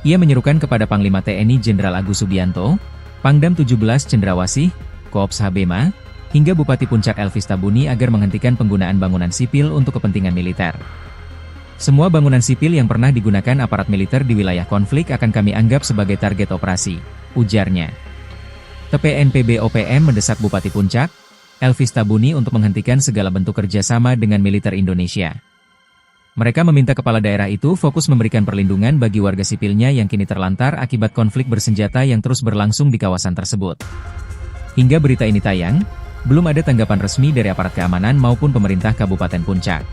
Ia menyerukan kepada Panglima TNI Jenderal Agus Subianto, Pangdam 17 Cendrawasih, Koops Habema, hingga Bupati Puncak Elvis Tabuni agar menghentikan penggunaan bangunan sipil untuk kepentingan militer. Semua bangunan sipil yang pernah digunakan aparat militer di wilayah konflik akan kami anggap sebagai target operasi, ujarnya. TPNPB OPM mendesak Bupati Puncak, Elvis Tabuni untuk menghentikan segala bentuk kerjasama dengan militer Indonesia. Mereka meminta kepala daerah itu fokus memberikan perlindungan bagi warga sipilnya yang kini terlantar akibat konflik bersenjata yang terus berlangsung di kawasan tersebut. Hingga berita ini tayang, belum ada tanggapan resmi dari aparat keamanan maupun pemerintah Kabupaten Puncak.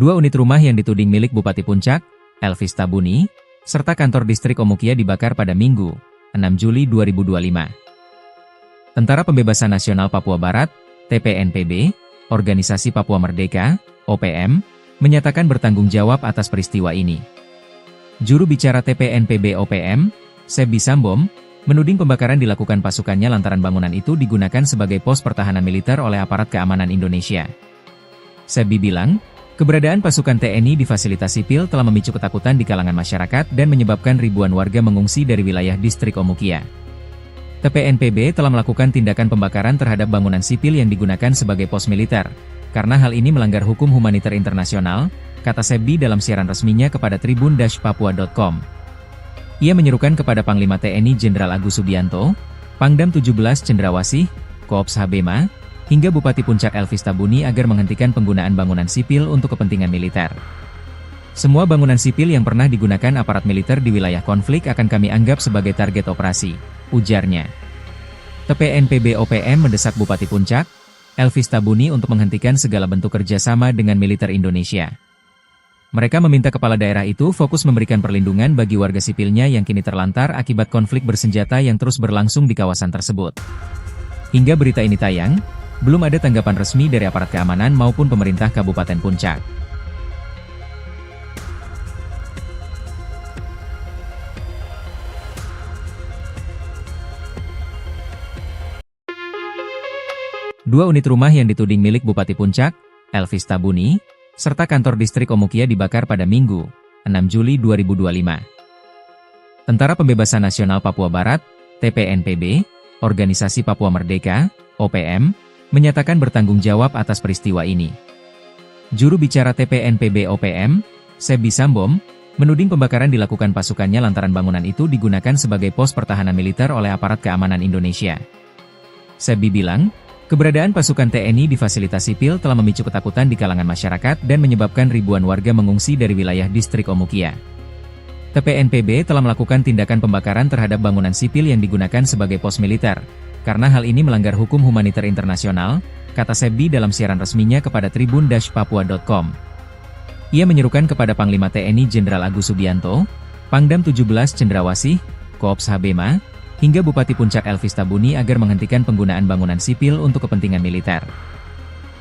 Dua unit rumah yang dituding milik Bupati Puncak, Elvis Tabuni, serta kantor distrik Omukia dibakar pada Minggu, 6 Juli 2025. Tentara Pembebasan Nasional Papua Barat, TPNPB, Organisasi Papua Merdeka, OPM, menyatakan bertanggung jawab atas peristiwa ini. Juru bicara TPNPB OPM, Sebi Sambom, menuding pembakaran dilakukan pasukannya lantaran bangunan itu digunakan sebagai pos pertahanan militer oleh aparat keamanan Indonesia. Sebi bilang, keberadaan pasukan TNI di fasilitas sipil telah memicu ketakutan di kalangan masyarakat dan menyebabkan ribuan warga mengungsi dari wilayah distrik Omukia. TPNPB telah melakukan tindakan pembakaran terhadap bangunan sipil yang digunakan sebagai pos militer, karena hal ini melanggar hukum humaniter internasional, kata Sebi dalam siaran resminya kepada tribun-papua.com. Ia menyerukan kepada Panglima TNI Jenderal Agus Subianto, Pangdam 17 Cendrawasih, Koops Habema, hingga Bupati Puncak Elvis Tabuni agar menghentikan penggunaan bangunan sipil untuk kepentingan militer. Semua bangunan sipil yang pernah digunakan aparat militer di wilayah konflik akan kami anggap sebagai target operasi, ujarnya. TPNPB OPM mendesak Bupati Puncak, Elvis Tabuni untuk menghentikan segala bentuk kerjasama dengan militer Indonesia. Mereka meminta kepala daerah itu fokus memberikan perlindungan bagi warga sipilnya yang kini terlantar akibat konflik bersenjata yang terus berlangsung di kawasan tersebut. Hingga berita ini tayang, belum ada tanggapan resmi dari aparat keamanan maupun pemerintah Kabupaten Puncak. Dua unit rumah yang dituding milik Bupati Puncak, Elvis Tabuni, serta kantor distrik Omukia dibakar pada Minggu, 6 Juli 2025. Tentara Pembebasan Nasional Papua Barat, TPNPB, Organisasi Papua Merdeka, OPM, menyatakan bertanggung jawab atas peristiwa ini. Juru bicara TPNPB OPM, Sebi Sambom, menuding pembakaran dilakukan pasukannya lantaran bangunan itu digunakan sebagai pos pertahanan militer oleh aparat keamanan Indonesia. Sebi bilang, keberadaan pasukan TNI di fasilitas sipil telah memicu ketakutan di kalangan masyarakat dan menyebabkan ribuan warga mengungsi dari wilayah distrik Omukia. TPNPB telah melakukan tindakan pembakaran terhadap bangunan sipil yang digunakan sebagai pos militer, karena hal ini melanggar hukum humaniter internasional, kata Sebi dalam siaran resminya kepada tribun-papua.com. Ia menyerukan kepada Panglima TNI Jenderal Agus Subianto, Pangdam 17 Cendrawasih, Koops Habema, hingga Bupati Puncak Elvis Tabuni agar menghentikan penggunaan bangunan sipil untuk kepentingan militer.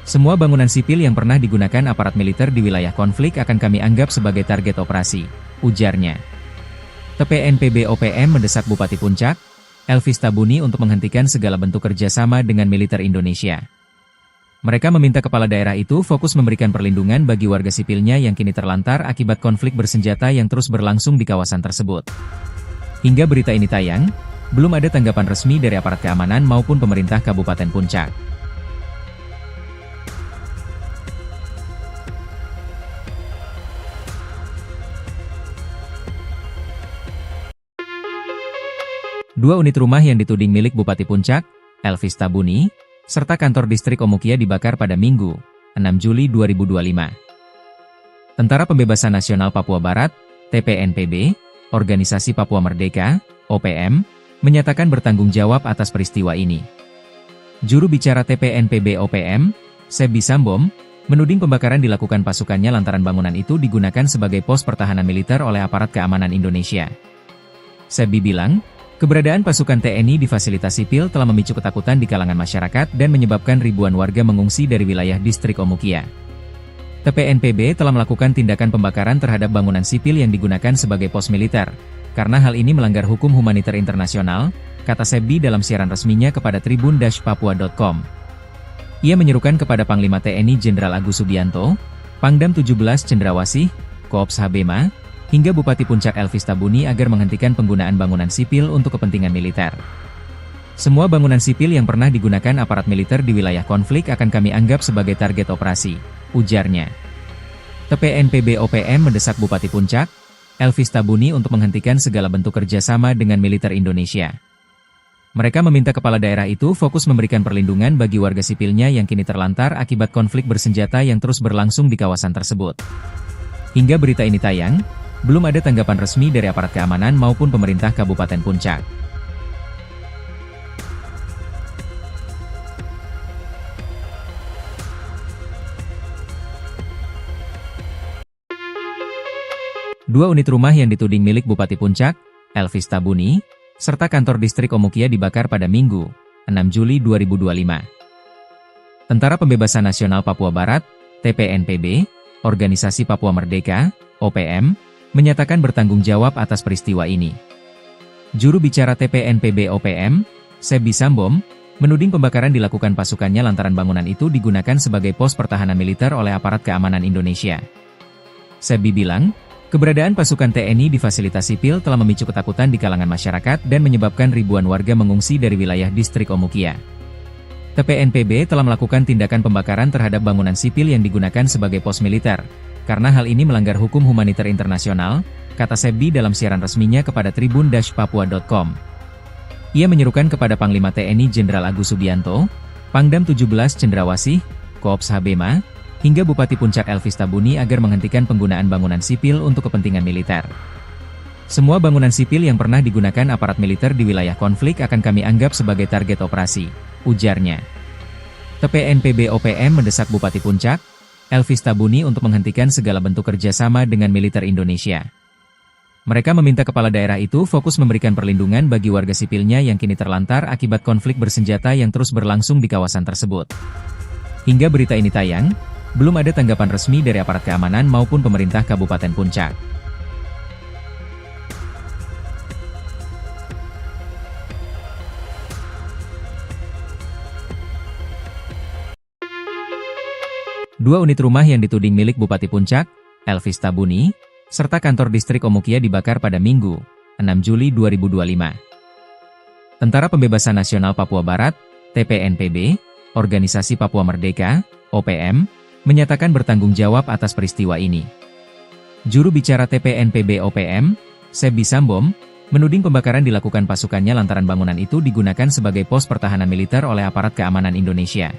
Semua bangunan sipil yang pernah digunakan aparat militer di wilayah konflik akan kami anggap sebagai target operasi, ujarnya. TPNPB OPM mendesak Bupati Puncak, Elvis Tabuni untuk menghentikan segala bentuk kerjasama dengan militer Indonesia. Mereka meminta kepala daerah itu fokus memberikan perlindungan bagi warga sipilnya yang kini terlantar akibat konflik bersenjata yang terus berlangsung di kawasan tersebut. Hingga berita ini tayang, belum ada tanggapan resmi dari aparat keamanan maupun pemerintah Kabupaten Puncak. Dua unit rumah yang dituding milik Bupati Puncak, Elvis Tabuni, serta kantor distrik Omukia dibakar pada Minggu, 6 Juli 2025. Tentara Pembebasan Nasional Papua Barat, TPNPB, Organisasi Papua Merdeka, OPM, menyatakan bertanggung jawab atas peristiwa ini. Juru bicara TPNPB OPM, Sebi Sambom, menuding pembakaran dilakukan pasukannya lantaran bangunan itu digunakan sebagai pos pertahanan militer oleh aparat keamanan Indonesia. Sebi bilang, keberadaan pasukan TNI di fasilitas sipil telah memicu ketakutan di kalangan masyarakat dan menyebabkan ribuan warga mengungsi dari wilayah distrik Omukia. TPNPB telah melakukan tindakan pembakaran terhadap bangunan sipil yang digunakan sebagai pos militer, karena hal ini melanggar hukum humaniter internasional, kata Sebi dalam siaran resminya kepada tribun-papua.com. Ia menyerukan kepada Panglima TNI Jenderal Agus Subianto, Pangdam 17 Cendrawasih, Koops Habema, hingga Bupati Puncak Elvis Tabuni agar menghentikan penggunaan bangunan sipil untuk kepentingan militer. Semua bangunan sipil yang pernah digunakan aparat militer di wilayah konflik akan kami anggap sebagai target operasi, ujarnya. TPNPB OPM mendesak Bupati Puncak, Elvis Tabuni untuk menghentikan segala bentuk kerjasama dengan militer Indonesia. Mereka meminta kepala daerah itu fokus memberikan perlindungan bagi warga sipilnya yang kini terlantar akibat konflik bersenjata yang terus berlangsung di kawasan tersebut. Hingga berita ini tayang, belum ada tanggapan resmi dari aparat keamanan maupun pemerintah Kabupaten Puncak. 2 unit rumah yang dituding milik Bupati Puncak, Elvis Tabuni, serta kantor distrik Omukia dibakar pada Minggu, 6 Juli 2025. Tentara Pembebasan Nasional Papua Barat, TPNPB, Organisasi Papua Merdeka, OPM, menyatakan bertanggung jawab atas peristiwa ini. Juru bicara TPNPB OPM, Sebi Sambom, menuding pembakaran dilakukan pasukannya lantaran bangunan itu digunakan sebagai pos pertahanan militer oleh aparat keamanan Indonesia. Sebi bilang, keberadaan pasukan TNI di fasilitas sipil telah memicu ketakutan di kalangan masyarakat dan menyebabkan ribuan warga mengungsi dari wilayah distrik Omukia. TPNPB telah melakukan tindakan pembakaran terhadap bangunan sipil yang digunakan sebagai pos militer, karena hal ini melanggar hukum humaniter internasional, kata Sebi dalam siaran resminya kepada tribun-papua.com. Ia menyerukan kepada Panglima TNI Jenderal Agus Subianto, Pangdam 17 Cendrawasih, Koops Habema, hingga Bupati Puncak Elvis Tabuni agar menghentikan penggunaan bangunan sipil untuk kepentingan militer. Semua bangunan sipil yang pernah digunakan aparat militer di wilayah konflik akan kami anggap sebagai target operasi, ujarnya. TPNPB OPM mendesak Bupati Puncak, Elvis Tabuni untuk menghentikan segala bentuk kerjasama dengan militer Indonesia. Mereka meminta kepala daerah itu fokus memberikan perlindungan bagi warga sipilnya yang kini terlantar akibat konflik bersenjata yang terus berlangsung di kawasan tersebut. Hingga berita ini tayang, belum ada tanggapan resmi dari aparat keamanan maupun pemerintah Kabupaten Puncak. Dua unit rumah yang dituding milik Bupati Puncak, Elvis Tabuni, serta kantor distrik Omukia dibakar pada Minggu, 6 Juli 2025. Tentara Pembebasan Nasional Papua Barat, TPNPB, Organisasi Papua Merdeka, OPM, menyatakan bertanggung jawab atas peristiwa ini. Juru bicara TPNPB OPM, Sebi Sambom, menuding pembakaran dilakukan pasukannya lantaran bangunan itu digunakan sebagai pos pertahanan militer oleh aparat keamanan Indonesia.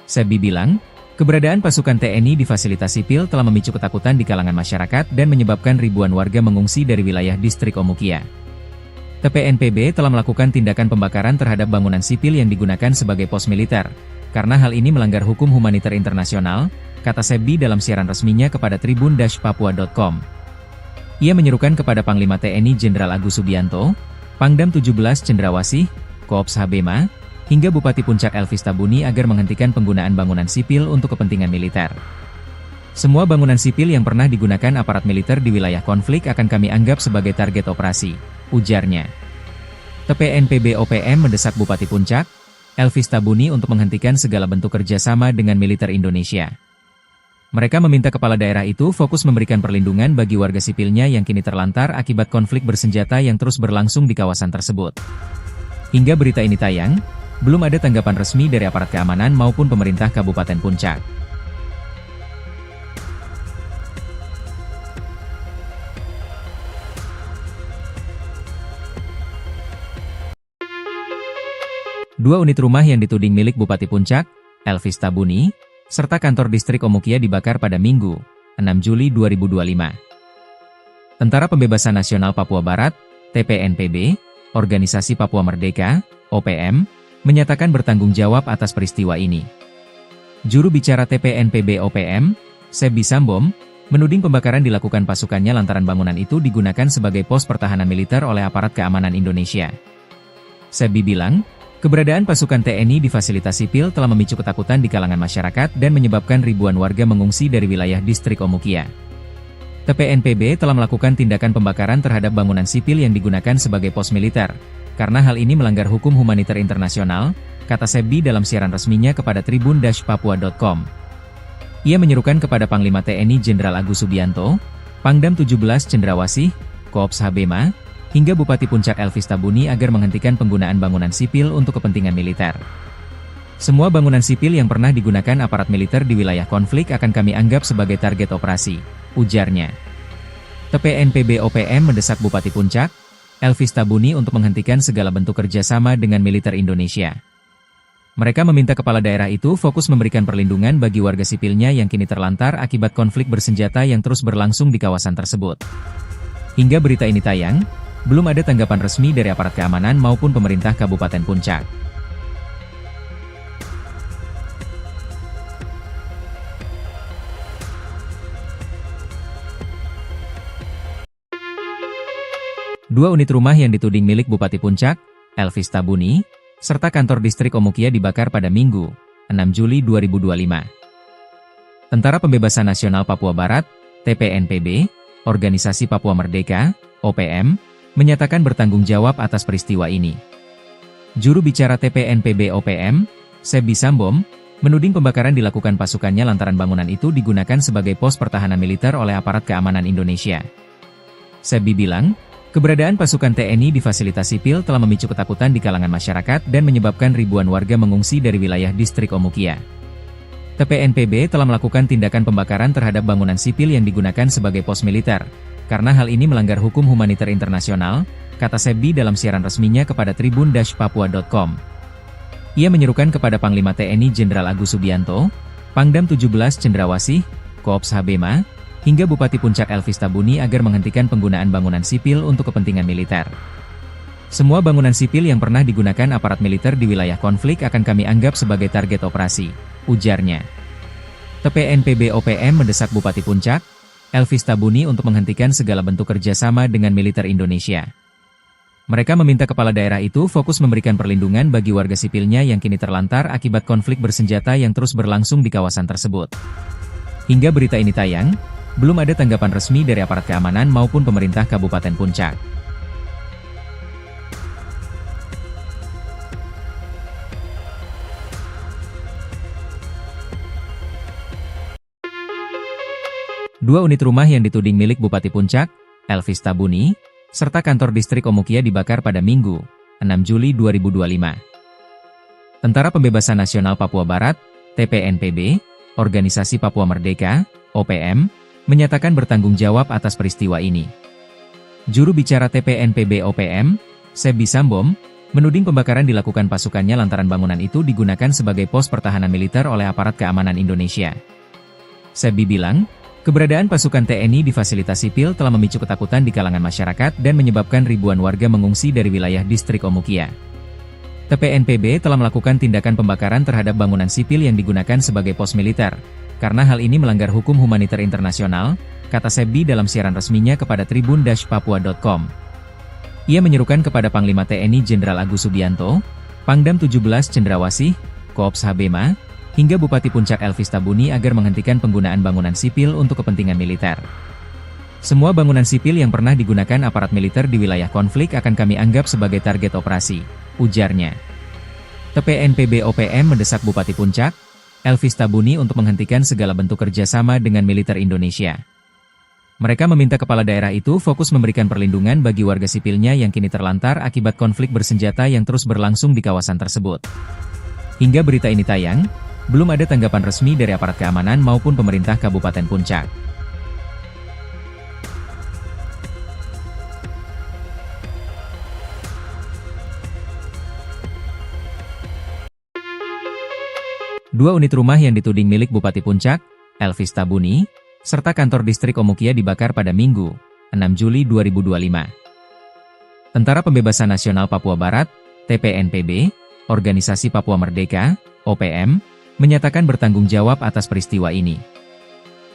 Sebi bilang, keberadaan pasukan TNI di fasilitas sipil telah memicu ketakutan di kalangan masyarakat dan menyebabkan ribuan warga mengungsi dari wilayah distrik Omukia. TPNPB telah melakukan tindakan pembakaran terhadap bangunan sipil yang digunakan sebagai pos militer, karena hal ini melanggar hukum humaniter internasional, kata Sebi dalam siaran resminya kepada tribun-papua.com. Ia menyerukan kepada Panglima TNI Jenderal Agus Subianto, Pangdam 17 Cendrawasih, Koops Habema, hingga Bupati Puncak Elvis Tabuni agar menghentikan penggunaan bangunan sipil untuk kepentingan militer. Semua bangunan sipil yang pernah digunakan aparat militer di wilayah konflik akan kami anggap sebagai target operasi, ujarnya. TPNPB OPM mendesak Bupati Puncak, Elvis Tabuni untuk menghentikan segala bentuk kerjasama dengan militer Indonesia. Mereka meminta kepala daerah itu fokus memberikan perlindungan bagi warga sipilnya yang kini terlantar akibat konflik bersenjata yang terus berlangsung di kawasan tersebut. Hingga berita ini tayang, belum ada tanggapan resmi dari aparat keamanan maupun pemerintah Kabupaten Puncak. Dua unit rumah yang dituding milik Bupati Puncak, Elvis Tabuni, serta kantor distrik Omukia dibakar pada Minggu, 6 Juli 2025. Tentara Pembebasan Nasional Papua Barat, TPNPB, Organisasi Papua Merdeka, OPM, menyatakan bertanggung jawab atas peristiwa ini. Juru bicara TPNPB OPM, Sebi Sambom, menuding pembakaran dilakukan pasukannya lantaran bangunan itu digunakan sebagai pos pertahanan militer oleh aparat keamanan Indonesia. Sebi bilang, keberadaan pasukan TNI di fasilitas sipil telah memicu ketakutan di kalangan masyarakat dan menyebabkan ribuan warga mengungsi dari wilayah distrik Omukia. TPNPB telah melakukan tindakan pembakaran terhadap bangunan sipil yang digunakan sebagai pos militer, karena hal ini melanggar hukum humaniter internasional, kata Sebi dalam siaran resminya kepada tribun-papua.com. Ia menyerukan kepada Panglima TNI Jenderal Agus Subianto, Pangdam 17 Cendrawasih, Koops Habema, hingga Bupati Puncak Elvis Tabuni agar menghentikan penggunaan bangunan sipil untuk kepentingan militer. Semua bangunan sipil yang pernah digunakan aparat militer di wilayah konflik akan kami anggap sebagai target operasi, ujarnya. TPNPB OPM mendesak Bupati Puncak, Elvis Tabuni untuk menghentikan segala bentuk kerjasama dengan militer Indonesia. Mereka meminta kepala daerah itu fokus memberikan perlindungan bagi warga sipilnya yang kini terlantar akibat konflik bersenjata yang terus berlangsung di kawasan tersebut. Hingga berita ini tayang, belum ada tanggapan resmi dari aparat keamanan maupun pemerintah Kabupaten Puncak. Dua unit rumah yang dituding milik Bupati Puncak, Elvis Tabuni, serta kantor distrik Omukia dibakar pada Minggu, 6 Juli 2025. Tentara Pembebasan Nasional Papua Barat, TPNPB, Organisasi Papua Merdeka, OPM, menyatakan bertanggung jawab atas peristiwa ini. Juru bicara TPNPB OPM, Sebi Sambom, menuding pembakaran dilakukan pasukannya lantaran bangunan itu digunakan sebagai pos pertahanan militer oleh aparat keamanan Indonesia. Sebi bilang, keberadaan pasukan TNI di fasilitas sipil telah memicu ketakutan di kalangan masyarakat dan menyebabkan ribuan warga mengungsi dari wilayah distrik Omukia. TPNPB telah melakukan tindakan pembakaran terhadap bangunan sipil yang digunakan sebagai pos militer, karena hal ini melanggar hukum humaniter internasional, kata Sebi dalam siaran resminya kepada tribun-papua.com. Ia menyerukan kepada Panglima TNI Jenderal Agus Subianto, Pangdam 17 Cendrawasih, Koops Habema, hingga Bupati Puncak Elvis Tabuni agar menghentikan penggunaan bangunan sipil untuk kepentingan militer. Semua bangunan sipil yang pernah digunakan aparat militer di wilayah konflik akan kami anggap sebagai target operasi, ujarnya. TPNPB OPM mendesak Bupati Puncak, Elvis Tabuni untuk menghentikan segala bentuk kerjasama dengan militer Indonesia. Mereka meminta kepala daerah itu fokus memberikan perlindungan bagi warga sipilnya yang kini terlantar akibat konflik bersenjata yang terus berlangsung di kawasan tersebut. Hingga berita ini tayang, belum ada tanggapan resmi dari aparat keamanan maupun pemerintah Kabupaten Puncak. Dua unit rumah yang dituding milik Bupati Puncak, Elvis Tabuni, serta kantor distrik Omukia dibakar pada Minggu, 6 Juli 2025. Tentara Pembebasan Nasional Papua Barat, TPNPB, Organisasi Papua Merdeka, OPM, menyatakan bertanggung jawab atas peristiwa ini. Juru bicara TPNPB OPM, Sebi Sambom, menuding pembakaran dilakukan pasukannya lantaran bangunan itu digunakan sebagai pos pertahanan militer oleh aparat keamanan Indonesia. Sebi bilang, keberadaan pasukan TNI di fasilitas sipil telah memicu ketakutan di kalangan masyarakat dan menyebabkan ribuan warga mengungsi dari wilayah distrik Omukia. TPNPB telah melakukan tindakan pembakaran terhadap bangunan sipil yang digunakan sebagai pos militer, karena hal ini melanggar hukum humaniter internasional, kata Sebi dalam siaran resminya kepada tribun-papua.com. Ia menyerukan kepada Panglima TNI Jenderal Agus Subianto, Pangdam 17 Cendrawasih, Koops Habema, hingga Bupati Puncak Elvis Tabuni agar menghentikan penggunaan bangunan sipil untuk kepentingan militer. Semua bangunan sipil yang pernah digunakan aparat militer di wilayah konflik akan kami anggap sebagai target operasi, ujarnya. TPNPB OPM mendesak Bupati Puncak, Elvis Tabuni untuk menghentikan segala bentuk kerjasama dengan militer Indonesia. Mereka meminta kepala daerah itu fokus memberikan perlindungan bagi warga sipilnya yang kini terlantar akibat konflik bersenjata yang terus berlangsung di kawasan tersebut. Hingga berita ini tayang, belum ada tanggapan resmi dari aparat keamanan maupun pemerintah Kabupaten Puncak. Dua unit rumah yang dituding milik Bupati Puncak, Elvis Tabuni, serta kantor distrik Omukia dibakar pada Minggu, 6 Juli 2025. Tentara Pembebasan Nasional Papua Barat, TPNPB, Organisasi Papua Merdeka, OPM, menyatakan bertanggung jawab atas peristiwa ini.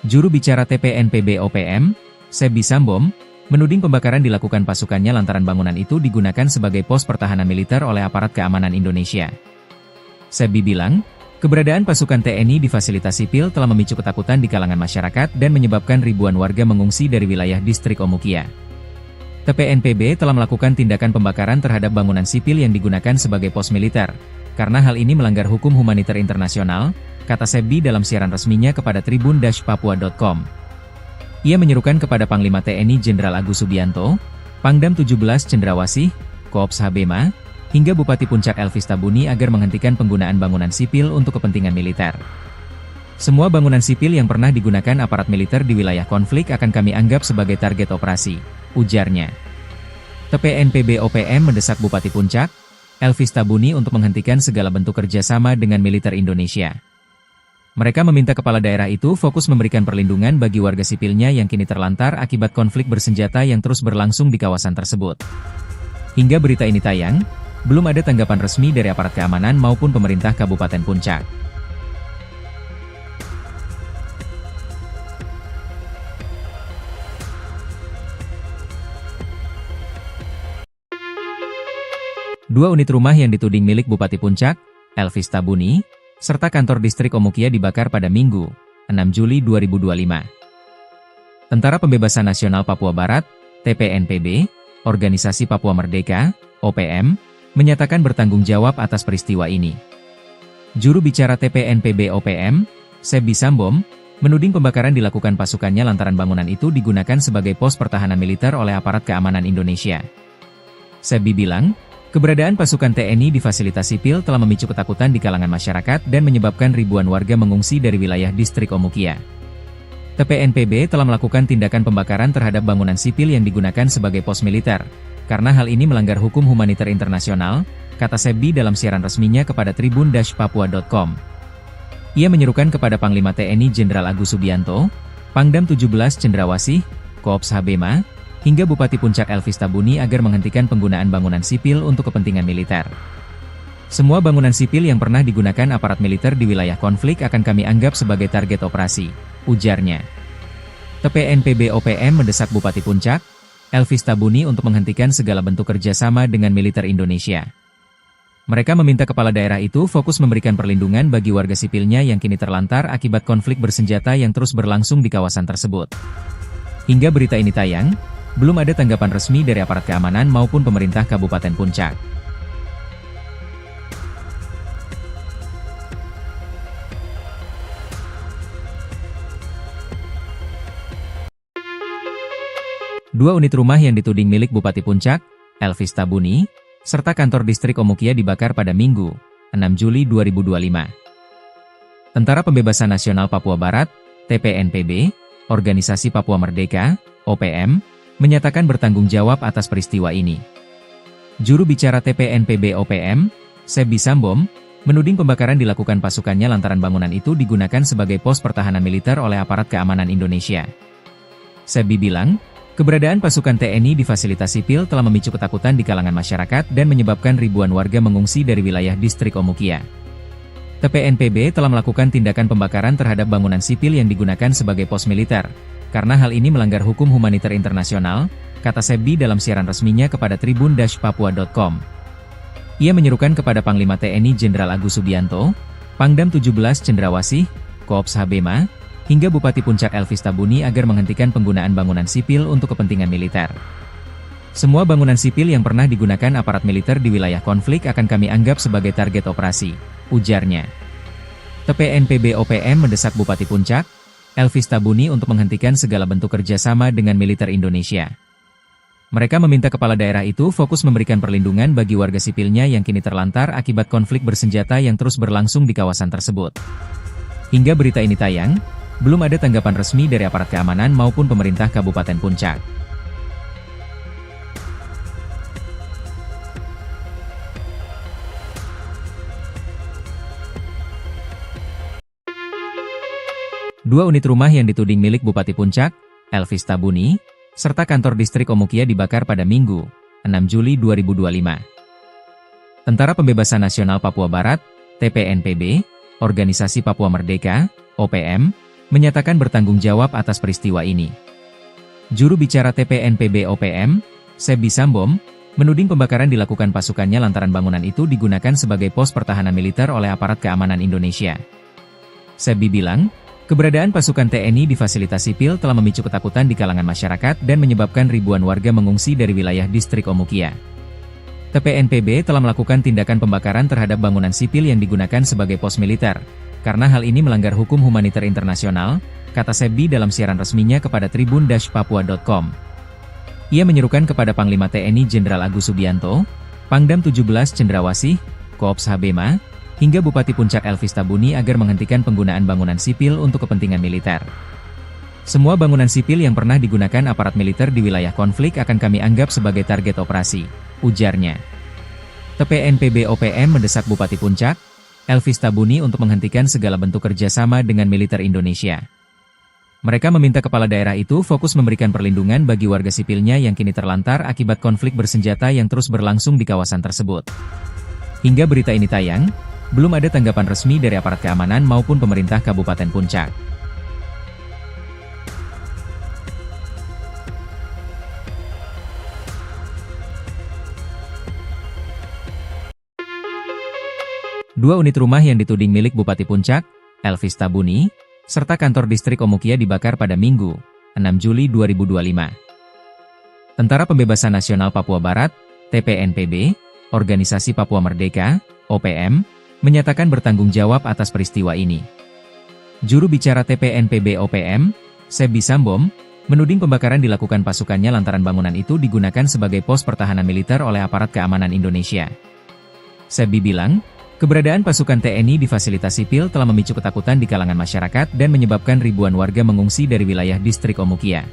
Juru bicara TPNPB OPM, Sebi Sambom, menuding pembakaran dilakukan pasukannya lantaran bangunan itu digunakan sebagai pos pertahanan militer oleh aparat keamanan Indonesia. Sebi bilang, keberadaan pasukan TNI di fasilitas sipil telah memicu ketakutan di kalangan masyarakat dan menyebabkan ribuan warga mengungsi dari wilayah distrik Omukia. TPNPB telah melakukan tindakan pembakaran terhadap bangunan sipil yang digunakan sebagai pos militer, karena hal ini melanggar hukum humaniter internasional, kata Sebi dalam siaran resminya kepada tribun-papua.com. Ia menyerukan kepada Panglima TNI Jenderal Agus Subianto, Pangdam 17 Cendrawasih, Koops Habema, hingga Bupati Puncak Elvis Tabuni agar menghentikan penggunaan bangunan sipil untuk kepentingan militer. Semua bangunan sipil yang pernah digunakan aparat militer di wilayah konflik akan kami anggap sebagai target operasi, ujarnya. TPNPB OPM mendesak Bupati Puncak, Elvis Tabuni untuk menghentikan segala bentuk kerjasama dengan militer Indonesia. Mereka meminta kepala daerah itu fokus memberikan perlindungan bagi warga sipilnya yang kini terlantar akibat konflik bersenjata yang terus berlangsung di kawasan tersebut. Hingga berita ini tayang, belum ada tanggapan resmi dari aparat keamanan maupun pemerintah Kabupaten Puncak. Dua unit rumah yang dituding milik Bupati Puncak, Elvis Tabuni, serta kantor distrik Omukia dibakar pada Minggu, 6 Juli 2025. Tentara Pembebasan Nasional Papua Barat, TPNPB, Organisasi Papua Merdeka, OPM, menyatakan bertanggung jawab atas peristiwa ini. Juru bicara TPNPB OPM, Sebi Sambom, menuding pembakaran dilakukan pasukannya lantaran bangunan itu digunakan sebagai pos pertahanan militer oleh aparat keamanan Indonesia. Sebi bilang, keberadaan pasukan TNI di fasilitas sipil telah memicu ketakutan di kalangan masyarakat dan menyebabkan ribuan warga mengungsi dari wilayah distrik Omukia. TPNPB telah melakukan tindakan pembakaran terhadap bangunan sipil yang digunakan sebagai pos militer, karena hal ini melanggar hukum humaniter internasional, kata Sebi dalam siaran resminya kepada tribun-papua.com. Ia menyerukan kepada Panglima TNI Jenderal Agus Subianto, Pangdam 17 Cendrawasih, Koops Habema, hingga Bupati Puncak Elvis Tabuni agar menghentikan penggunaan bangunan sipil untuk kepentingan militer. Semua bangunan sipil yang pernah digunakan aparat militer di wilayah konflik akan kami anggap sebagai target operasi, ujarnya. TPNPB OPM mendesak Bupati Puncak, Elvis Tabuni untuk menghentikan segala bentuk kerjasama dengan militer Indonesia. Mereka meminta kepala daerah itu fokus memberikan perlindungan bagi warga sipilnya yang kini terlantar akibat konflik bersenjata yang terus berlangsung di kawasan tersebut. Hingga berita ini tayang, belum ada tanggapan resmi dari aparat keamanan maupun pemerintah Kabupaten Puncak. Dua unit rumah yang dituding milik Bupati Puncak, Elvis Tabuni, serta kantor distrik Omukia dibakar pada Minggu, 6 Juli 2025. Tentara Pembebasan Nasional Papua Barat, TPNPB, Organisasi Papua Merdeka, OPM, menyatakan bertanggung jawab atas peristiwa ini. Juru bicara TPNPB OPM, Sebi Sambom, menuding pembakaran dilakukan pasukannya lantaran bangunan itu digunakan sebagai pos pertahanan militer oleh aparat keamanan Indonesia. Sebi bilang, keberadaan pasukan TNI di fasilitas sipil telah memicu ketakutan di kalangan masyarakat dan menyebabkan ribuan warga mengungsi dari wilayah distrik Omukia. TPNPB telah melakukan tindakan pembakaran terhadap bangunan sipil yang digunakan sebagai pos militer, karena hal ini melanggar hukum humaniter internasional, kata Sebi dalam siaran resminya kepada tribun-papua.com. Ia menyerukan kepada Panglima TNI Jenderal Agus Subianto, Pangdam 17 Cendrawasih, Koops Habema, hingga Bupati Puncak Elvis Tabuni agar menghentikan penggunaan bangunan sipil untuk kepentingan militer. Semua bangunan sipil yang pernah digunakan aparat militer di wilayah konflik akan kami anggap sebagai target operasi, ujarnya. TPNPB OPM mendesak Bupati Puncak, Elvis Tabuni untuk menghentikan segala bentuk kerjasama dengan militer Indonesia. Mereka meminta kepala daerah itu fokus memberikan perlindungan bagi warga sipilnya yang kini terlantar akibat konflik bersenjata yang terus berlangsung di kawasan tersebut. Hingga berita ini tayang, belum ada tanggapan resmi dari aparat keamanan maupun pemerintah Kabupaten Puncak. Dua unit rumah yang dituding milik Bupati Puncak, Elvis Tabuni, serta kantor distrik Omukia dibakar pada Minggu, 6 Juli 2025. Tentara Pembebasan Nasional Papua Barat, TPNPB, Organisasi Papua Merdeka, OPM, menyatakan bertanggung jawab atas peristiwa ini. Juru bicara TPNPB OPM, Sebi Sambom, menuding pembakaran dilakukan pasukannya lantaran bangunan itu digunakan sebagai pos pertahanan militer oleh aparat keamanan Indonesia. Sebi bilang, keberadaan pasukan TNI di fasilitas sipil telah memicu ketakutan di kalangan masyarakat dan menyebabkan ribuan warga mengungsi dari wilayah distrik Omukia. TPNPB telah melakukan tindakan pembakaran terhadap bangunan sipil yang digunakan sebagai pos militer, karena hal ini melanggar hukum humaniter internasional, kata Sebi dalam siaran resminya kepada tribun-papua.com. Ia menyerukan kepada Panglima TNI Jenderal Agus Subianto, Pangdam 17 Cendrawasih, Koops Habema, hingga Bupati Puncak Elvis Tabuni agar menghentikan penggunaan bangunan sipil untuk kepentingan militer. Semua bangunan sipil yang pernah digunakan aparat militer di wilayah konflik akan kami anggap sebagai target operasi, ujarnya. TPNPB OPM mendesak Bupati Puncak, Elvis Tabuni untuk menghentikan segala bentuk kerjasama dengan militer Indonesia. Mereka meminta kepala daerah itu fokus memberikan perlindungan bagi warga sipilnya yang kini terlantar akibat konflik bersenjata yang terus berlangsung di kawasan tersebut. Hingga berita ini tayang, belum ada tanggapan resmi dari aparat keamanan maupun pemerintah Kabupaten Puncak. Dua unit rumah yang dituding milik Bupati Puncak, Elvis Tabuni, serta kantor distrik Omukia dibakar pada Minggu, 6 Juli 2025. Tentara Pembebasan Nasional Papua Barat, TPNPB, Organisasi Papua Merdeka, OPM, menyatakan bertanggung jawab atas peristiwa ini. Juru bicara TPNPB OPM, Sebi Sambom, menuding pembakaran dilakukan pasukannya lantaran bangunan itu digunakan sebagai pos pertahanan militer oleh aparat keamanan Indonesia. Sebi bilang, keberadaan pasukan TNI di fasilitas sipil telah memicu ketakutan di kalangan masyarakat dan menyebabkan ribuan warga mengungsi dari wilayah distrik Omukia.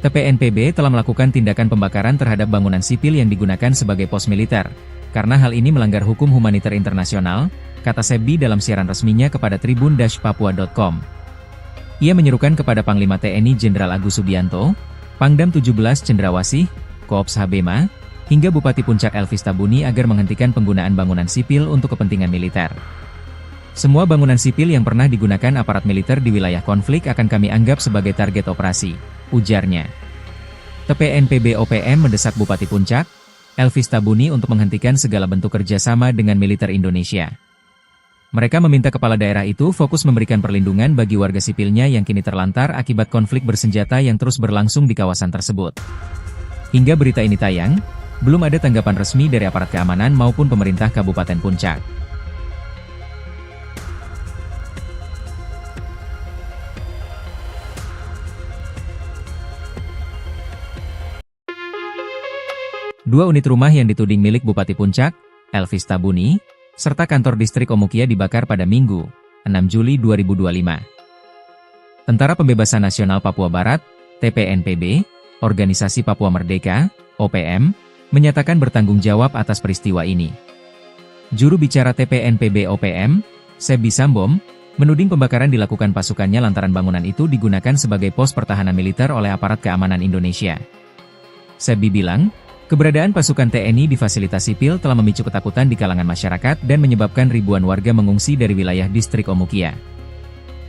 TPNPB telah melakukan tindakan pembakaran terhadap bangunan sipil yang digunakan sebagai pos militer, karena hal ini melanggar hukum humaniter internasional, kata Sebi dalam siaran resminya kepada tribun-papua.com. Ia menyerukan kepada Panglima TNI Jenderal Agus Subianto, Pangdam 17 Cendrawasih, Koops Habema, hingga Bupati Puncak Elvis Tabuni agar menghentikan penggunaan bangunan sipil untuk kepentingan militer. Semua bangunan sipil yang pernah digunakan aparat militer di wilayah konflik akan kami anggap sebagai target operasi, ujarnya. TPNPB OPM mendesak Bupati Puncak, Elvis Tabuni untuk menghentikan segala bentuk kerjasama dengan militer Indonesia. Mereka meminta kepala daerah itu fokus memberikan perlindungan bagi warga sipilnya yang kini terlantar akibat konflik bersenjata yang terus berlangsung di kawasan tersebut. Hingga berita ini tayang, belum ada tanggapan resmi dari aparat keamanan maupun pemerintah Kabupaten Puncak. Dua unit rumah yang dituding milik Bupati Puncak, Elvis Tabuni, serta kantor distrik Omukia dibakar pada Minggu, 6 Juli 2025. Tentara Pembebasan Nasional Papua Barat, TPNPB, Organisasi Papua Merdeka, OPM, menyatakan bertanggung jawab atas peristiwa ini. Juru bicara TPNPB OPM, Sebi Sambom, menuding pembakaran dilakukan pasukannya lantaran bangunan itu digunakan sebagai pos pertahanan militer oleh aparat keamanan Indonesia. Sebi bilang, keberadaan pasukan TNI di fasilitas sipil telah memicu ketakutan di kalangan masyarakat dan menyebabkan ribuan warga mengungsi dari wilayah distrik Omukia.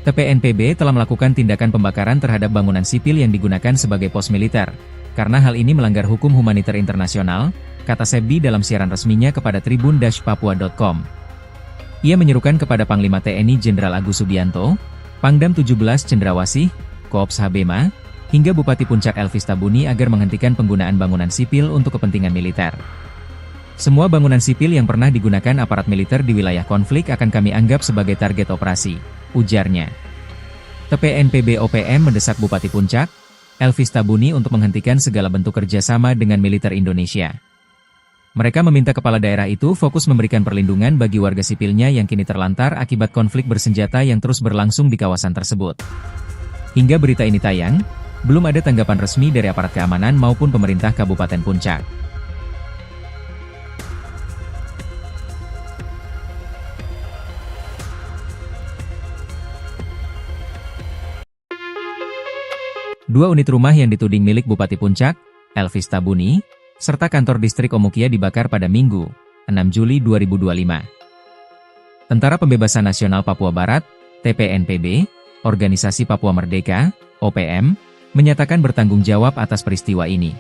TPNPB telah melakukan tindakan pembakaran terhadap bangunan sipil yang digunakan sebagai pos militer, karena hal ini melanggar hukum humaniter internasional, kata Sebi dalam siaran resminya kepada tribun-papua.com. Ia menyerukan kepada Panglima TNI Jenderal Agus Subianto, Pangdam 17 Cendrawasih, Koops Habema, hingga Bupati Puncak Elvis Tabuni agar menghentikan penggunaan bangunan sipil untuk kepentingan militer. Semua bangunan sipil yang pernah digunakan aparat militer di wilayah konflik akan kami anggap sebagai target operasi, ujarnya. TPNPB OPM mendesak Bupati Puncak, Elvis Tabuni untuk menghentikan segala bentuk kerjasama dengan militer Indonesia. Mereka meminta kepala daerah itu fokus memberikan perlindungan bagi warga sipilnya yang kini terlantar akibat konflik bersenjata yang terus berlangsung di kawasan tersebut. Hingga berita ini tayang, belum ada tanggapan resmi dari aparat keamanan maupun pemerintah Kabupaten Puncak. Dua unit rumah yang dituding milik Bupati Puncak, Elvis Tabuni, serta kantor distrik Omukia dibakar pada Minggu, 6 Juli 2025. Tentara Pembebasan Nasional Papua Barat, TPNPB, Organisasi Papua Merdeka, OPM, menyatakan bertanggung jawab atas peristiwa ini.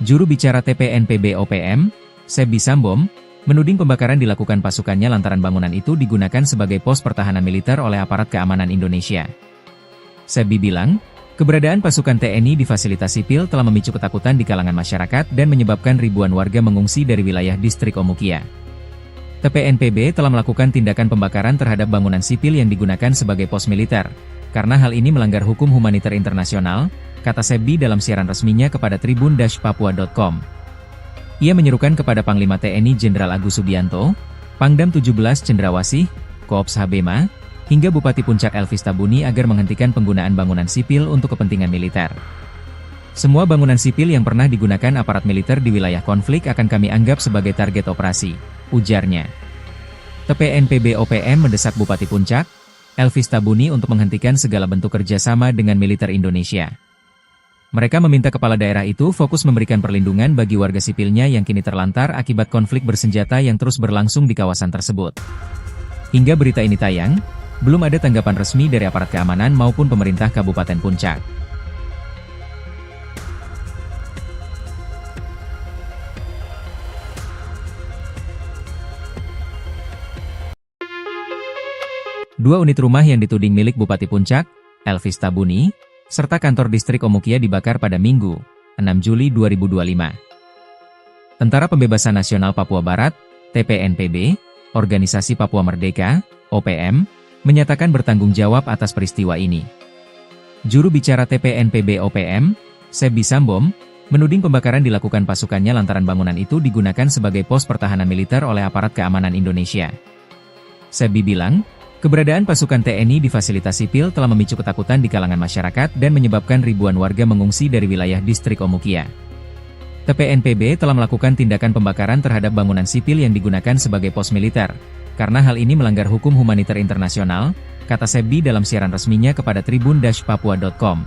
Juru bicara TPNPB OPM, Sebi Sambom, menuding pembakaran dilakukan pasukannya lantaran bangunan itu digunakan sebagai pos pertahanan militer oleh aparat keamanan Indonesia. Sebi bilang, keberadaan pasukan TNI di fasilitas sipil telah memicu ketakutan di kalangan masyarakat dan menyebabkan ribuan warga mengungsi dari wilayah distrik Omukia. TPNPB telah melakukan tindakan pembakaran terhadap bangunan sipil yang digunakan sebagai pos militer, karena hal ini melanggar hukum humaniter internasional, kata Sebi dalam siaran resminya kepada tribun-papua.com. Ia menyerukan kepada Panglima TNI Jenderal Agus Subianto, Pangdam 17 Cendrawasih, Koops Habema, hingga Bupati Puncak Elvis Tabuni agar menghentikan penggunaan bangunan sipil untuk kepentingan militer. Semua bangunan sipil yang pernah digunakan aparat militer di wilayah konflik akan kami anggap sebagai target operasi, ujarnya. TPNPB OPM mendesak Bupati Puncak, Elvis Tabuni untuk menghentikan segala bentuk kerjasama dengan militer Indonesia. Mereka meminta kepala daerah itu fokus memberikan perlindungan bagi warga sipilnya yang kini terlantar akibat konflik bersenjata yang terus berlangsung di kawasan tersebut. Hingga berita ini tayang, belum ada tanggapan resmi dari aparat keamanan maupun pemerintah Kabupaten Puncak. Dua unit rumah yang dituding milik Bupati Puncak, Elvis Tabuni, serta kantor distrik Omukia dibakar pada Minggu, 6 Juli 2025. Tentara Pembebasan Nasional Papua Barat, TPNPB, Organisasi Papua Merdeka, OPM, menyatakan bertanggung jawab atas peristiwa ini. Juru bicara TPNPB OPM, Sebi Sambom, menuding pembakaran dilakukan pasukannya lantaran bangunan itu digunakan sebagai pos pertahanan militer oleh aparat keamanan Indonesia. Sebi bilang, keberadaan pasukan TNI di fasilitas sipil telah memicu ketakutan di kalangan masyarakat dan menyebabkan ribuan warga mengungsi dari wilayah distrik Omukia. TPNPB telah melakukan tindakan pembakaran terhadap bangunan sipil yang digunakan sebagai pos militer, karena hal ini melanggar hukum humaniter internasional, kata Sebi dalam siaran resminya kepada tribun-papua.com.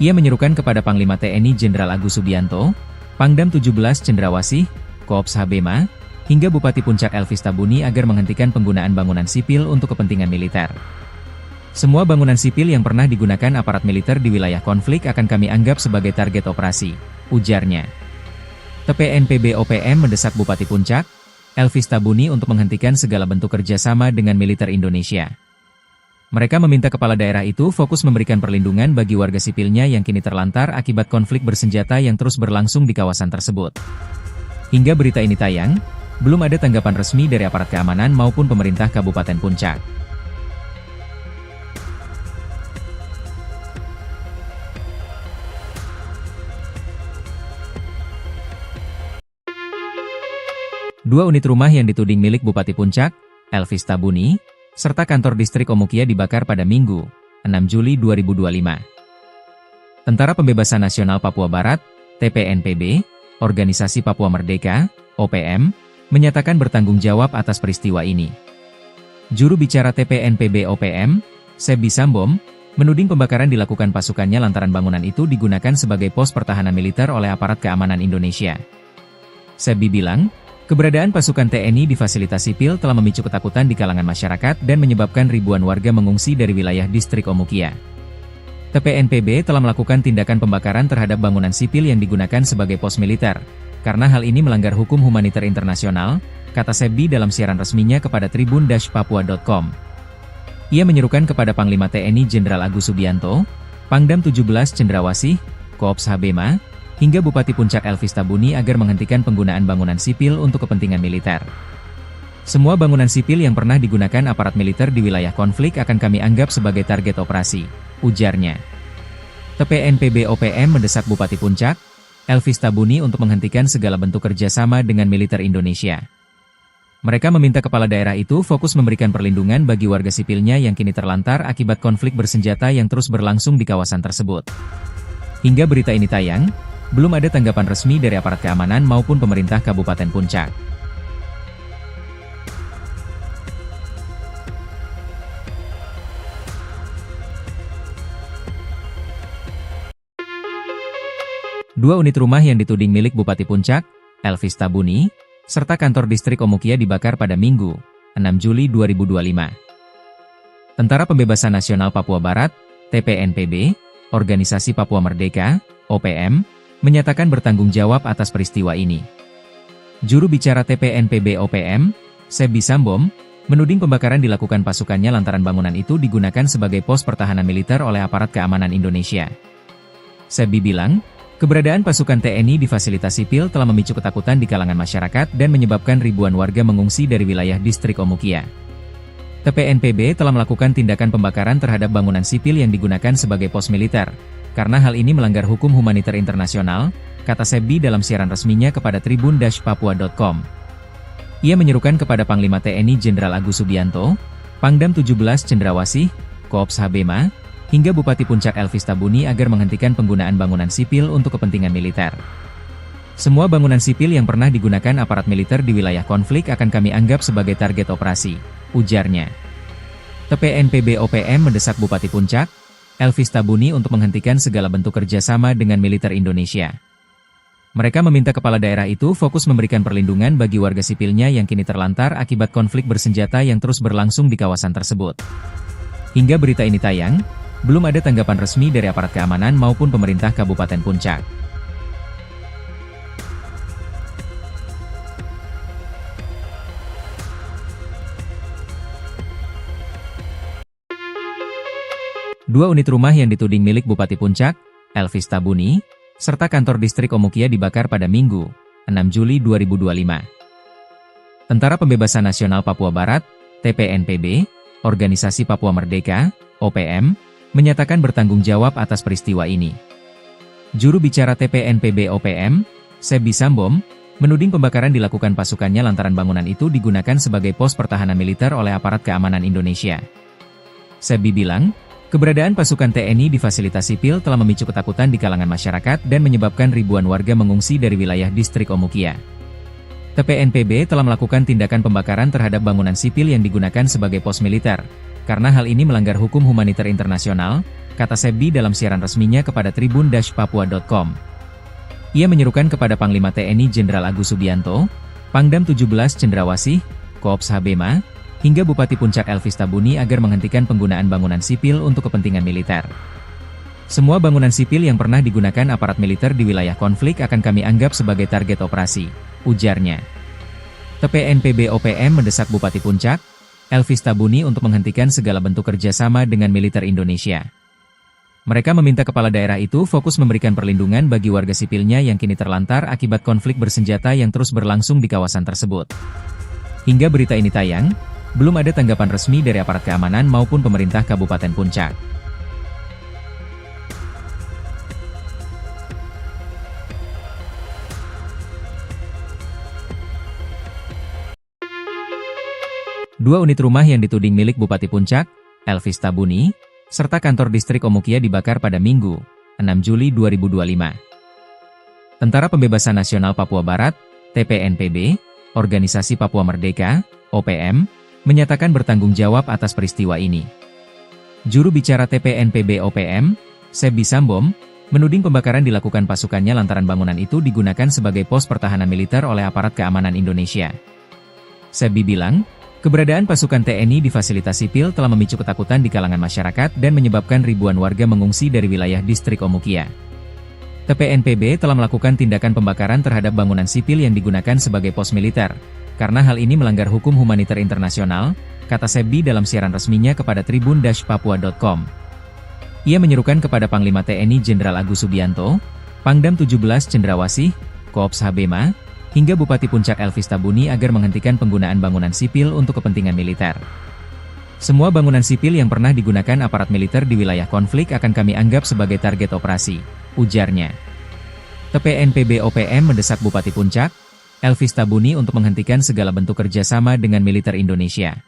Ia menyerukan kepada Panglima TNI Jenderal Agus Subianto, Pangdam 17 Cendrawasih, Koops Habema, hingga Bupati Puncak Elvis Tabuni agar menghentikan penggunaan bangunan sipil untuk kepentingan militer. Semua bangunan sipil yang pernah digunakan aparat militer di wilayah konflik akan kami anggap sebagai target operasi, ujarnya. TPNPB OPM mendesak Bupati Puncak, Elvis Tabuni untuk menghentikan segala bentuk kerjasama dengan militer Indonesia. Mereka meminta kepala daerah itu fokus memberikan perlindungan bagi warga sipilnya yang kini terlantar akibat konflik bersenjata yang terus berlangsung di kawasan tersebut. Hingga berita ini tayang, belum ada tanggapan resmi dari aparat keamanan maupun pemerintah Kabupaten Puncak. Dua unit rumah yang dituding milik Bupati Puncak, Elvis Tabuni, serta kantor distrik Omukia dibakar pada Minggu, 6 Juli 2025. Tentara Pembebasan Nasional Papua Barat, TPNPB, Organisasi Papua Merdeka, OPM, menyatakan bertanggung jawab atas peristiwa ini. Juru bicara TPNPB OPM, Sebi Sambom, menuding pembakaran dilakukan pasukannya lantaran bangunan itu digunakan sebagai pos pertahanan militer oleh aparat keamanan Indonesia. Sebi bilang, keberadaan pasukan TNI di fasilitas sipil telah memicu ketakutan di kalangan masyarakat dan menyebabkan ribuan warga mengungsi dari wilayah distrik Omukia. TPNPB telah melakukan tindakan pembakaran terhadap bangunan sipil yang digunakan sebagai pos militer, karena hal ini melanggar hukum humaniter internasional, kata Sebi dalam siaran resminya kepada tribun-papua.com. Ia menyerukan kepada Panglima TNI Jenderal Agus Subianto, Pangdam 17 Cendrawasih, Koops Habema, hingga Bupati Puncak Elvis Tabuni agar menghentikan penggunaan bangunan sipil untuk kepentingan militer. Semua bangunan sipil yang pernah digunakan aparat militer di wilayah konflik akan kami anggap sebagai target operasi, ujarnya. TPNPB OPM mendesak Bupati Puncak, Elvis Tabuni untuk menghentikan segala bentuk kerjasama dengan militer Indonesia. Mereka meminta kepala daerah itu fokus memberikan perlindungan bagi warga sipilnya yang kini terlantar akibat konflik bersenjata yang terus berlangsung di kawasan tersebut. Hingga berita ini tayang, belum ada tanggapan resmi dari aparat keamanan maupun pemerintah Kabupaten Puncak. Dua unit rumah yang dituding milik Bupati Puncak, Elvis Tabuni, serta kantor distrik Omukia dibakar pada Minggu, 6 Juli 2025. Tentara Pembebasan Nasional Papua Barat, TPNPB, Organisasi Papua Merdeka, OPM, menyatakan bertanggung jawab atas peristiwa ini. Juru bicara TPNPB OPM, Sebi Sambom, menuding pembakaran dilakukan pasukannya lantaran bangunan itu digunakan sebagai pos pertahanan militer oleh aparat keamanan Indonesia. Sebi bilang, keberadaan pasukan TNI di fasilitas sipil telah memicu ketakutan di kalangan masyarakat dan menyebabkan ribuan warga mengungsi dari wilayah distrik Omukia. TPNPB telah melakukan tindakan pembakaran terhadap bangunan sipil yang digunakan sebagai pos militer, karena hal ini melanggar hukum humaniter internasional, kata Sebi dalam siaran resminya kepada tribun-papua.com. Ia menyerukan kepada Panglima TNI Jenderal Agus Subianto, Pangdam 17 Cendrawasih, Koops Habema, hingga Bupati Puncak Elvis Tabuni agar menghentikan penggunaan bangunan sipil untuk kepentingan militer. Semua bangunan sipil yang pernah digunakan aparat militer di wilayah konflik akan kami anggap sebagai target operasi, ujarnya. TPNPB OPM mendesak Bupati Puncak, Elvis Tabuni untuk menghentikan segala bentuk kerjasama dengan militer Indonesia. Mereka meminta kepala daerah itu fokus memberikan perlindungan bagi warga sipilnya yang kini terlantar akibat konflik bersenjata yang terus berlangsung di kawasan tersebut. Hingga berita ini tayang, belum ada tanggapan resmi dari aparat keamanan maupun pemerintah Kabupaten Puncak. Dua unit rumah yang dituding milik Bupati Puncak, Elvis Tabuni, serta kantor distrik Omukia dibakar pada Minggu, 6 Juli 2025. Tentara Pembebasan Nasional Papua Barat, TPNPB, Organisasi Papua Merdeka, OPM, menyatakan bertanggung jawab atas peristiwa ini. Juru bicara TPNPB OPM, Sebi Sambom, menuding pembakaran dilakukan pasukannya lantaran bangunan itu digunakan sebagai pos pertahanan militer oleh aparat keamanan Indonesia. Sebi bilang, keberadaan pasukan TNI di fasilitas sipil telah memicu ketakutan di kalangan masyarakat dan menyebabkan ribuan warga mengungsi dari wilayah distrik Omukia. TPNPB telah melakukan tindakan pembakaran terhadap bangunan sipil yang digunakan sebagai pos militer, karena hal ini melanggar hukum humaniter internasional, kata Sebi dalam siaran resminya kepada tribun-papua.com. Ia menyerukan kepada Panglima TNI Jenderal Agus Subianto, Pangdam 17 Cendrawasih, Koops Habema, hingga Bupati Puncak Elvis Tabuni agar menghentikan penggunaan bangunan sipil untuk kepentingan militer. Semua bangunan sipil yang pernah digunakan aparat militer di wilayah konflik akan kami anggap sebagai target operasi, ujarnya. TPNPB OPM mendesak Bupati Puncak, Elvis Tabuni untuk menghentikan segala bentuk kerjasama dengan militer Indonesia. Mereka meminta kepala daerah itu fokus memberikan perlindungan bagi warga sipilnya yang kini terlantar akibat konflik bersenjata yang terus berlangsung di kawasan tersebut. Hingga berita ini tayang, belum ada tanggapan resmi dari aparat keamanan maupun pemerintah Kabupaten Puncak. Dua unit rumah yang dituding milik Bupati Puncak, Elvis Tabuni, serta kantor distrik Omukia dibakar pada Minggu, 6 Juli 2025. Tentara Pembebasan Nasional Papua Barat, TPNPB, Organisasi Papua Merdeka, OPM, menyatakan bertanggung jawab atas peristiwa ini. Juru bicara TPNPB OPM, Sebi Sambom, menuding pembakaran dilakukan pasukannya lantaran bangunan itu digunakan sebagai pos pertahanan militer oleh aparat keamanan Indonesia. Sebi bilang, keberadaan pasukan TNI di fasilitas sipil telah memicu ketakutan di kalangan masyarakat dan menyebabkan ribuan warga mengungsi dari wilayah distrik Omukia. TPNPB telah melakukan tindakan pembakaran terhadap bangunan sipil yang digunakan sebagai pos militer, karena hal ini melanggar hukum humaniter internasional, kata Sebi dalam siaran resminya kepada tribun-papua.com. Ia menyerukan kepada Panglima TNI Jenderal Agus Subianto, Pangdam 17 Cendrawasih, Koops Habema, hingga Bupati Puncak Elvis Tabuni agar menghentikan penggunaan bangunan sipil untuk kepentingan militer. Semua bangunan sipil yang pernah digunakan aparat militer di wilayah konflik akan kami anggap sebagai target operasi, ujarnya. TPNPB OPM mendesak Bupati Puncak, Elvis Tabuni untuk menghentikan segala bentuk kerjasama dengan militer Indonesia.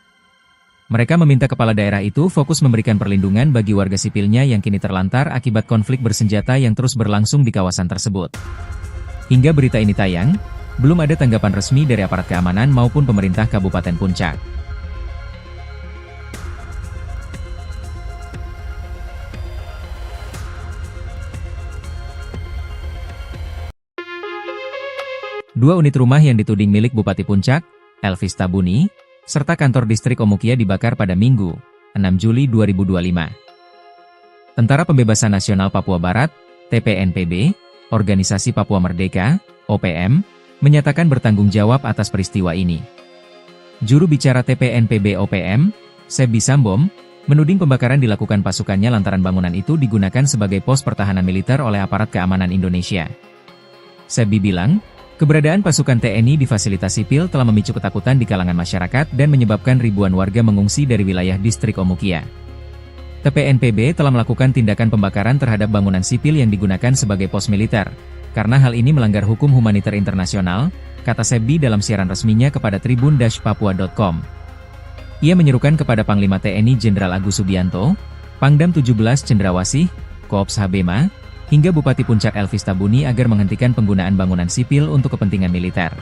Mereka meminta kepala daerah itu fokus memberikan perlindungan bagi warga sipilnya yang kini terlantar akibat konflik bersenjata yang terus berlangsung di kawasan tersebut. Hingga berita ini tayang, belum ada tanggapan resmi dari aparat keamanan maupun pemerintah Kabupaten Puncak. Dua unit rumah yang dituding milik Bupati Puncak, Elvis Tabuni, serta kantor distrik Omukia dibakar pada Minggu, 6 Juli 2025. Tentara Pembebasan Nasional Papua Barat, TPNPB, Organisasi Papua Merdeka, OPM, menyatakan bertanggung jawab atas peristiwa ini. Juru bicara TPNPB OPM, Sebi Sambom, menuding pembakaran dilakukan pasukannya lantaran bangunan itu digunakan sebagai pos pertahanan militer oleh aparat keamanan Indonesia. Sebi bilang, keberadaan pasukan TNI di fasilitas sipil telah memicu ketakutan di kalangan masyarakat dan menyebabkan ribuan warga mengungsi dari wilayah distrik Omukia. TPNPB telah melakukan tindakan pembakaran terhadap bangunan sipil yang digunakan sebagai pos militer, karena hal ini melanggar hukum humaniter internasional, kata Sebi dalam siaran resminya kepada tribun-papua.com. Ia menyerukan kepada Panglima TNI Jenderal Agus Subianto, Pangdam 17 Cendrawasih, Koops Habema, hingga Bupati Puncak Elvis Tabuni agar menghentikan penggunaan bangunan sipil untuk kepentingan militer.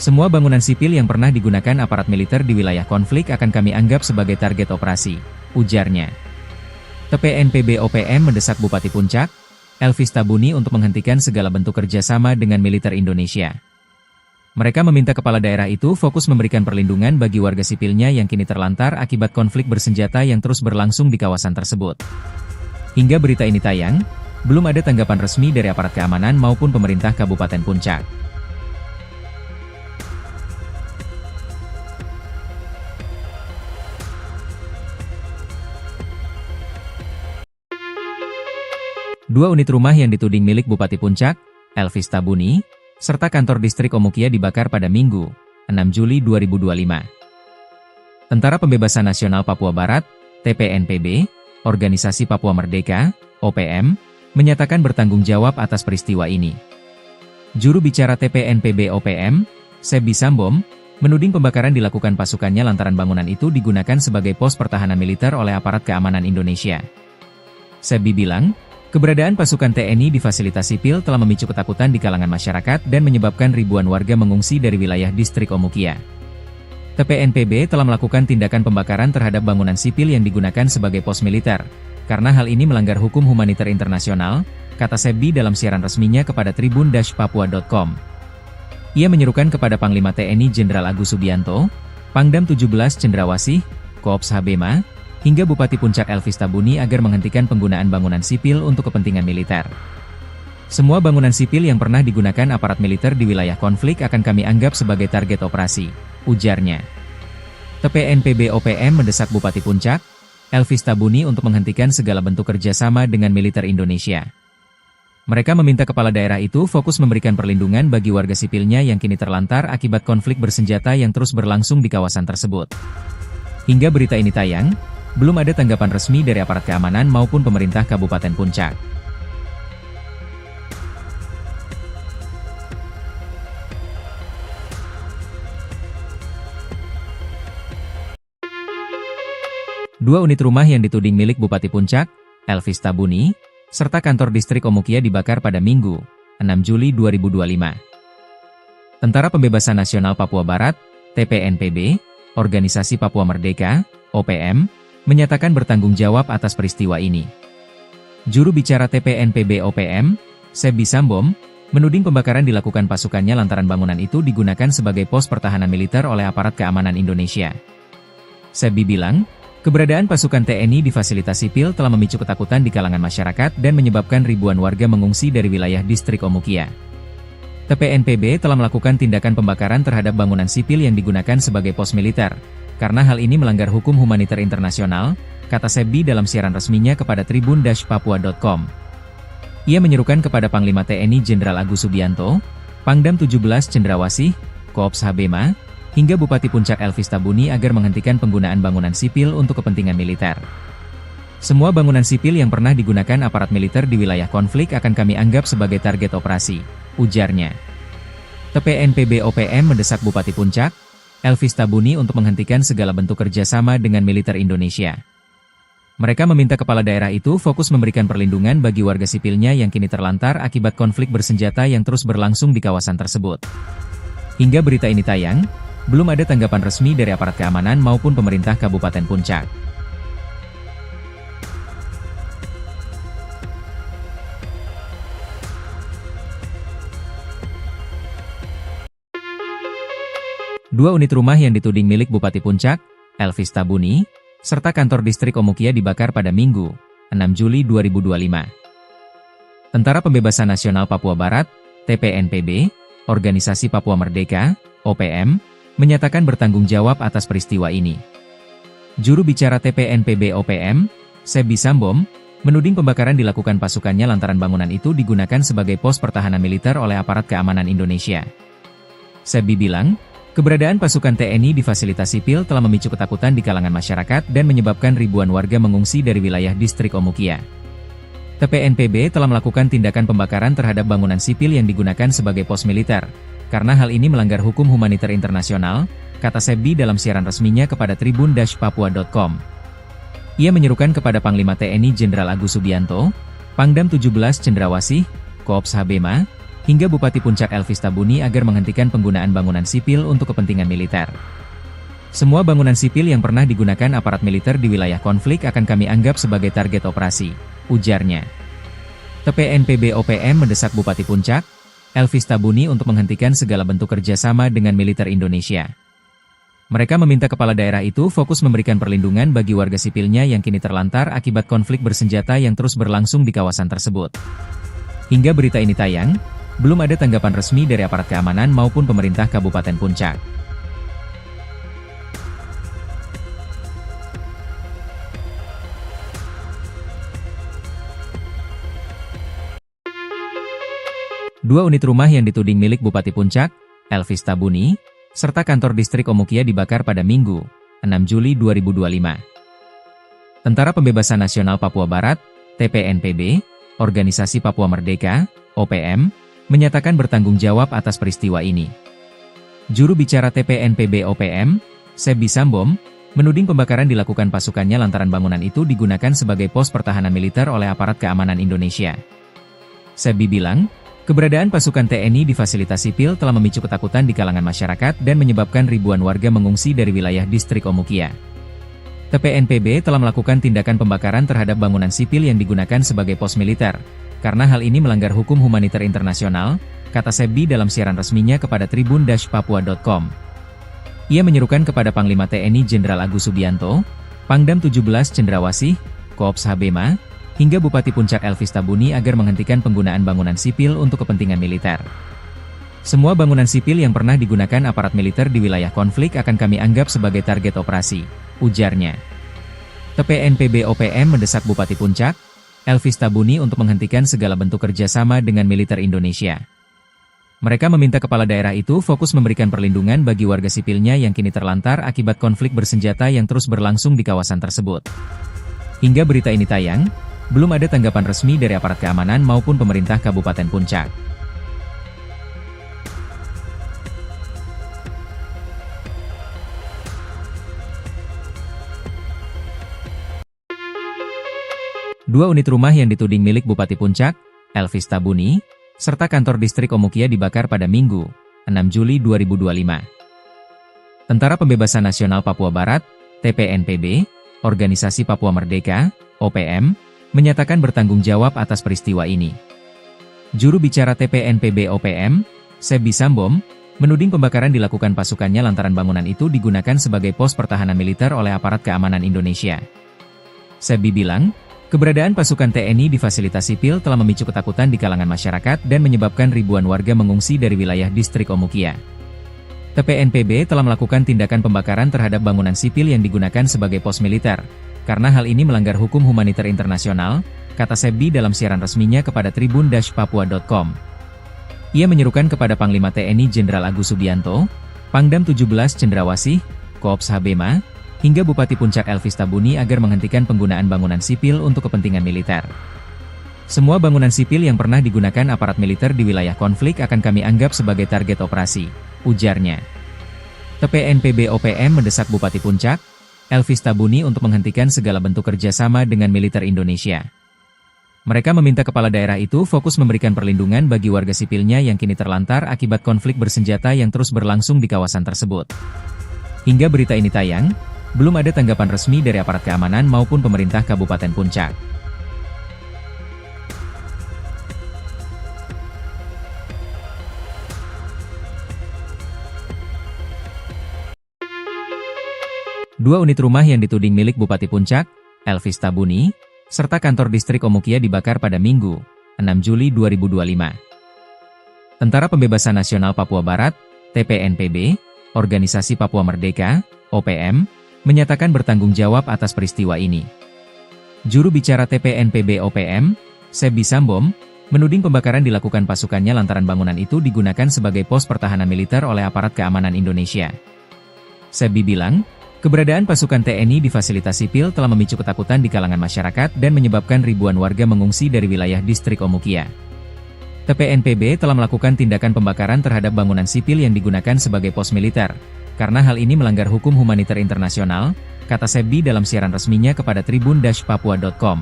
Semua bangunan sipil yang pernah digunakan aparat militer di wilayah konflik akan kami anggap sebagai target operasi, ujarnya. TPNPB OPM mendesak Bupati Puncak, Elvis Tabuni untuk menghentikan segala bentuk kerjasama dengan militer Indonesia. Mereka meminta kepala daerah itu fokus memberikan perlindungan bagi warga sipilnya yang kini terlantar akibat konflik bersenjata yang terus berlangsung di kawasan tersebut. Hingga berita ini tayang, belum ada tanggapan resmi dari aparat keamanan maupun pemerintah Kabupaten Puncak. 2 unit rumah yang dituding milik Bupati Puncak, Elvis Tabuni, serta kantor distrik Omukia dibakar pada Minggu, 6 Juli 2025. Tentara Pembebasan Nasional Papua Barat, TPNPB, Organisasi Papua Merdeka, OPM, menyatakan bertanggung jawab atas peristiwa ini. Juru bicara TPNPB OPM, Sebi Sambom, menuding pembakaran dilakukan pasukannya lantaran bangunan itu digunakan sebagai pos pertahanan militer oleh aparat keamanan Indonesia. Sebi bilang, keberadaan pasukan TNI di fasilitas sipil telah memicu ketakutan di kalangan masyarakat dan menyebabkan ribuan warga mengungsi dari wilayah distrik Omukia. TPNPB telah melakukan tindakan pembakaran terhadap bangunan sipil yang digunakan sebagai pos militer, karena hal ini melanggar hukum humaniter internasional, kata Sebi dalam siaran resminya kepada tribun-papua.com. Ia menyerukan kepada Panglima TNI Jenderal Agus Subianto, Pangdam 17 Cendrawasih, Koops Habema, hingga Bupati Puncak Elvis Tabuni agar menghentikan penggunaan bangunan sipil untuk kepentingan militer. Semua bangunan sipil yang pernah digunakan aparat militer di wilayah konflik akan kami anggap sebagai target operasi, ujarnya. TPNPB OPM mendesak Bupati Puncak, Elvis Tabuni untuk menghentikan segala bentuk kerjasama dengan militer Indonesia. Mereka meminta kepala daerah itu fokus memberikan perlindungan bagi warga sipilnya yang kini terlantar akibat konflik bersenjata yang terus berlangsung di kawasan tersebut. Hingga berita ini tayang, belum ada tanggapan resmi dari aparat keamanan maupun pemerintah Kabupaten Puncak. Dua unit rumah yang dituding milik Bupati Puncak, Elvis Tabuni, serta kantor distrik Omukia dibakar pada Minggu, 6 Juli 2025. Tentara Pembebasan Nasional Papua Barat, TPNPB, Organisasi Papua Merdeka, OPM, menyatakan bertanggung jawab atas peristiwa ini. Juru bicara TPNPB OPM, Sebi Sambom, menuding pembakaran dilakukan pasukannya lantaran bangunan itu digunakan sebagai pos pertahanan militer oleh aparat keamanan Indonesia. Sebi bilang, keberadaan pasukan TNI di fasilitas sipil telah memicu ketakutan di kalangan masyarakat dan menyebabkan ribuan warga mengungsi dari wilayah distrik Omukia. TPNPB telah melakukan tindakan pembakaran terhadap bangunan sipil yang digunakan sebagai pos militer, karena hal ini melanggar hukum humaniter internasional, kata Sebi dalam siaran resminya kepada tribun-papua.com. Ia menyerukan kepada Panglima TNI Jenderal Agus Subianto, Pangdam 17 Cendrawasih, Koops Habema, hingga Bupati Puncak Elvis Tabuni agar menghentikan penggunaan bangunan sipil untuk kepentingan militer. Semua bangunan sipil yang pernah digunakan aparat militer di wilayah konflik akan kami anggap sebagai target operasi, ujarnya. TPNPB OPM mendesak Bupati Puncak, Elvis Tabuni untuk menghentikan segala bentuk kerjasama dengan militer Indonesia. Mereka meminta kepala daerah itu fokus memberikan perlindungan bagi warga sipilnya yang kini terlantar akibat konflik bersenjata yang terus berlangsung di kawasan tersebut. Hingga berita ini tayang, belum ada tanggapan resmi dari aparat keamanan maupun pemerintah Kabupaten Puncak. Dua unit rumah yang dituding milik Bupati Puncak, Elvis Tabuni, serta kantor distrik Omukia dibakar pada Minggu, 6 Juli 2025. Tentara Pembebasan Nasional Papua Barat, TPNPB, Organisasi Papua Merdeka, OPM, menyatakan bertanggung jawab atas peristiwa ini. Juru bicara TPNPB OPM, Sebi Sambom, menuding pembakaran dilakukan pasukannya lantaran bangunan itu digunakan sebagai pos pertahanan militer oleh aparat keamanan Indonesia. Sebi bilang, keberadaan pasukan TNI di fasilitas sipil telah memicu ketakutan di kalangan masyarakat dan menyebabkan ribuan warga mengungsi dari wilayah distrik Omukia. TPNPB telah melakukan tindakan pembakaran terhadap bangunan sipil yang digunakan sebagai pos militer, karena hal ini melanggar hukum humaniter internasional, kata Sebi dalam siaran resminya kepada tribun-papua.com. Ia menyerukan kepada Panglima TNI Jenderal Agus Subianto, Pangdam 17 Cendrawasih, Koops Habema, hingga Bupati Puncak Elvis Tabuni agar menghentikan penggunaan bangunan sipil untuk kepentingan militer. Semua bangunan sipil yang pernah digunakan aparat militer di wilayah konflik akan kami anggap sebagai target operasi, ujarnya. TPNPB OPM mendesak Bupati Puncak, Elvis Tabuni untuk menghentikan segala bentuk kerjasama dengan militer Indonesia. Mereka meminta kepala daerah itu fokus memberikan perlindungan bagi warga sipilnya yang kini terlantar akibat konflik bersenjata yang terus berlangsung di kawasan tersebut. Hingga berita ini tayang, belum ada tanggapan resmi dari aparat keamanan maupun pemerintah Kabupaten Puncak. 2 unit rumah yang dituding milik Bupati Puncak, Elvis Tabuni, serta kantor distrik Omukia dibakar pada Minggu, 6 Juli 2025. Tentara Pembebasan Nasional Papua Barat, TPNPB, Organisasi Papua Merdeka, OPM, menyatakan bertanggung jawab atas peristiwa ini. Juru bicara TPNPB OPM, Sebi Sambom, menuding pembakaran dilakukan pasukannya lantaran bangunan itu digunakan sebagai pos pertahanan militer oleh aparat keamanan Indonesia. Sebi bilang, keberadaan pasukan TNI di fasilitas sipil telah memicu ketakutan di kalangan masyarakat dan menyebabkan ribuan warga mengungsi dari wilayah distrik Omukia. TPNPB telah melakukan tindakan pembakaran terhadap bangunan sipil yang digunakan sebagai pos militer, karena hal ini melanggar hukum humaniter internasional, kata Sebi dalam siaran resminya kepada tribun-papua.com. Ia menyerukan kepada Panglima TNI Jenderal Agus Subianto, Pangdam 17 Cendrawasih, Koops Habema, hingga Bupati Puncak Elvis Tabuni agar menghentikan penggunaan bangunan sipil untuk kepentingan militer. Semua bangunan sipil yang pernah digunakan aparat militer di wilayah konflik akan kami anggap sebagai target operasi, ujarnya. TPNPB OPM mendesak Bupati Puncak, Elvis Tabuni untuk menghentikan segala bentuk kerjasama dengan militer Indonesia. Mereka meminta kepala daerah itu fokus memberikan perlindungan bagi warga sipilnya yang kini terlantar akibat konflik bersenjata yang terus berlangsung di kawasan tersebut. Hingga berita ini tayang, belum ada tanggapan resmi dari aparat keamanan maupun pemerintah Kabupaten Puncak. Dua unit rumah yang dituding milik Bupati Puncak, Elvis Tabuni, serta kantor distrik Omukia dibakar pada Minggu, 6 Juli 2025. Tentara Pembebasan Nasional Papua Barat, TPNPB, Organisasi Papua Merdeka, OPM, menyatakan bertanggung jawab atas peristiwa ini. Juru bicara TPNPB OPM, Sebi Sambom, menuding pembakaran dilakukan pasukannya lantaran bangunan itu digunakan sebagai pos pertahanan militer oleh aparat keamanan Indonesia. Sebi bilang, keberadaan pasukan TNI di fasilitas sipil telah memicu ketakutan di kalangan masyarakat dan menyebabkan ribuan warga mengungsi dari wilayah distrik Omukia. TPNPB telah melakukan tindakan pembakaran terhadap bangunan sipil yang digunakan sebagai pos militer, karena hal ini melanggar hukum humaniter internasional, kata Sebi dalam siaran resminya kepada tribun-papua.com. Ia menyerukan kepada Panglima TNI Jenderal Agus Subianto, Pangdam 17 Cendrawasih, Koops Habema, hingga Bupati Puncak Elvis Tabuni agar menghentikan penggunaan bangunan sipil untuk kepentingan militer. Semua bangunan sipil yang pernah digunakan aparat militer di wilayah konflik akan kami anggap sebagai target operasi, ujarnya. TPNPB OPM mendesak Bupati Puncak, Elvis Tabuni untuk menghentikan segala bentuk kerjasama dengan militer Indonesia. Mereka meminta kepala daerah itu fokus memberikan perlindungan bagi warga sipilnya yang kini terlantar akibat konflik bersenjata yang terus berlangsung di kawasan tersebut. Hingga berita ini tayang, belum ada tanggapan resmi dari aparat keamanan maupun pemerintah Kabupaten Puncak. Dua unit rumah yang dituding milik Bupati Puncak, Elvis Tabuni, serta kantor distrik Omukia dibakar pada Minggu, 6 Juli 2025. Tentara Pembebasan Nasional Papua Barat, TPNPB, Organisasi Papua Merdeka, OPM, menyatakan bertanggung jawab atas peristiwa ini. Juru bicara TPNPB OPM, Sebi Sambom, menuding pembakaran dilakukan pasukannya lantaran bangunan itu digunakan sebagai pos pertahanan militer oleh aparat keamanan Indonesia. Sebi bilang, keberadaan pasukan TNI di fasilitas sipil telah memicu ketakutan di kalangan masyarakat dan menyebabkan ribuan warga mengungsi dari wilayah distrik Omukia. TPNPB telah melakukan tindakan pembakaran terhadap bangunan sipil yang digunakan sebagai pos militer, karena hal ini melanggar hukum humaniter internasional, kata Sebi dalam siaran resminya kepada tribun-papua.com.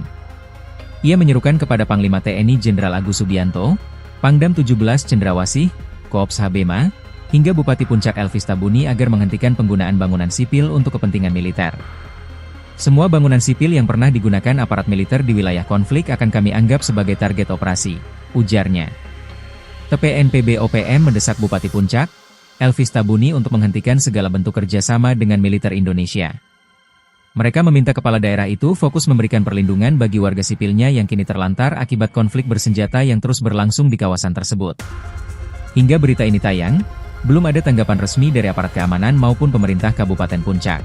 Ia menyerukan kepada Panglima TNI Jenderal Agus Subianto, Pangdam 17 Cendrawasih, Koops Habema, hingga Bupati Puncak Elvis Tabuni agar menghentikan penggunaan bangunan sipil untuk kepentingan militer. Semua bangunan sipil yang pernah digunakan aparat militer di wilayah konflik akan kami anggap sebagai target operasi, ujarnya. TPNPB OPM mendesak Bupati Puncak, Elvis Tabuni untuk menghentikan segala bentuk kerjasama dengan militer Indonesia. Mereka meminta kepala daerah itu fokus memberikan perlindungan bagi warga sipilnya yang kini terlantar akibat konflik bersenjata yang terus berlangsung di kawasan tersebut. Hingga berita ini tayang, belum ada tanggapan resmi dari aparat keamanan maupun pemerintah Kabupaten Puncak.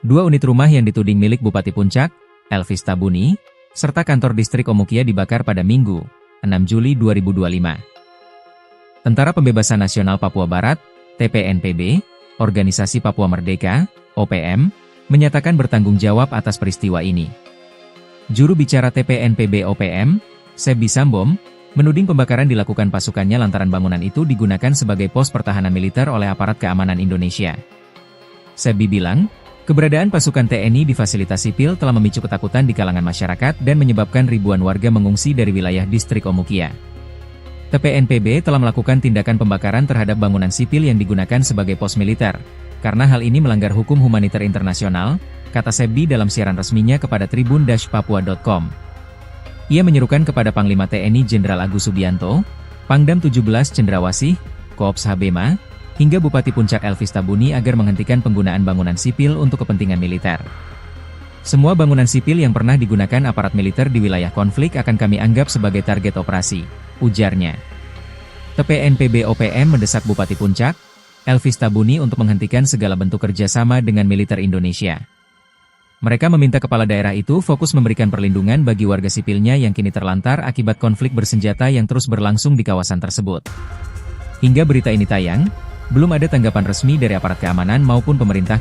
2 unit rumah yang dituding milik Bupati Puncak, Elvis Tabuni, serta kantor distrik Omukia dibakar pada Minggu, 6 Juli 2025. Tentara Pembebasan Nasional Papua Barat, TPNPB, Organisasi Papua Merdeka, OPM, menyatakan bertanggung jawab atas peristiwa ini. Juru bicara TPNPB OPM, Sebi Sambom, menuding pembakaran dilakukan pasukannya lantaran bangunan itu digunakan sebagai pos pertahanan militer oleh aparat keamanan Indonesia. Sebi bilang, keberadaan pasukan TNI di fasilitas sipil telah memicu ketakutan di kalangan masyarakat dan menyebabkan ribuan warga mengungsi dari wilayah distrik Omukia. TPNPB telah melakukan tindakan pembakaran terhadap bangunan sipil yang digunakan sebagai pos militer, karena hal ini melanggar hukum humaniter internasional, kata Sebi dalam siaran resminya kepada tribun-papua.com. Ia menyerukan kepada Panglima TNI Jenderal Agus Subianto, Pangdam 17 Cendrawasih, Koops Habema, hingga Bupati Puncak Elvis Tabuni agar menghentikan penggunaan bangunan sipil untuk kepentingan militer. Semua bangunan sipil yang pernah digunakan aparat militer di wilayah konflik akan kami anggap sebagai target operasi, ujarnya. TPNPB OPM mendesak Bupati Puncak, Elvis Tabuni untuk menghentikan segala bentuk kerjasama dengan militer Indonesia. Mereka meminta kepala daerah itu fokus memberikan perlindungan bagi warga sipilnya yang kini terlantar akibat konflik bersenjata yang terus berlangsung di kawasan tersebut. Hingga berita ini tayang, belum ada tanggapan resmi dari aparat keamanan maupun pemerintah